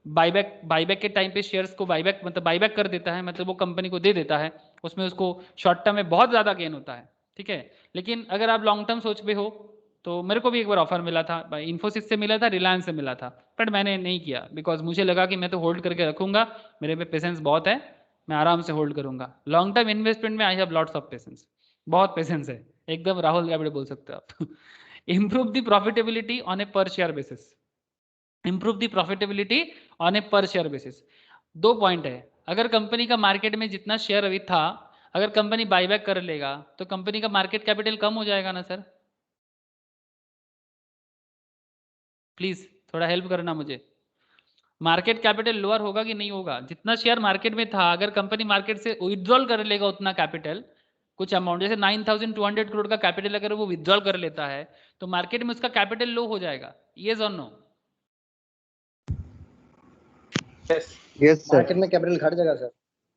बाईबैक के टाइम पे शेयर्स को बाईबैक मतलब बाईबैक कर देता है, मतलब वो कंपनी को दे देता है, उसमें उसको शॉर्ट टर्म में बहुत ज़्यादा गेन होता है। ठीक है, लेकिन अगर आप लॉन्ग टर्म सोच पे हो, तो मेरे को भी एक बार ऑफर मिला था, इन्फोसिस से मिला था, रिलायंस से मिला था, बट मैंने नहीं किया, बिकॉज मुझे लगा कि मैं तो होल्ड करके रखूंगा, मेरे पे पेशेंस बहुत है, मैं आराम से होल्ड करूंगा। लॉन्ग टर्म इन्वेस्टमेंट में I have lots of patience, बहुत पेशेंस है, एकदम राहुल द्रविड़ बोल सकते हो आप। improve the profitability on a per share basis, improve the profitability on a per share basis। दो पॉइंट है, अगर कंपनी का मार्केट में जितना शेयर अभी था, अगर कंपनी बाईबैक कर लेगा तो कंपनी का मार्केट कैपिटल कम हो जाएगा ना सर? प्लीज थोड़ा हेल्प करना मुझे, मार्केट कैपिटल लोअर होगा कि नहीं होगा? जितना शेयर मार्केट में था, अगर कंपनी मार्केट से विड्रॉल कर लेगा उतना कैपिटल, कुछ अमाउंट जैसे 9200 करोड़ का कैपिटल अगर वो विड्रॉल कर लेता है, तो मार्केट में उसका कैपिटल लो हो जाएगा। येस और नो?
Yes sir.
मार्केट में कैपिटल घट जाएगा सर।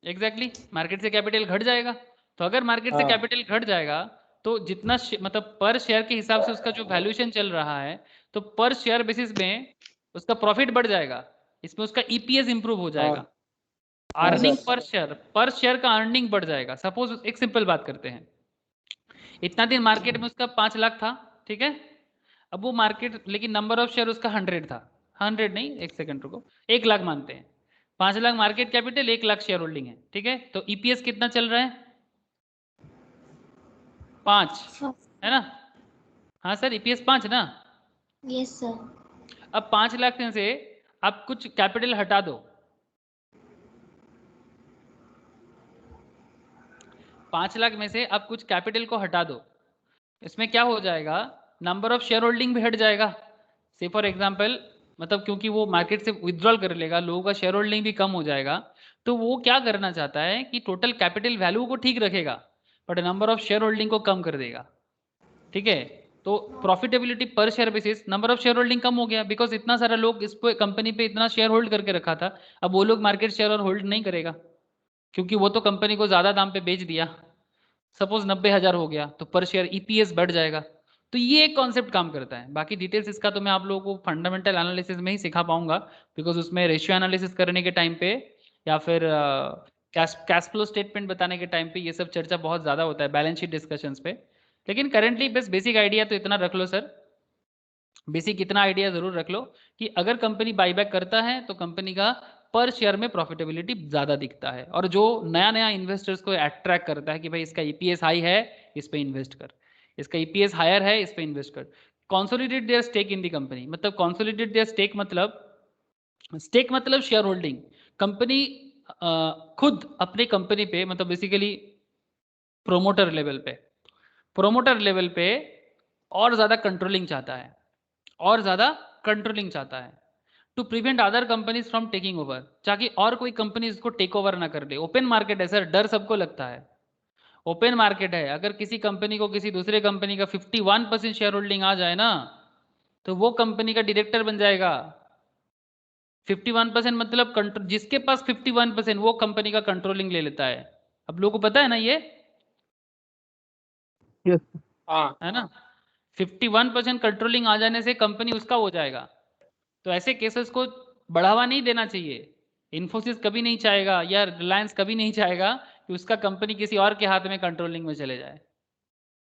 एग्जैक्टली मार्केट से कैपिटल घट जाएगा। तो अगर मार्केट से
हाँ।
कैपिटल घट जाएगा तो जितना मतलब पर शेयर के हिसाब से उसका जो वैल्यूएशन चल रहा है तो पर शेयर बेसिस में उसका प्रॉफिट बढ़ जाएगा, इसमें उसका ईपीएस इंप्रूव हो जाएगा।
हाँ
अर्निंग
सर।
पर शेयर का अर्निंग बढ़ जाएगा। सपोज एक सिंपल बात करते हैं, इतना दिन मार्केट में उसका 5 लाख था, ठीक है। अब वो मार्केट लेकिन नंबर ऑफ शेयर उसका 100 था, 100 नहीं, एक सेकंड रुको, 1 लाख मानते हैं। 5 lakh market capital, 1 lakh share holding है, ठीक है। तो ईपीएस कितना चल रहा है? 5 है ना? हाँ सर, ईपीएस 5 ना?
Yes sir.
अब 5 लाख में से आप कुछ कैपिटल हटा दो, 5 लाख में से आप कुछ कैपिटल को हटा दो, इसमें क्या हो जाएगा? नंबर ऑफ शेयर होल्डिंग भी हट जाएगा। से फॉर एग्जांपल मतलब क्योंकि वो मार्केट से विथड्रॉल कर लेगा, लोगों का शेयर होल्डिंग भी कम हो जाएगा, तो वो क्या करना चाहता है कि टोटल कैपिटल वैल्यू को ठीक रखेगा but number of share holding को कम कर देगा, ठीक है। तो प्रॉफिटेबिलिटी पर share basis number of share holding कम हो गया बिकॉज इतना सारा लोग इस पे कंपनी पे इतना शेयर होल्ड करके रखा था। अब वो लोग मार्केट शेयर और होल्ड नहीं करेगा क्योंकि वो तो कंपनी को ज्यादा दाम पे बेच दिया। सपोज 90,000 हो गया तो पर शेयर ईपीएस बढ़ जाएगा। तो ये एक कॉन्सेप्ट काम करता है। बाकी डिटेल्स इसका तो मैं आप लोगों को फंडामेंटल एनालिसिस में ही सिखा पाऊंगा बिकॉज उसमें रेशियो एनालिसिस करने के टाइम पे या फिर कैश फ्लो स्टेटमेंट बताने के टाइम पे ये सब चर्चा बहुत ज़्यादा होता है बैलेंस शीट डिस्कशंस पे। लेकिन करेंटली बस बेसिक आइडिया तो इतना रख लो सर, बेसिक इतना आइडिया जरूर रख लो कि अगर कंपनी बाईबैक करता है तो कंपनी का पर शेयर में प्रॉफिटेबिलिटी ज्यादा दिखता है और जो नया नया इन्वेस्टर्स को अट्रैक्ट करता है कि भाई इसका ईपीएस हाई है इस पे इन्वेस्ट कर, इसका ईपीएस हायर है इस पे इन्वेस्ट कर। Consolidate their stake in the company, मतलब कॉन्सोलिडेट देयर स्टेक मतलब शेयर होल्डिंग। कंपनी खुद अपने कंपनी पे मतलब बेसिकली प्रोमोटर लेवल पे और ज्यादा कंट्रोलिंग चाहता है, और ज्यादा कंट्रोलिंग चाहता है to prevent other companies from taking over, ताकि और कोई कंपनी इसको टेक ओवर ना कर दे। ओपन मार्केट है सर, डर सबको लगता है, ओपन मार्केट है। अगर किसी कंपनी को किसी दूसरे कंपनी का 51% शेयर होल्डिंग आ जाए ना तो वो कंपनी का डायरेक्टर बन जाएगा। 51% मतलब जिसके पास 51% वो कंपनी का कंट्रोलिंग ले लेता है। अब लोगों को पता है ना ये?
यस
हाँ
है ना? 51% कंट्रोलिंग आ जाने से कंपनी उसका हो जाएगा। तो ऐसे केसेस को बढ़ावा नहीं देना चाहिए। इन्फोसिस कभी नहीं चाहेगा या रिलायंस कभी नहीं चाहेगा कि उसका कंपनी किसी और के हाथ में कंट्रोलिंग में चले जाए,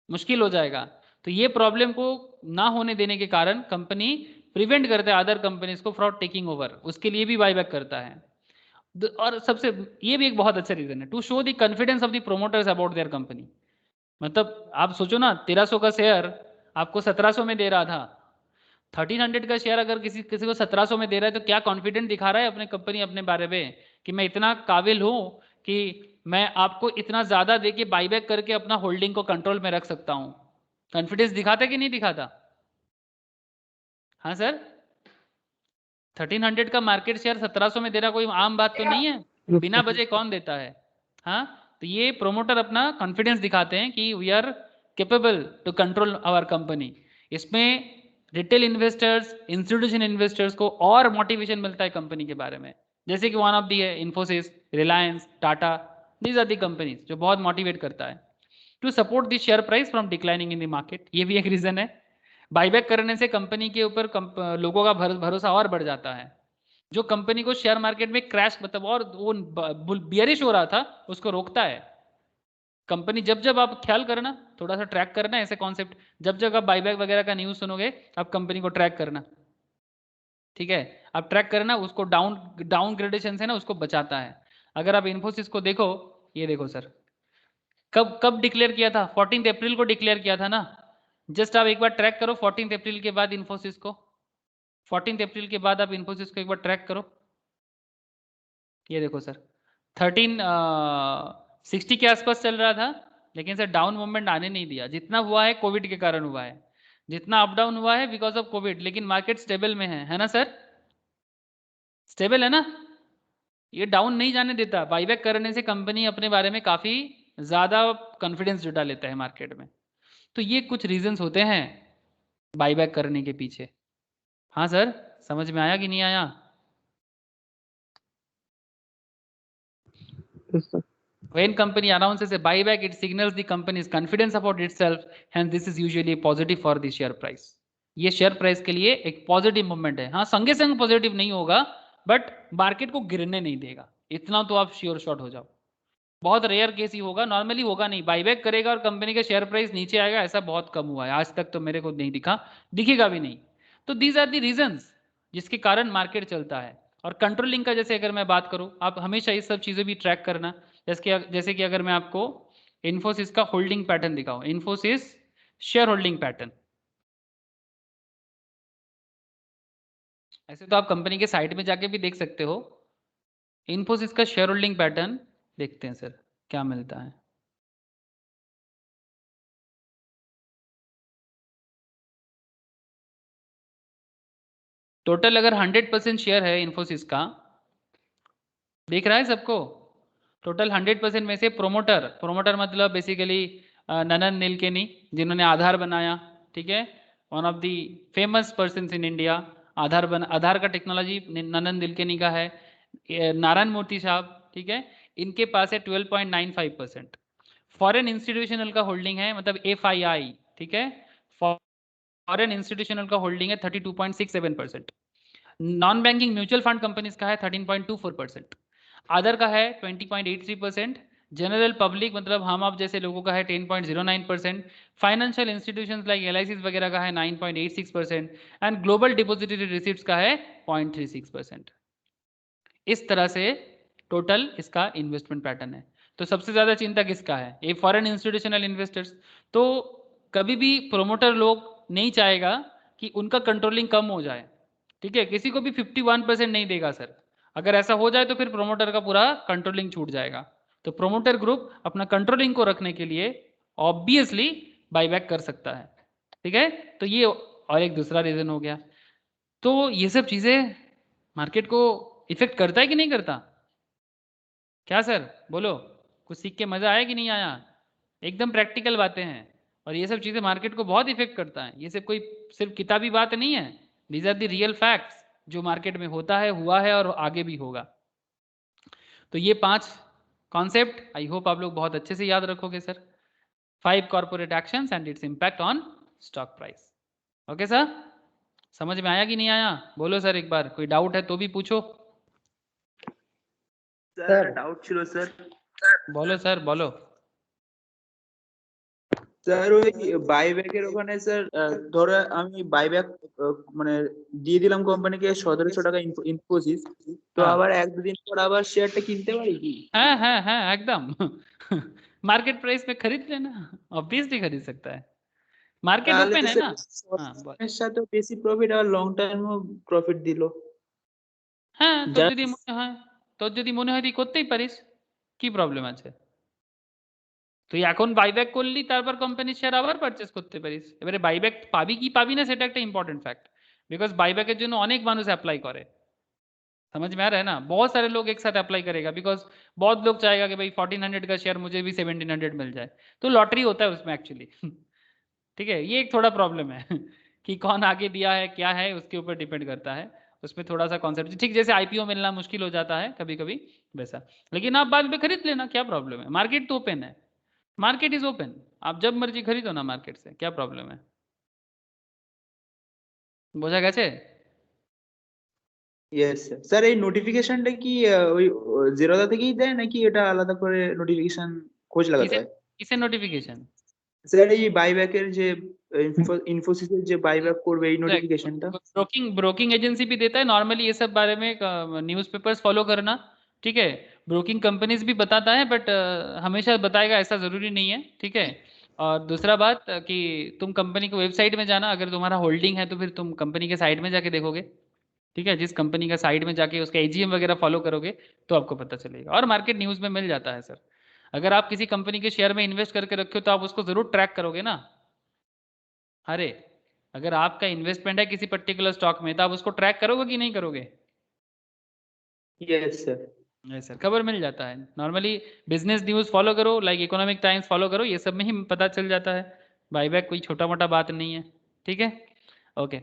मुश्किल हो जाएगा। तो ये प्रॉब्लम को ना होने देने के कारण कंपनी प्रिवेंट करता है अदर कंपनीज को फ्रॉम टेकिंग ओवर, उसके लिए भी बाईबैक करता है। और सबसे ये भी एक बहुत अच्छा रीजन है to show the confidence of the promoters about their company. मतलब आप सोचो ना, 1300 का शेयर आपको 1700 में दे रहा था, 1300 का शेयर अगर किसी को 1700 में दे रहा है तो क्या कॉन्फिडेंट दिखा रहा है अपने कंपनी अपने बारे में कि मैं इतना काबिल हूं कि मैं आपको इतना ज्यादा दे के बाईबैक करके अपना होल्डिंग को कंट्रोल में रख सकता हूं। कॉन्फिडेंस दिखाता कि नहीं दिखाता? हाँ सर, 1300 का मार्केट शेयर 1700 में दे रहा कोई आम बात तो नहीं है, बिना वजह कौन देता है? हाँ, तो ये प्रोमोटर अपना कॉन्फिडेंस दिखाते हैं कि we are capable to control our company. इसमें रिटेल इन्वेस्टर्स, इंस्टीट्यूशन इन्वेस्टर्स को और मोटिवेशन मिलता है कंपनी के बारे में। जैसे कि वन ऑफ दी है Infosys, Reliance, Tata, these are the companies जो बहुत मोटिवेट करता है to support the share price from declining in the market. ये भी एक रीजन है। बाईबैक करने से कंपनी के ऊपर लोगों का भरोसा और बढ़ जाता है। जो कंपनी को शेयर मार्केट में क्रैश मतलब और वो बियरिश हो रहा था उसको रोकता है। कंपनी जब आप ख्याल करना, थोड़ा सा ट्रैक करना ऐसे कॉन्सेप्ट, जब आप बाईबैक वगैरह का न्यूज सुनोगे आप कंपनी को ट्रैक करना, ठीक है। आप ट्रैक करना उसको, डाउन ग्रेडेशन से ना उसको बचाता है। अगर आप इन्फोसिस को देखो, ये देखो सर, कब डिक्लेयर किया था? 14 अप्रैल को डिक्लेयर किया था ना। जस्ट आप एक बार ट्रैक करो 14 अप्रैल के बाद इन्फोसिस को, 14 अप्रैल के बाद आप इन्फोसिस को एक बार ट्रैक करो। ये देखो सर, 1360 के आसपास चल रहा था लेकिन सर डाउन मूवमेंट आने नहीं दिया। जितना हुआ है कोविड के कारण हुआ है, जितना अप डाउन हुआ है बिकॉज ऑफ कोविड, लेकिन मार्केट स्टेबल में है ना सर? स्टेबल है ना? ये डाउन नहीं जाने देता। बाईबैक करने से कंपनी अपने बारे में काफी ज्यादा कॉन्फिडेंस जुटा लेता है मार्केट में। तो ये कुछ रीजंस होते हैं बाईबैक करने के पीछे। हाँ सर, समझ में आया कि नहीं आया?
Yes, sir.
When company announces a buyback, it signals the company's confidence about itself, and this is usually positive for the share price. ये शेयर प्राइस के लिए एक पॉजिटिव मूवमेंट है. हाँ, संगे संग पॉजिटिव नहीं होगा, बट मार्केट को गिरने नहीं देगा. इतना तो आप श्योर शॉट हो जाओ. बहुत रेयर केस ही होगा, नॉर्मली होगा नहीं. बाईबैक करेगा और कंपनी का शेयर प्राइस नीचे आएगा, ऐसा बहुत कम हुआ है. आज तक तो मेरे को नहीं दिखा, दिखेगा भी नहीं. तो दीज आर द रीजंस जिसके कारण मार्केट चलता है. और कंट्रोलिंग का जैसे अगर मैं बात करूं, आप हमेशा ये सब चीजें भी ट्रैक करना. जैसे कि अगर मैं आपको इन्फोसिस का होल्डिंग पैटर्न दिखाऊं, इन्फोसिस शेयर होल्डिंग पैटर्न. ऐसे तो आप कंपनी के साइट में जाके भी देख सकते हो. इन्फोसिस का शेयर होल्डिंग पैटर्न देखते हैं सर क्या मिलता है. टोटल अगर 100% शेयर है इन्फोसिस का, दिख रहा है सबको. टोटल 100% में से प्रोमोटर मतलब बेसिकली ननन नीलकेनी, जिन्होंने आधार बनाया. ठीक है, one of the famous person in India. Aadhaar का टेक्नोलॉजी ननन नीलकेनी का है. नारायण मूर्ति साहब, ठीक है, इनके पास है 12.95%. फॉरेन इंस्टीट्यूशनल का होल्डिंग है, मतलब FII, ठीक है, फॉरेन इंस्टीट्यूशनल का होल्डिंग है 32.67%. Non banking mutual fund companies का है 13.24%. अदर का है 20.83%. जनरल पब्लिक मतलब हम आप जैसे लोगों का है 10.09%. फाइनेंशियल इंस्टीट्यूशंस लाइक LICs वगैरह का है 9.86%. एंड ग्लोबल डिपॉजिटरी रिसिप्ट्स का है 0.36%. इस तरह से टोटल इसका इन्वेस्टमेंट पैटर्न है. तो सबसे ज्यादा चिंता किसका है? ये फॉरेन इंस्टीट्यूशनल इन्वेस्टर्स. तो कभी भी प्रोमोटर लोग नहीं चाहेगा कि उनका कंट्रोलिंग कम हो जाए. ठीक है, किसी को भी 51% नहीं देगा सर. अगर ऐसा हो जाए तो फिर प्रोमोटर का पूरा कंट्रोलिंग छूट जाएगा. तो प्रोमोटर ग्रुप अपना कंट्रोलिंग को रखने के लिए ऑब्वियसली बाईबैक कर सकता है. ठीक है, तो ये और एक दूसरा रीजन हो गया. तो ये सब चीजें मार्केट को इफेक्ट करता है कि नहीं करता? क्या सर बोलो, कुछ सीख के मजा आया कि नहीं आया? एकदम प्रैक्टिकल बातें हैं और ये सब चीजें मार्केट को बहुत इफेक्ट करता है. ये सब कोई सिर्फ किताबी बात नहीं है. These are the real facts जो मार्केट में होता है, हुआ है और आगे भी होगा. तो ये 5 कॉन्सेप्ट आई होप आप लोग बहुत अच्छे से याद रखोगे sir. 5 corporate actions and its impact on stock price. Okay sir, समझ में आया कि नहीं आया? बोलो सर एक बार, कोई डाउट है तो भी पूछो.
স্যার ডাউট ছিল স্যার.
बोलो सर बोलो.
স্যার ওই বাইব্যাকের ওখানে স্যার ধরো আমি বাইব্যাক মানে দিয়ে দিলাম কোম্পানিকে 1700 টাকা ইনফোসিস, তো
हाँ.
আবার 1-2 দিন পর আবার শেয়ারটা কিনতে পারি কি?
हाँ एकदम. मार्केट प्राइस में खरीद लेना, ऑब्वियसली खरीद सकता है. मार्केट
তাহলে
ओपन
তো
है
স্যার
ना. हाँ बोल.
এর সাথে বেশি প্রফিট আর লং টাইমও প্রফিট দিল.
হ্যাঁ, তোর
যা-
যদি মনে হয় তুই করতেই পারিস, কি প্রবলেম আছে? তুই এখন বাইব্যাক করলি, তারপর কোম্পানির শেয়ার আবার পারচেজ করতে পারিস. এবারে বাইব্যাক পাবি কি পাবি না সেটা একটা ইম্পর্টেন্ট ফ্যাক্ট, बिकॉज বাইব্যাকের জন্য অনেক মানুষ অ্যাপ্লাই করে. समझ में आ रहा है ना? बहुत सारे लोग एक साथ अप्लाई करेगा, बिकॉज बहुत लोग चाहेगा कि भाई 1400 का शेयर मुझे भी 1700 मिल जाए. तो लॉटरी होता है उसमें एक्चुअली. ठीक है, ये एक थोड़ा प्रॉब्लम है कि कौन आगे दिया है क्या है उसके ऊपर डिपेंड करता है. उसमें थोड़ा सा कॉन्सेप्ट, ठीक जैसे IPO मिलना मुश्किल हो जाता है कभी कभी वैसा. लेकिन आप बाद में खरीद लेना, क्या प्रॉब्लम है? मार्केट तो ओपन है, मार्केट इज ओपन. आप जब मर्जी खरीदो ना मार्केट से, क्या प्रॉब्लम है? বোঝা গেছে?
Yes sir. স্যার এই নোটিফিকেশনটা কি ওই জেরোদা থেকেই দেয় নাকি এটা আলাদা করে নোটিফিকেশন খোঁজ লাগাতে
किसे
হয়?
किसे নোটিফিকেশন?
স্যার এই বাইব্যাকের যে ইনফোসিসের যে বাইব্যাক করবে এই নোটিফিকেশনটা
ब्रोकिंग एजेंसी भी देता है नॉर्मली ये सब बारे में. न्यूज़पेपर्स फॉलो करना, ठीक है. ब्रोकिंग कंपनीज भी बताता है, बट हमेशा बताएगा ऐसा ज़रूरी नहीं है. ठीक है. और दूसरा बात कि तुम कंपनी की वेबसाइट में जाना, अगर तुम्हारा होल्डिंग है तो फिर तुम कंपनी के साइट में जाके देखोगे. ठीक है, जिस कंपनी का साइट में जाके उसका AGM वगैरह फॉलो करोगे तो आपको पता चलेगा. और मार्केट न्यूज़ में मिल जाता है सर. अगर आप किसी कंपनी के शेयर में इन्वेस्ट करके रखे हो तो आप उसको ज़रूर ट्रैक करोगे ना. अरे अगर आपका इन्वेस्टमेंट है किसी पर्टिकुलर स्टॉक में तो आप उसको ट्रैक करोगे कि नहीं करोगे?
Yes sir.
सर खबर मिल जाता है. नॉर्मली बिजनेस न्यूज़ फॉलो करो, लाइक इकोनॉमिक टाइम्स फॉलो करो, ये सब में ही पता चल जाता है. बाईबैक कोई छोटा मोटा बात नहीं है. ठीक है, ओके.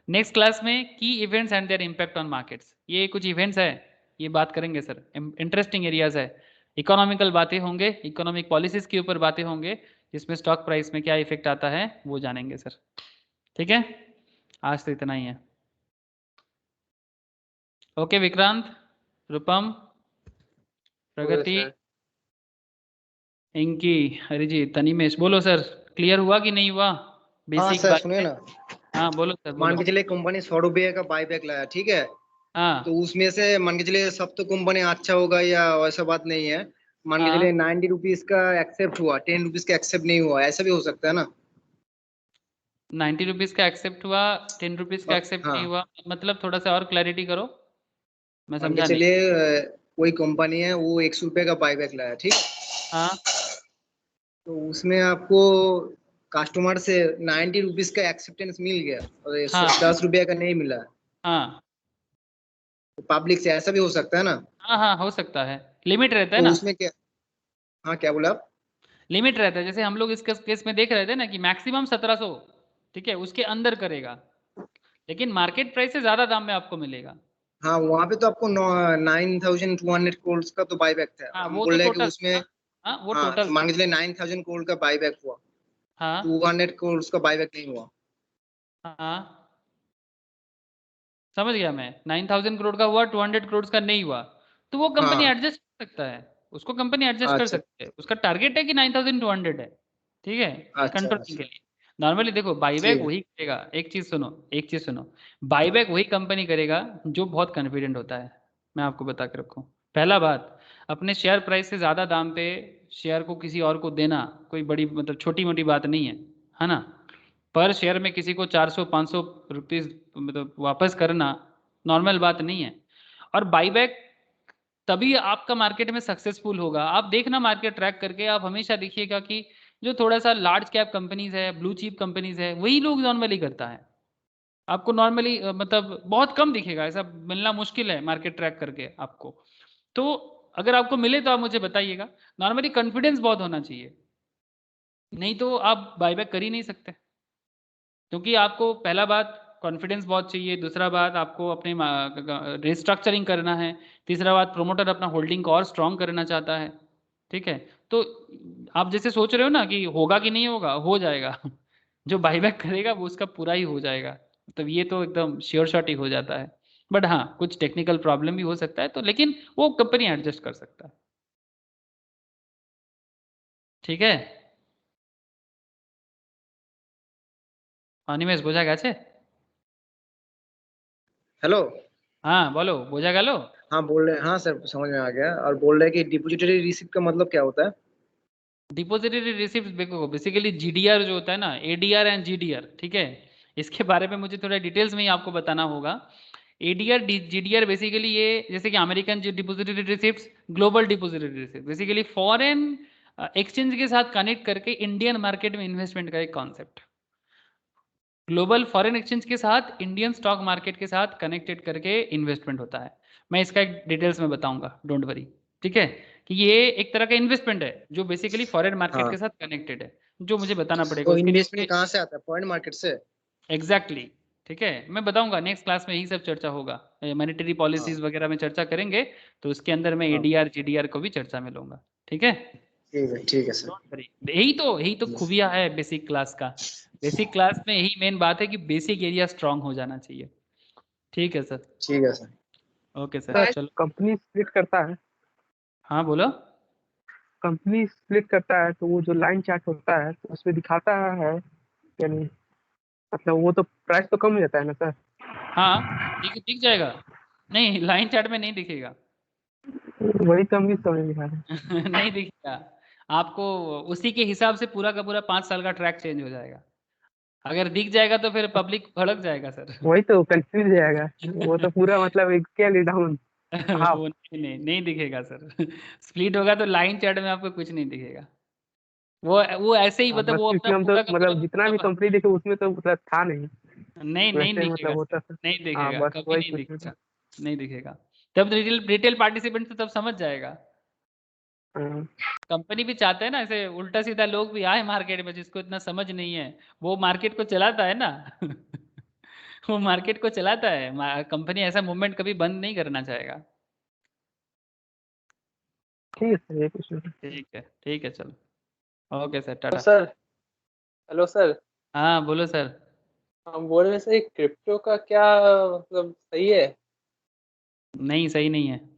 नेक्स्ट क्लास में की events and there impact on markets, ये कुछ इवेंट्स है, ये बात करेंगे सर. इंटरेस्टिंग एरियाज है. इकोनॉमिकल बातें होंगे, इकोनॉमिक पॉलिसीज के ऊपर बातें होंगे, जिसमें स्टॉक प्राइस में क्या इफेक्ट आता है वो जानेंगे सर। ठीक है, आज तो इतना ही है। ओके विक्रांत, रूपम, प्रगति, इंकी, अरिजीत, तनिमेश, बोलो सर क्लियर हुआ कि नहीं हुआ?
हाँ
बेसिक
सर
बात
सुनिए ना,
हाँ बोलो सर
मान
बोलो।
के चलिए कंपनी 100 रुपये का बाईबैक लाया, ठीक है,
हाँ
तो उसमें से मान के चलिए सब तो कंपनी अच्छा होगा या वैसा बात नहीं है, मान के
हाँ
चलिए 90 रुपीज का एक्सेप्ट हुआ, 10 रुपीज का एक्सेप्ट नहीं हुआ, ऐसा भी हो सकता है ना?
90 रुपीज का एक्सेप्ट हुआ, 10 रुपीज का एक्सेप्ट नहीं
हाँ,
हुआ, मतलब थोड़ा सा और क्लैरिटी करो, मैं
मान के
समझा नहीं।
चलिए कोई कंपनी है वो 100 रुपये का बाईबैक लाया, ठीक,
हाँ
तो उसमें आपको कस्टमर से 90 रुपीज का एक्सेप्टेंस मिल गया और
हाँ
10 रुपये का नहीं मिला,
हाँ
तो पब्लिक से ऐसा भी हो सकता है ना?
हाँ हाँ हो सकता है, लिमिट रहता है
तो
ना,
उसमें क्या, हाँ क्या बोला आप?
लिमिट रहता है। जैसे हम लोग इस केस में देख रहे थे ना कि मैक्सिमम 1700, ठीक है, उसके अंदर करेगा, लेकिन मार्केट प्राइस से ज्यादा दाम में आपको मिलेगा।
हाँ वहाँ पे तो आपको 9,200 करोड़ का तो बाईबैक था,
हाँ
हम
वो तो
बोल रहे हैं कि
टोटल,
उसमें,
हाँ वो
हाँ
टोटल,
तो मान के चलिए 9,000 करोड़ का बाईबैक हुआ,
हाँ
200 करोड़ का बाईबैक नहीं हुआ।
हाँ समझ गया मैं, 9000 करोड़ का हुआ, 200 करोड़ का नहीं हुआ, तो वो कंपनी
हाँ,
एडजस्ट कर सकता है, उसको कंपनी एडजस्ट कर
अच्छा
सकती है, उसका टारगेट है कि 9200 है, ठीक है,
अच्छा
कंट्रोलिंग
अच्छा,
के लिए। नॉर्मली देखो बाईबैक
ठीक है,
वही करेगा, एक चीज सुनो, एक चीज सुनो, बाईबैक वही कंपनी करेगा जो बहुत कॉन्फिडेंट होता है। मैं आपको बता के रखूं, पहला बात, अपने शेयर प्राइस से ज्यादा दाम पे शेयर को किसी और को देना कोई बड़ी मतलब छोटी मोटी बात नहीं है ना। पर शेयर में किसी को 400-500 रुपीज मतलब वापस करना नॉर्मल बात नहीं है। और बाईबैक तभी आपका मार्केट में सक्सेसफुल होगा। आप देखना मार्केट ट्रैक करके, आप हमेशा देखिएगा कि जो थोड़ा सा लार्ज कैप कंपनीज है, ब्लू चिप कंपनीज है, वही लोग नॉर्मली करता है। आपको नॉर्मली मतलब बहुत कम दिखेगा, ऐसा मिलना मुश्किल है मार्केट ट्रैक करके आपको। तो अगर आपको मिले तो आप मुझे बताइएगा। नॉर्मली कॉन्फिडेंस बहुत होना चाहिए, नहीं तो आप बाईबैक कर ही नहीं सकते, क्योंकि आपको पहला बात कॉन्फिडेंस बहुत चाहिए, दूसरा बात आपको अपने रिस्ट्रक्चरिंग करना है, तीसरा बात प्रोमोटर अपना होल्डिंग को और स्ट्रॉन्ग करना चाहता है, ठीक है। तो आप जैसे सोच रहे हो ना कि होगा कि नहीं होगा, हो जाएगा जो बाईबैक करेगा वो उसका पूरा ही हो जाएगा, मतलब ये तो एकदम श्योर शॉट ही हो जाता है। बट हाँ कुछ टेक्निकल प्रॉब्लम भी हो सकता है, तो लेकिन वो कंपनी एडजस्ट कर सकता है, ठीक है। অনিমেষ বোঝা গেছে?
हेलो,
हाँ बोलो, বোঝা গেল?
हाँ बोल रहे, हाँ सर समझ में आ गया, और बोल रहे हैं कि डिपॉजिटरी रिसिप्ट का मतलब क्या होता है?
डिपॉजिटरी रिसिप्ट देखो, बेसिकली जीडीआर जो होता है ना, एडीआर एंड जीडीआर, ठीक है, इसके बारे में मुझे थोड़ा डिटेल्स में ही आपको बताना होगा। एडीआर जीडीआर बेसिकली ये जैसे कि American depository receipt, global depository receipt, basically foreign exchange के साथ कनेक्ट करके इंडियन मार्केट में इन्वेस्टमेंट का एक कॉन्सेप्ट, ग्लोबल फॉरेन एक्सचेंज के साथ इंडियन स्टॉक मार्केट के साथ कनेक्टेड करके इन्वेस्टमेंट होता है। मैं इसका एक डिटेल्स में बताऊंगा, डोंट वरी, ठीक है, कि ये एक तरह का इन्वेस्टमेंट है जो बेसिकली फॉरेन मार्केट के
हाँ,
साथ कनेक्टेड है, जो मुझे बताना पड़ेगा
तो
उसके लिए।
इन्वेस्टमेंट कहाँ से आता है, फॉरेन मार्केट से?
एग्जैक्टली ठीक है, मैं बताऊंगा नेक्स्ट क्लास में, यही सब चर्चा होगा, मॉनेटरी पॉलिसीज
हाँ
वगैरह में चर्चा करेंगे, तो उसके अंदर मैं
हाँ,
एडीआर जीडीआर को भी चर्चा में लूंगा, ठीक है।
ठीक है सर।
डोंट वरी, यही तो खूबिया है बेसिक क्लास का। बेसिक क्लास में यही मेन बात है कि बेसिक एरिया स्ट्रांग हो जाना चाहिए, ठीक है सर।
ठीक है सर।
ओके सर,
सर
चलो।
कंपनी स्प्लिट करता है,
हाँ बोलो।
कंपनी स्प्लिट करता है तो वो जो लाइन चार्ट होता है तो उसमें दिखाता है या नहीं, मतलब वो तो प्राइस तो कम हो जाता है ना सर?
हाँ दिख जाएगा, नहीं लाइन चार्ट में नहीं दिखेगा
वही तो हम भी समझ नहीं पा रहे।
नहीं दिखेगा आपको, उसी के हिसाब से पूरा का पूरा 5 साल का ट्रैक चेंज हो जाएगा। अगर दिख जाएगा तो फिर पब्लिक भड़क जाएगा सर
वही तो कंफ्यूज जाएगा, वो तो पूरा मतलब एक स्केल डाउन हाफ।
वो नहीं दिखेगा सर स्प्लिट होगा तो लाइन चार्ट में आपको कुछ नहीं दिखेगा, वो ऐसे ही मतलब
बस
वो अपना
क्योंकि हम तो
पूरा का पूरा
मतलब जितना भी
मतलब
कंपनी देखे उसमें तो मतलब था नहीं,
नहीं
वैसे
दिखेगा
मतलब
सर,
होता था।
नहीं
हाँ
दिखेगा,
बस
कभी
वही
नहीं
पूछ रहा था।
दिखेगा, नहीं दिखेगा। तब रिटेल पार्टिसिपेंट तो तब समझ जाएगा।
हाँ,
कंपनी भी चाहते हैं ना ऐसे उल्टा सीधा लोग भी आए मार्केट में, जिसको इतना समझ नहीं है, वो मार्केट को चलाता है ना वो मार्केट को चलाता है, कंपनी ऐसा मूवमेंट कभी बंद नहीं करना चाहेगा।
ठीक है सर, ये कुछ नहीं।
ठीक है चलो, ओके सर,
तो
टाटा।
सर, हेलो सर,
हाँ बोलो सर।
हम बोल रहे सर क्रिप्टो का क्या मतलब सही है?
नहीं, सही नहीं है।